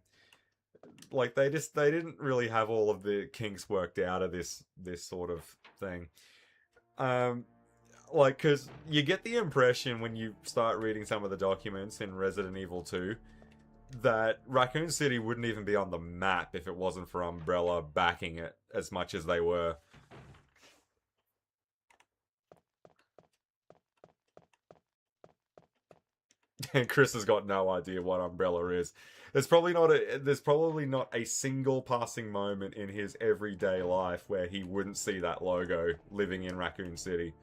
[SPEAKER 1] Like, they didn't really have all of the kinks worked out of this sort of thing. Like, because you get the impression when you start reading some of the documents in Resident Evil 2 that Raccoon City wouldn't even be on the map if it wasn't for Umbrella backing it as much as they were. And Chris has got no idea what Umbrella is. There's probably not a single passing moment in his everyday life where he wouldn't see that logo living in Raccoon City.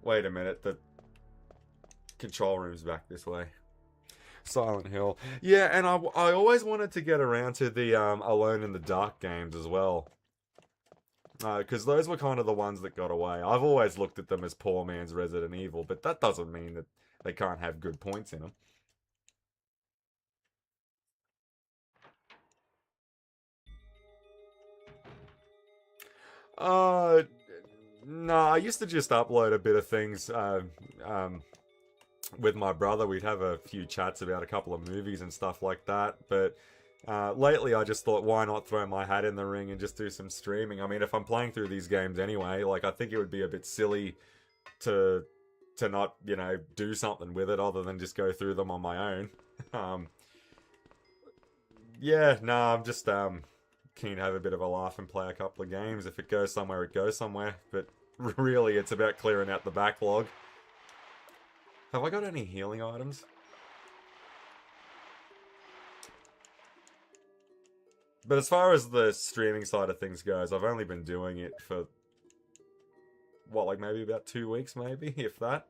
[SPEAKER 1] Wait a minute, the control room's back this way. Silent Hill. Yeah, and I always wanted to get around to the Alone in the Dark games as well. Because those were kind of the ones that got away. I've always looked at them as poor man's Resident Evil, but that doesn't mean that they can't have good points in them. No, I used to just upload a bit of things with my brother. We'd have a few chats about a couple of movies and stuff like that, but lately I just thought, why not throw my hat in the ring and just do some streaming? I mean, if I'm playing through these games anyway, like, I think it would be a bit silly to not, you know, do something with it other than just go through them on my own. Yeah, no, I'm just keen to have a bit of a laugh and play a couple of games. If it goes somewhere, it goes somewhere, but really it's about clearing out the backlog. Have I got any healing items? But as far as the streaming side of things goes, I've only been doing it for what, like maybe about 2 weeks, maybe, if that.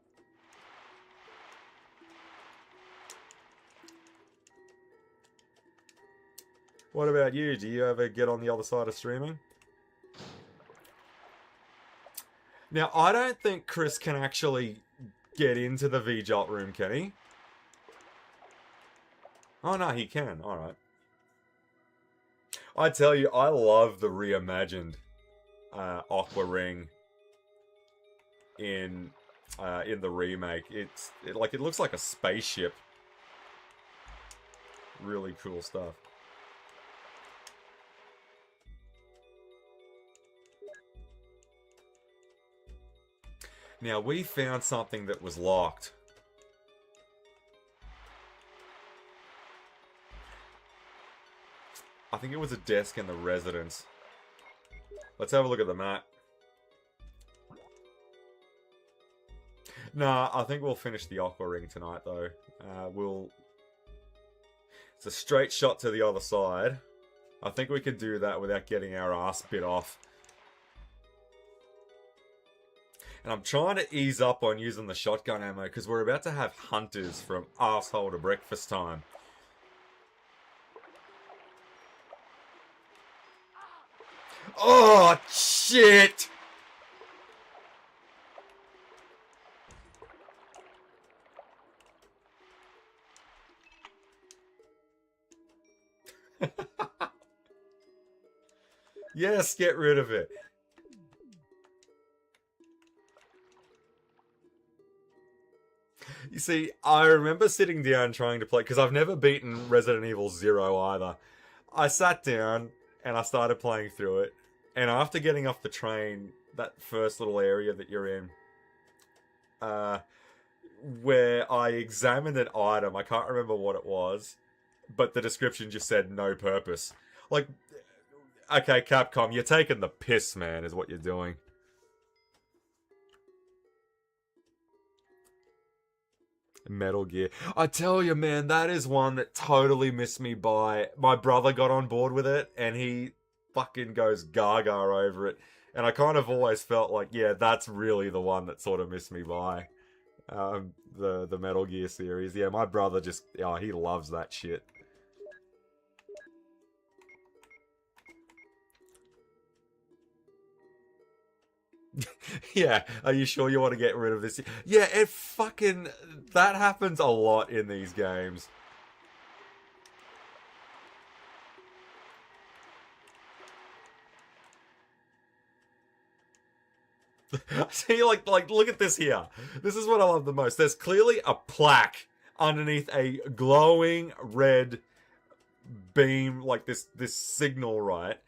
[SPEAKER 1] What about you? Do you ever get on the other side of streaming? Now, I don't think Chris can actually get into the VJolt room, can he? Oh, no, he can. Alright. I tell you, I love the reimagined Aqua Ring in the remake. It looks like a spaceship. Really cool stuff. Now, we found something that was locked. I think it was a desk in the residence. Let's have a look at the map. Nah, I think we'll finish the Aqua Ring tonight, though. It's a straight shot to the other side. I think we can do that without getting our ass bit off. And I'm trying to ease up on using the shotgun ammo because we're about to have hunters from arsehole to breakfast time. Oh, shit! Yes, get rid of it. You see, I remember sitting down trying to play, because I've never beaten Resident Evil 0 either. I sat down and I started playing through it, and after getting off the train, that first little area that you're in, where I examined an item, I can't remember what it was, but the description just said no purpose. Like, okay, Capcom, you're taking the piss, man, is what you're doing. Metal Gear. I tell you, man, that is one that totally missed me by. My brother got on board with it, and he fucking goes gaga over it. And I kind of always felt like, yeah, that's really the one that sort of missed me by. The Metal Gear series. Yeah, my brother just, oh, he loves that shit. Yeah, are you sure you want to get rid of this? Yeah, it fucking... That happens a lot in these games. See, like, look at this here. This is what I love the most. There's clearly a plaque underneath a glowing red beam, like this signal, right?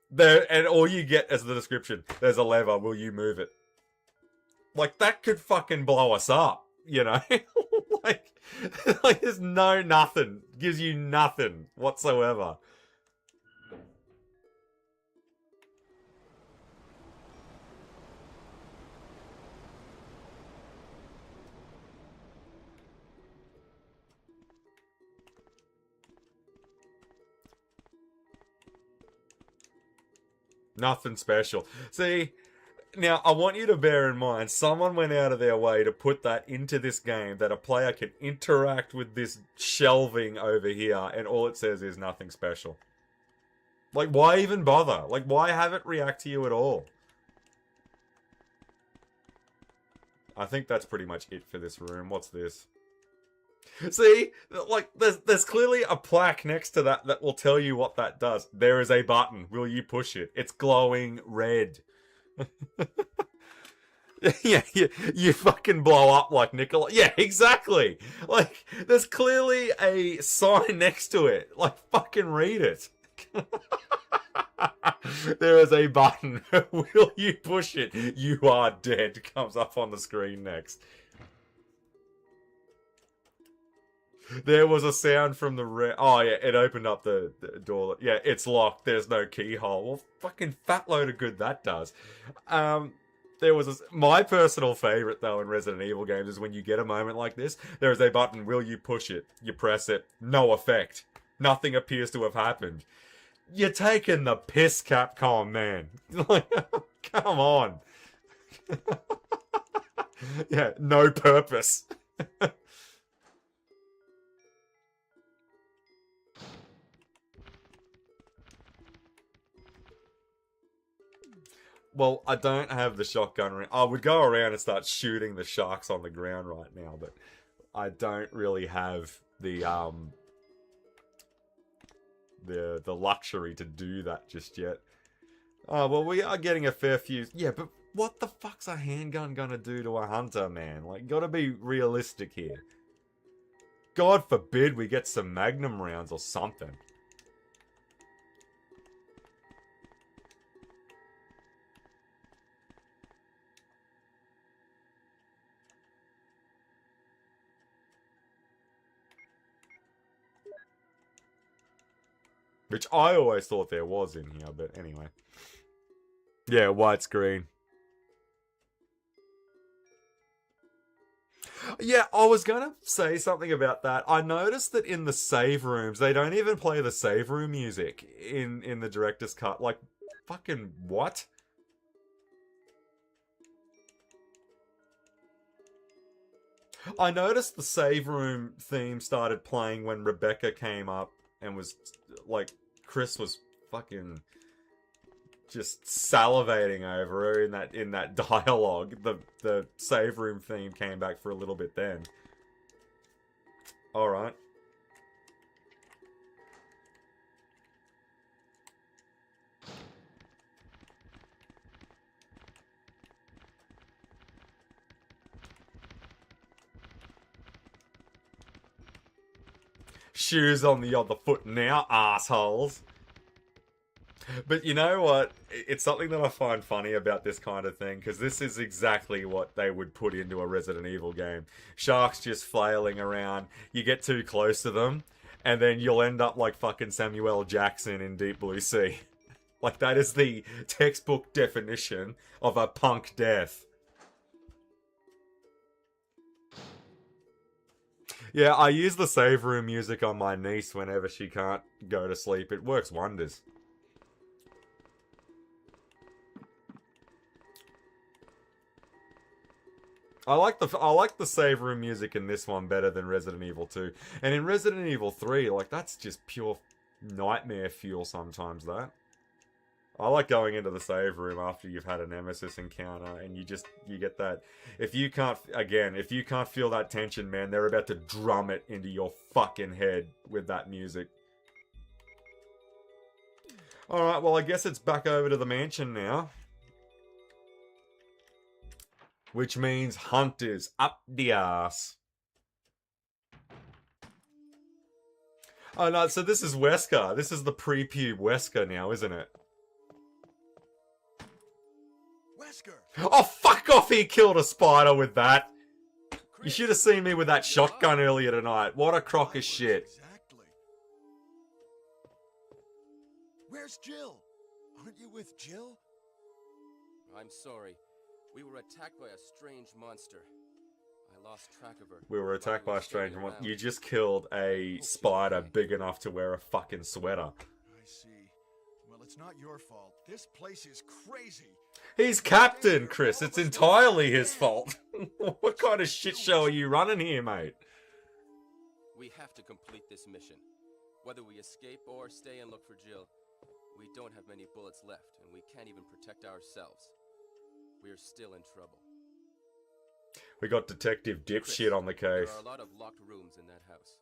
[SPEAKER 1] There, and all you get is the description. There's a lever, will you move it? Like, that could fucking blow us up, you know? like there's nothing. Gives you nothing whatsoever. Nothing special. See, now I want you to bear in mind, someone went out of their way to put that into this game, that a player can interact with this shelving over here, and all it says is nothing special. Like, why even bother? Like, why have it react to you at all? I think that's pretty much it for this room. What's this? See, like, there's clearly a plaque next to that will tell you what that does. There is a button. Will you push it? It's glowing red. Yeah, you fucking blow up like Nicola. Yeah, exactly. Like, there's clearly a sign next to it. Like, fucking read it. There is a button. Will you push it? You are dead. Comes up on the screen next. There was a sound from the oh yeah, it opened up the door. Yeah, it's locked. There's no keyhole. Well, fucking fat load of good that does. There was my personal favorite though in Resident Evil games is when you get a moment like this. There is a button. Will you push it? You press it. No effect. Nothing appears to have happened. You're taking the piss, Capcom, man. Like, come on. Yeah, no purpose. Well, I don't have the shotgun. I would go around and start shooting the sharks on the ground right now, but I don't really have the luxury to do that just yet. Oh, well, we are getting a fair few. Yeah, but what the fuck's a handgun gonna do to a hunter, man? Like, gotta be realistic here. God forbid we get some magnum rounds or something. Which I always thought there was in here, but anyway. Yeah, widescreen. Yeah, I was gonna say something about that. I noticed that in the save rooms, they don't even play the save room music in the director's cut. Like, fucking what? I noticed the save room theme started playing when Rebecca came up and was like, Chris was fucking just salivating over her in that dialogue. The save room theme came back for a little bit then. All right. Shoes on the other foot now, assholes. But you know what? It's something that I find funny about this kind of thing, because this is exactly what they would put into a Resident Evil game. Sharks just flailing around, you get too close to them, and then you'll end up like fucking Samuel Jackson in Deep Blue Sea. Like, that is the textbook definition of a punk death. Yeah, I use the save room music on my niece whenever she can't go to sleep. It works wonders. I like the save room music in this one better than Resident Evil 2. And in Resident Evil 3, like, that's just pure nightmare fuel sometimes, that. I like going into the save room after you've had a Nemesis encounter and you get that. If you can't feel that tension, man, they're about to drum it into your fucking head with that music. Alright, well, I guess it's back over to the mansion now. Which means hunters up the arse. Oh no, so this is Wesker. This is the pre-pube Wesker now, isn't it?
[SPEAKER 3] Wesker!
[SPEAKER 1] Oh, fuck off! He killed a spider with that. You should have seen me with that shotgun earlier tonight. What a crock of shit.
[SPEAKER 3] Exactly. Where's Jill? Aren't you with Jill?
[SPEAKER 4] I'm sorry. We were attacked by a strange monster. I lost track of her.
[SPEAKER 1] We were attacked by a strange one. You just killed a spider big enough to wear a fucking sweater.
[SPEAKER 3] I see. Well, it's not your fault. This place is crazy.
[SPEAKER 1] He's captain, Chris. It's entirely his fault. What kind of shit show are you running here, mate?
[SPEAKER 4] We have to complete this mission. Whether we escape or stay and look for Jill, we don't have many bullets left, and we can't even protect ourselves. We're still in trouble.
[SPEAKER 1] We got Detective Dipshit on the case.
[SPEAKER 4] There are a lot of locked rooms in that house.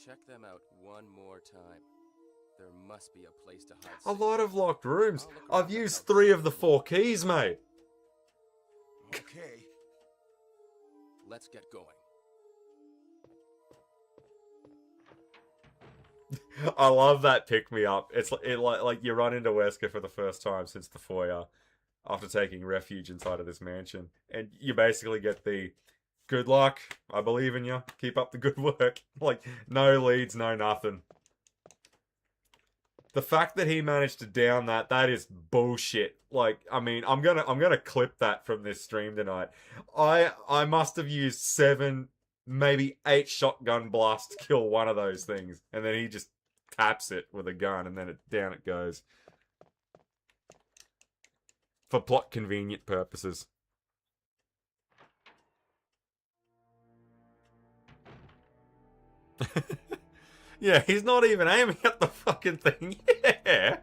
[SPEAKER 4] Check them out one more time. There must be a place to hide.
[SPEAKER 1] A lot of locked rooms. I've used 3 of the 4 keys, mate.
[SPEAKER 3] Okay.
[SPEAKER 4] Let's get going.
[SPEAKER 1] I love that pick-me-up. It's like you run into Wesker for the first time since the foyer after taking refuge inside of this mansion. And you basically get the, good luck, I believe in you, keep up the good work. Like, no leads, no nothing. The fact that he managed to down that is bullshit. Like, I mean, I'm gonna clip that from this stream tonight. I must have used 7, maybe 8 shotgun blasts to kill one of those things. And then he just taps it with a gun and then down it goes. For plot convenient purposes. Yeah, he's not even aiming at the fucking thing. Yeah.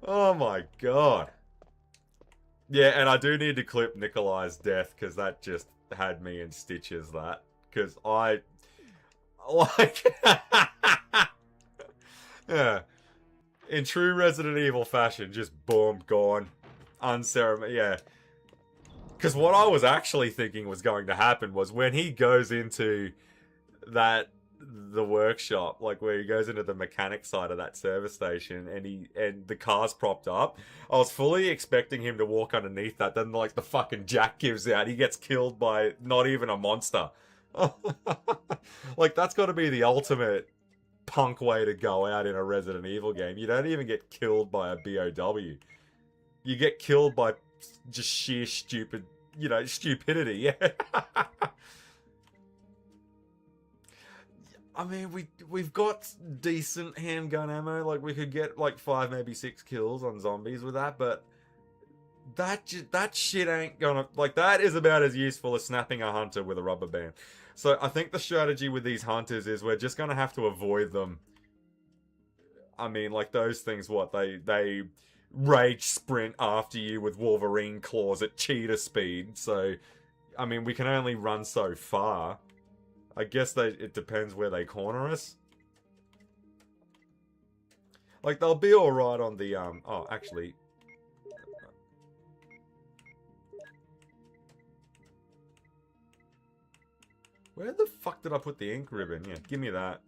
[SPEAKER 1] Oh my god. Yeah, and I do need to clip Nikolai's death because that just had me in stitches. That because I like. Yeah. In true Resident Evil fashion, just boom, gone. Unceremonious. Yeah. Because what I was actually thinking was going to happen was when he goes into the workshop, like where he goes into the mechanic side of that service station and the car's propped up, I was fully expecting him to walk underneath that, then like the fucking jack gives out, he gets killed by not even a monster. Like that's got to be the ultimate punk way to go out in a Resident Evil game. You don't even get killed by a BOW. You get killed by just sheer stupidity. Yeah. I mean, we've got decent handgun ammo. Like we could get like 5, maybe 6 kills on zombies with that, but that shit ain't gonna, like, that is about as useful as snapping a hunter with a rubber band. So I think the strategy with these hunters is we're just gonna have to avoid them. I mean, like those things, what they rage sprint after you with Wolverine claws at cheetah speed. So, I mean, we can only run so far. I guess it depends where they corner us. Like, they'll be alright on the, oh, actually. Where the fuck did I put the ink ribbon? Yeah, give me that.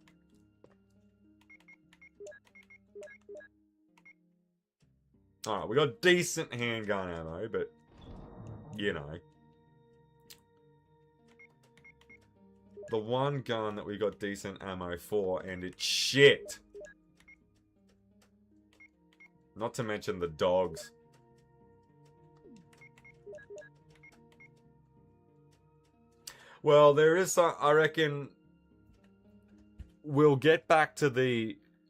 [SPEAKER 1] Alright, we got decent handgun ammo, but, you know. The one gun that we got decent ammo for, and it's shit. Not to mention the dogs. Well, there is some, I reckon we'll get back to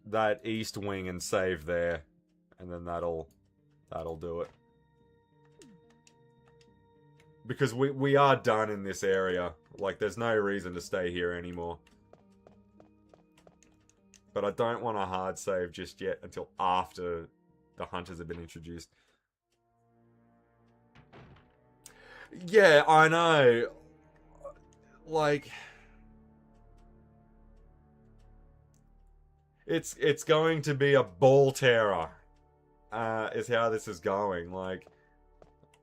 [SPEAKER 1] that east wing and save there, and then that'll do it. Because we are done in this area. Like, there's no reason to stay here anymore. But I don't want a hard save just yet until after the hunters have been introduced. Yeah, I know. Like, it's going to be a ball terror. Is how this is going. Like,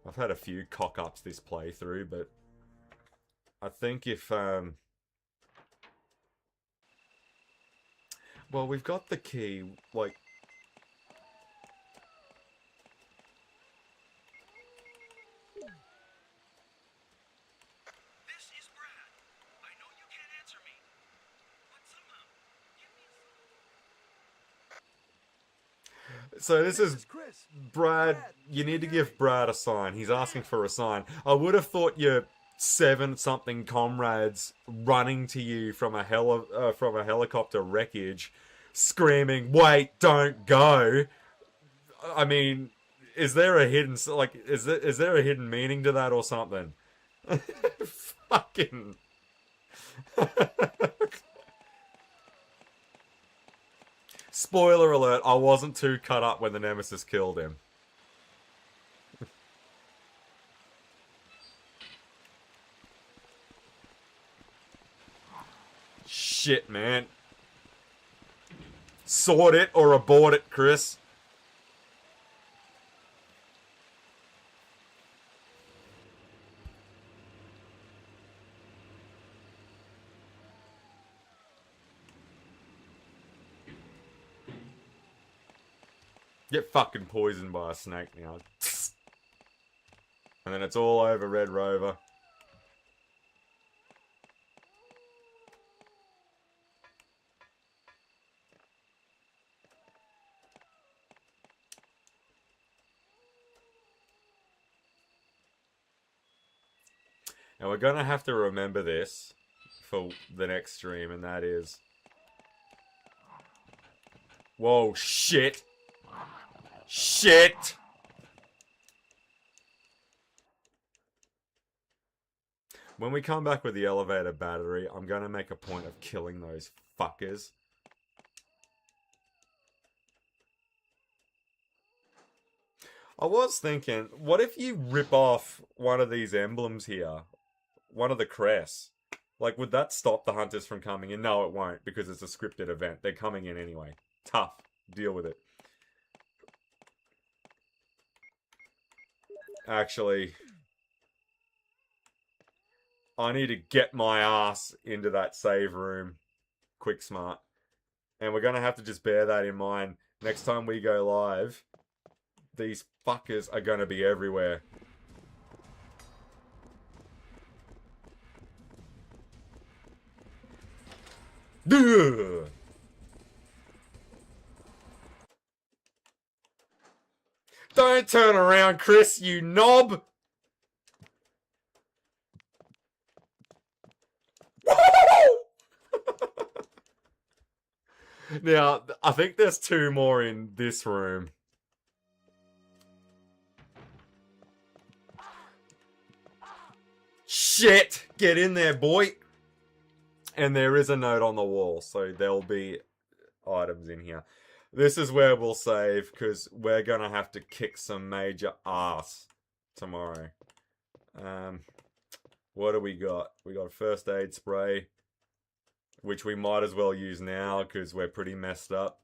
[SPEAKER 1] I've had a few cock-ups this playthrough, but I think if, well, we've got the key, like...
[SPEAKER 5] This is Brad. I know you can't answer me, but somehow, give me a...
[SPEAKER 1] So this is
[SPEAKER 3] Chris.
[SPEAKER 1] Brad. You need to give Brad a sign. He's asking for a sign. I would have thought your 7-something comrades running to you from a helicopter wreckage, screaming, "Wait, don't go!" I mean, is there a hidden is there a hidden meaning to that or something? Fucking. Spoiler alert, I wasn't too cut up when the Nemesis killed him. Shit, man. Sort it or abort it, Chris. Get fucking poisoned by a snake now. And then it's all over Red Rover. Now we're gonna have to remember this for the next stream, and that is... Whoa, shit! Shit! When we come back with the elevator battery, I'm gonna make a point of killing those fuckers. I was thinking, what if you rip off one of these emblems here? One of the crests? Like, would that stop the hunters from coming in? No, it won't, because it's a scripted event. They're coming in anyway. Tough. Deal with it. Actually, I need to get my ass into that save room quick smart. And we're going to have to just bear that in mind. Next time we go live, these fuckers are going to be everywhere. Ugh. Don't turn around, Chris, you knob! Now, I think there's two more in this room. Shit! Get in there, boy! And there is a note on the wall, so there'll be items in here. This is where we'll save, because we're going to have to kick some major ass tomorrow. What do we got? We got a first aid spray, which we might as well use now, because we're pretty messed up.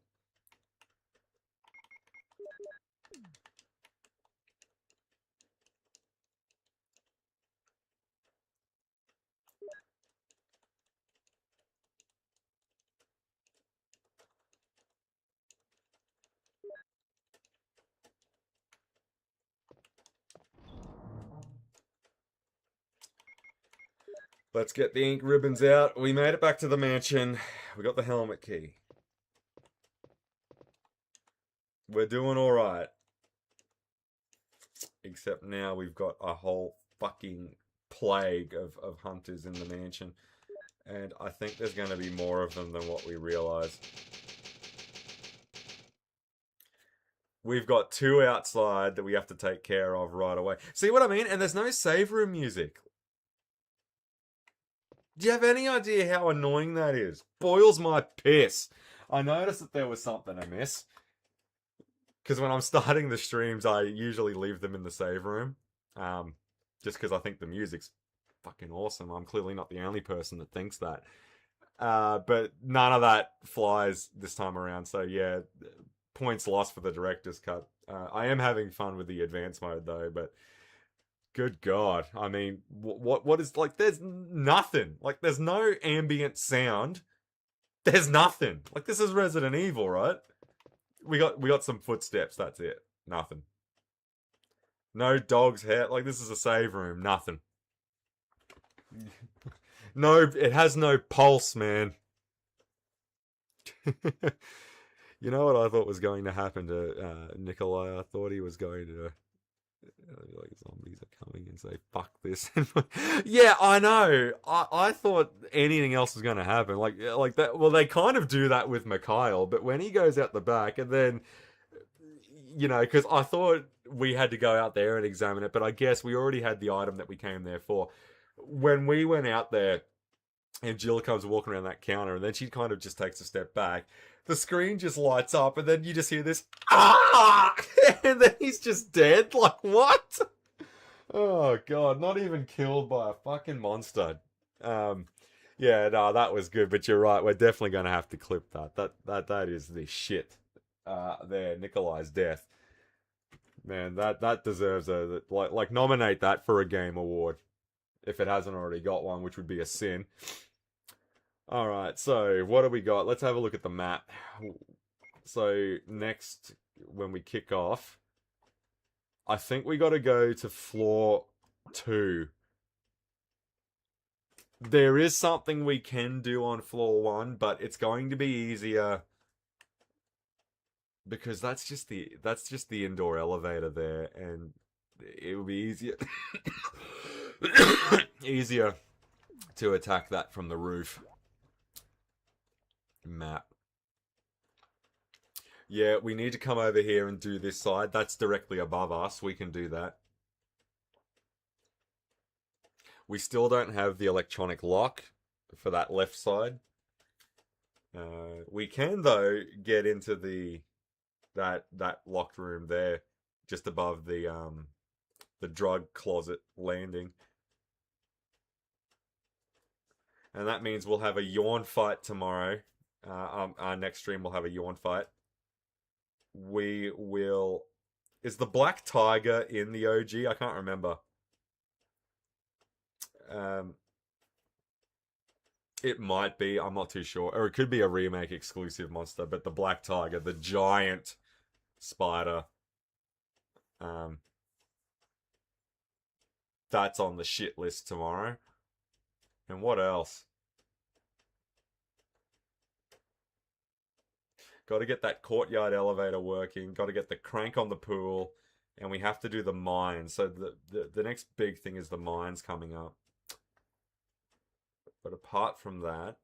[SPEAKER 1] Let's get the ink ribbons out. We made it back to the mansion. We got the helmet key. We're doing alright. Except now we've got a whole fucking plague of hunters in the mansion. And I think there's going to be more of them than what we realize. We've got two outside that we have to take care of right away. See what I mean? And there's no save room music. Do you have any idea how annoying that is? Boils my piss. I noticed that there was something amiss. Because when I'm starting the streams, I usually leave them in the save room. Just because I think the music's fucking awesome. I'm clearly not the only person that thinks that. But none of that flies this time around. So yeah, points lost for the director's cut. I am having fun with the advanced mode though, but good God. I mean, what is, like, there's nothing. Like, there's no ambient sound. There's nothing. Like, this is Resident Evil, right? We got some footsteps, that's it. Nothing. No dog's hair. Like, this is a save room. Nothing. No, it has no pulse, man. You know what I thought was going to happen to Nikolai? I thought he was going to... like, zombies are coming and say, fuck this. Yeah, I know. I thought anything else was going to happen. Like that. Well, they kind of do that with Mikhail, but when he goes out the back and then, you know, because I thought we had to go out there and examine it, but I guess we already had the item that we came there for. When we went out there and Jill comes walking around that counter and then she kind of just takes a step back, the screen just lights up and then you just hear this, ah! And then he's just dead. Like, what? Oh, God. Not even killed by a fucking monster. Yeah, no, that was good. But you're right. We're definitely going to have to clip that. That is the shit. There, Nikolai's death. Man, that deserves a... Like, nominate that for a game award. If it hasn't already got one, which would be a sin. Alright, so what do we got? Let's have a look at the map. So next, when we kick off, I think we got to go to floor 2. There is something we can do on floor 1, but it's going to be easier because that's just the indoor elevator there, and it will be easier easier to attack that from the roof. Map. Yeah, we need to come over here and do this side. That's directly above us. We can do that. We still don't have the electronic lock for that left side. We can though get into that locked room there, just above the drug closet landing, and that means we'll have a yawn fight tomorrow. Our next stream will have a yawn fight. We will. Is the Black Tiger in the OG? I can't remember. It might be. I'm not too sure. Or it could be a remake exclusive monster. But the Black Tiger, the giant spider, that's on the shit list tomorrow. And what else? Got to get that courtyard elevator working. Got to get the crank on the pool. And we have to do the mines. So the next big thing is the mines coming up. But apart from that,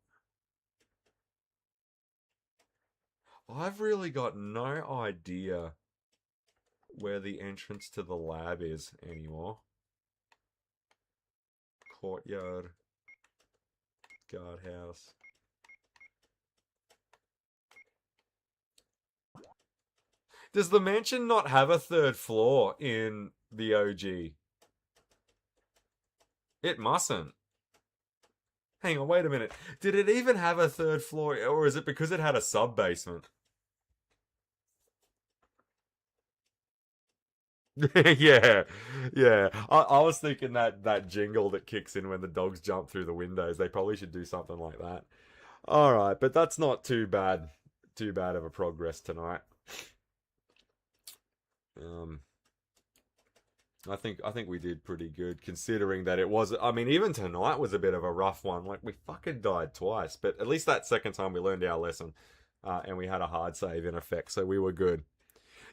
[SPEAKER 1] I've really got no idea where the entrance to the lab is anymore. Courtyard. Guardhouse. Does the mansion not have a third floor in the OG? It mustn't. Hang on, wait a minute. Did it even have a third floor, or is it because it had a sub-basement? Yeah, yeah. I was thinking that jingle that kicks in when the dogs jump through the windows, they probably should do something like that. Alright, but that's not too bad. Too bad of a progress tonight. I think we did pretty good considering that it was. I mean, even tonight was a bit of a rough one. Like we fucking died twice, but at least that second time we learned our lesson, and we had a hard save in effect, so we were good.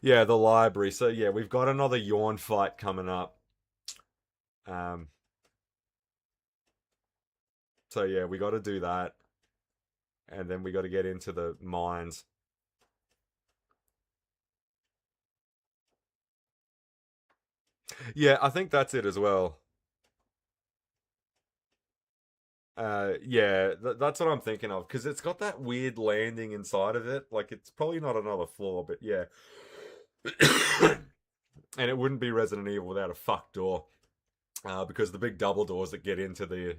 [SPEAKER 1] Yeah, the library. So yeah, we've got another yawn fight coming up. So yeah, we got to do that, and then we got to get into the mines. Yeah, I think that's it as well. Yeah, that's what I'm thinking of because it's got that weird landing inside of it. Like it's probably not another floor, but yeah. And it wouldn't be Resident Evil without a fuck door, because the big double doors that get into the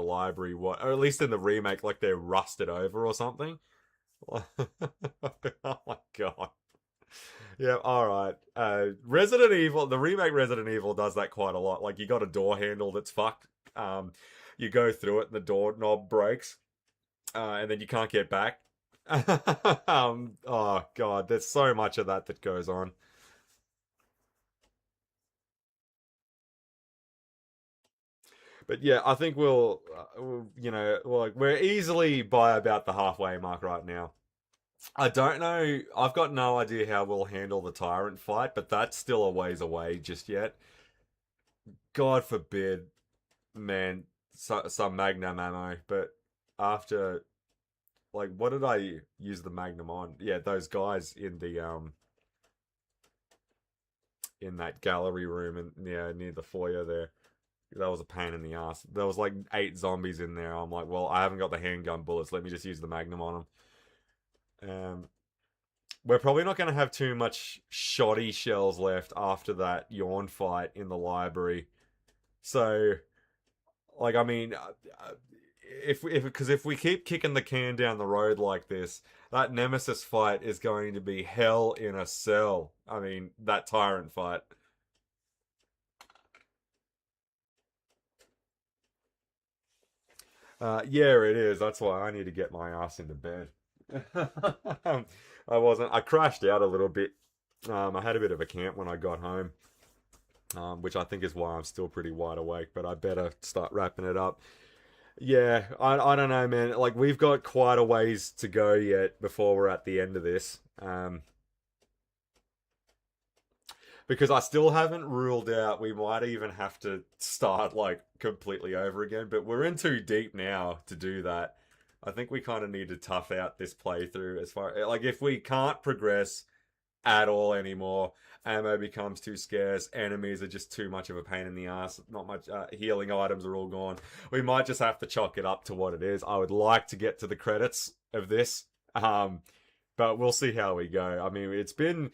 [SPEAKER 1] library, or at least in the remake, like they're rusted over or something. Oh my god. Yeah, all right. Resident Evil, the remake Resident Evil does that quite a lot. Like you got a door handle that's fucked. You go through it and the doorknob breaks, and then you can't get back. Oh god, there's so much of that goes on. But yeah, I think we're easily by about the halfway mark right now. I don't know. I've got no idea how we'll handle the tyrant fight, but that's still a ways away just yet. God forbid, man, some magnum ammo. But after, like, what did I use the magnum on? Yeah, those guys in that gallery room and yeah, near the foyer there. That was a pain in the ass. There was like 8 zombies in there. I'm like, well, I haven't got the handgun bullets. Let me just use the magnum on them. We're probably not going to have too much shoddy shells left after that yawn fight in the library. So, like, I mean, if we keep kicking the can down the road like this, that Nemesis fight is going to be hell in a cell. I mean, that tyrant fight. Yeah, it is. That's why I need to get my ass into bed. I crashed out a little bit. I had a bit of a camp when I got home, which I think is why I'm still pretty wide awake, but I better start wrapping it up. Yeah, I don't know, man. Like, we've got quite a ways to go yet before we're at the end of this. Because I still haven't ruled out we might even have to start, like, completely over again, but we're in too deep now to do that. I think we kind of need to tough out this playthrough as far like if we can't progress at all anymore. Ammo becomes too scarce. Enemies are just too much of a pain in the ass. Not much healing items are all gone. We might just have to chalk it up to what it is. I would like to get to the credits of this, but we'll see how we go. I mean, it's been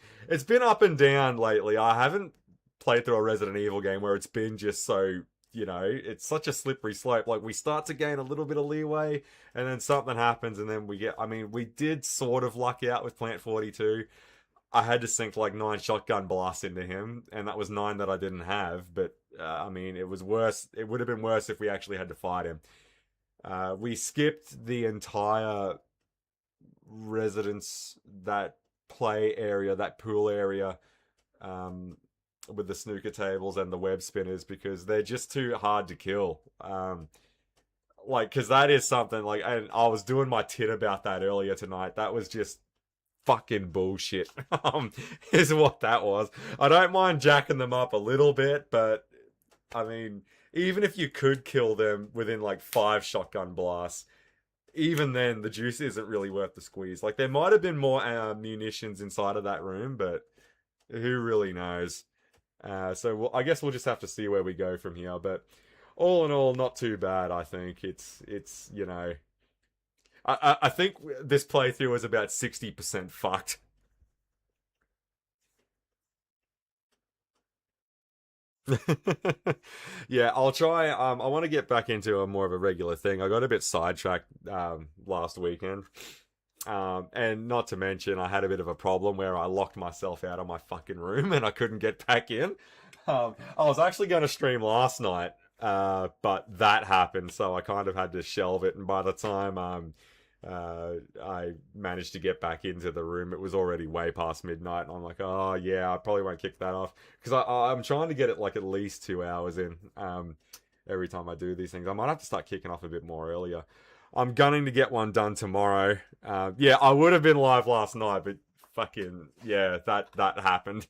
[SPEAKER 1] up and down lately. I haven't played through a Resident Evil game where it's been just so, you know, it's such a slippery slope. Like, we start to gain a little bit of leeway, and then something happens, and then we get. I mean, we did sort of luck out with Plant 42. I had to sink like 9 shotgun blasts into him, and that was 9 that I didn't have. But I mean, it was worse. It would have been worse if we actually had to fight him. We skipped the entire residence, that play area, that pool area, with the snooker tables and the web spinners, because they're just too hard to kill. Like, because that is something, like, and I was doing my tit about that earlier tonight. That was just fucking bullshit, is what that was. I don't mind jacking them up a little bit, but I mean, even if you could kill them within like 5 shotgun blasts, even then the juice isn't really worth the squeeze. Like, there might have been more munitions inside of that room, but who really knows. So I guess we'll just have to see where we go from here, but all in all, not too bad. I think it's you know, I think this playthrough is about 60% fucked. Yeah, I'll try. I want to get back into a more of a regular thing. I got a bit sidetracked last weekend. And not to mention, I had a bit of a problem where I locked myself out of my fucking room and I couldn't get back in. I was actually going to stream last night, but that happened, so I kind of had to shelve it. And by the time I managed to get back into the room, it was already way past midnight. And I'm like, oh yeah, I probably won't kick that off, because I'm trying to get it like at least 2 hours in every time I do these things. I might have to start kicking off a bit more earlier. I'm gunning to get one done tomorrow. Yeah, I would have been live last night, but fucking yeah, that happened.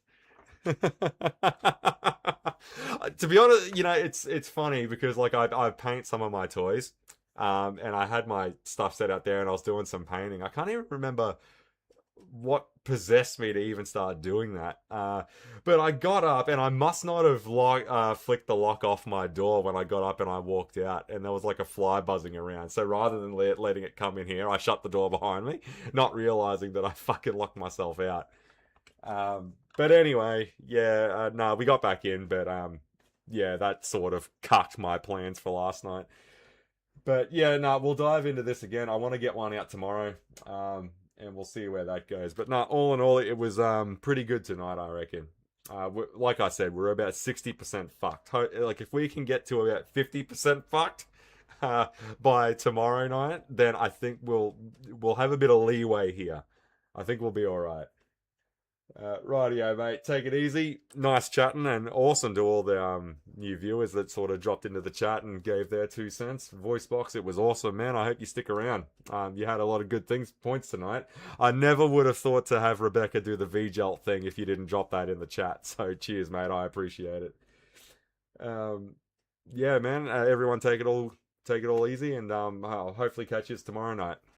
[SPEAKER 1] To be honest, you know, it's funny because like I paint some of my toys, and I had my stuff set out there and I was doing some painting. I can't even remember what possessed me to even start doing that. But I got up and I must not have flicked the lock off my door when I got up and I walked out, and there was like a fly buzzing around. So rather than letting it come in here, I shut the door behind me, not realizing that I fucking locked myself out. But anyway, yeah, no, we got back in, but yeah, that sort of cucked my plans for last night. But yeah, no, we'll dive into this again. I want to get one out tomorrow. And we'll see where that goes. But no, all in all, it was pretty good tonight, I reckon. Like I said, we're about 60% fucked. Like, if we can get to about 50% fucked by tomorrow night, then I think we'll have a bit of leeway here. I think we'll be all right. Rightio, mate. Take it easy. Nice chatting, and awesome to all the new viewers that sort of dropped into the chat and gave their 2 cents. Voice box, it was awesome, man. I hope you stick around. You had a lot of good points tonight. I never would have thought to have Rebecca do the V-Jolt thing if you didn't drop that in the chat. So cheers, mate. I appreciate it. Yeah, man. Everyone take it all easy, and I'll hopefully catch you tomorrow night.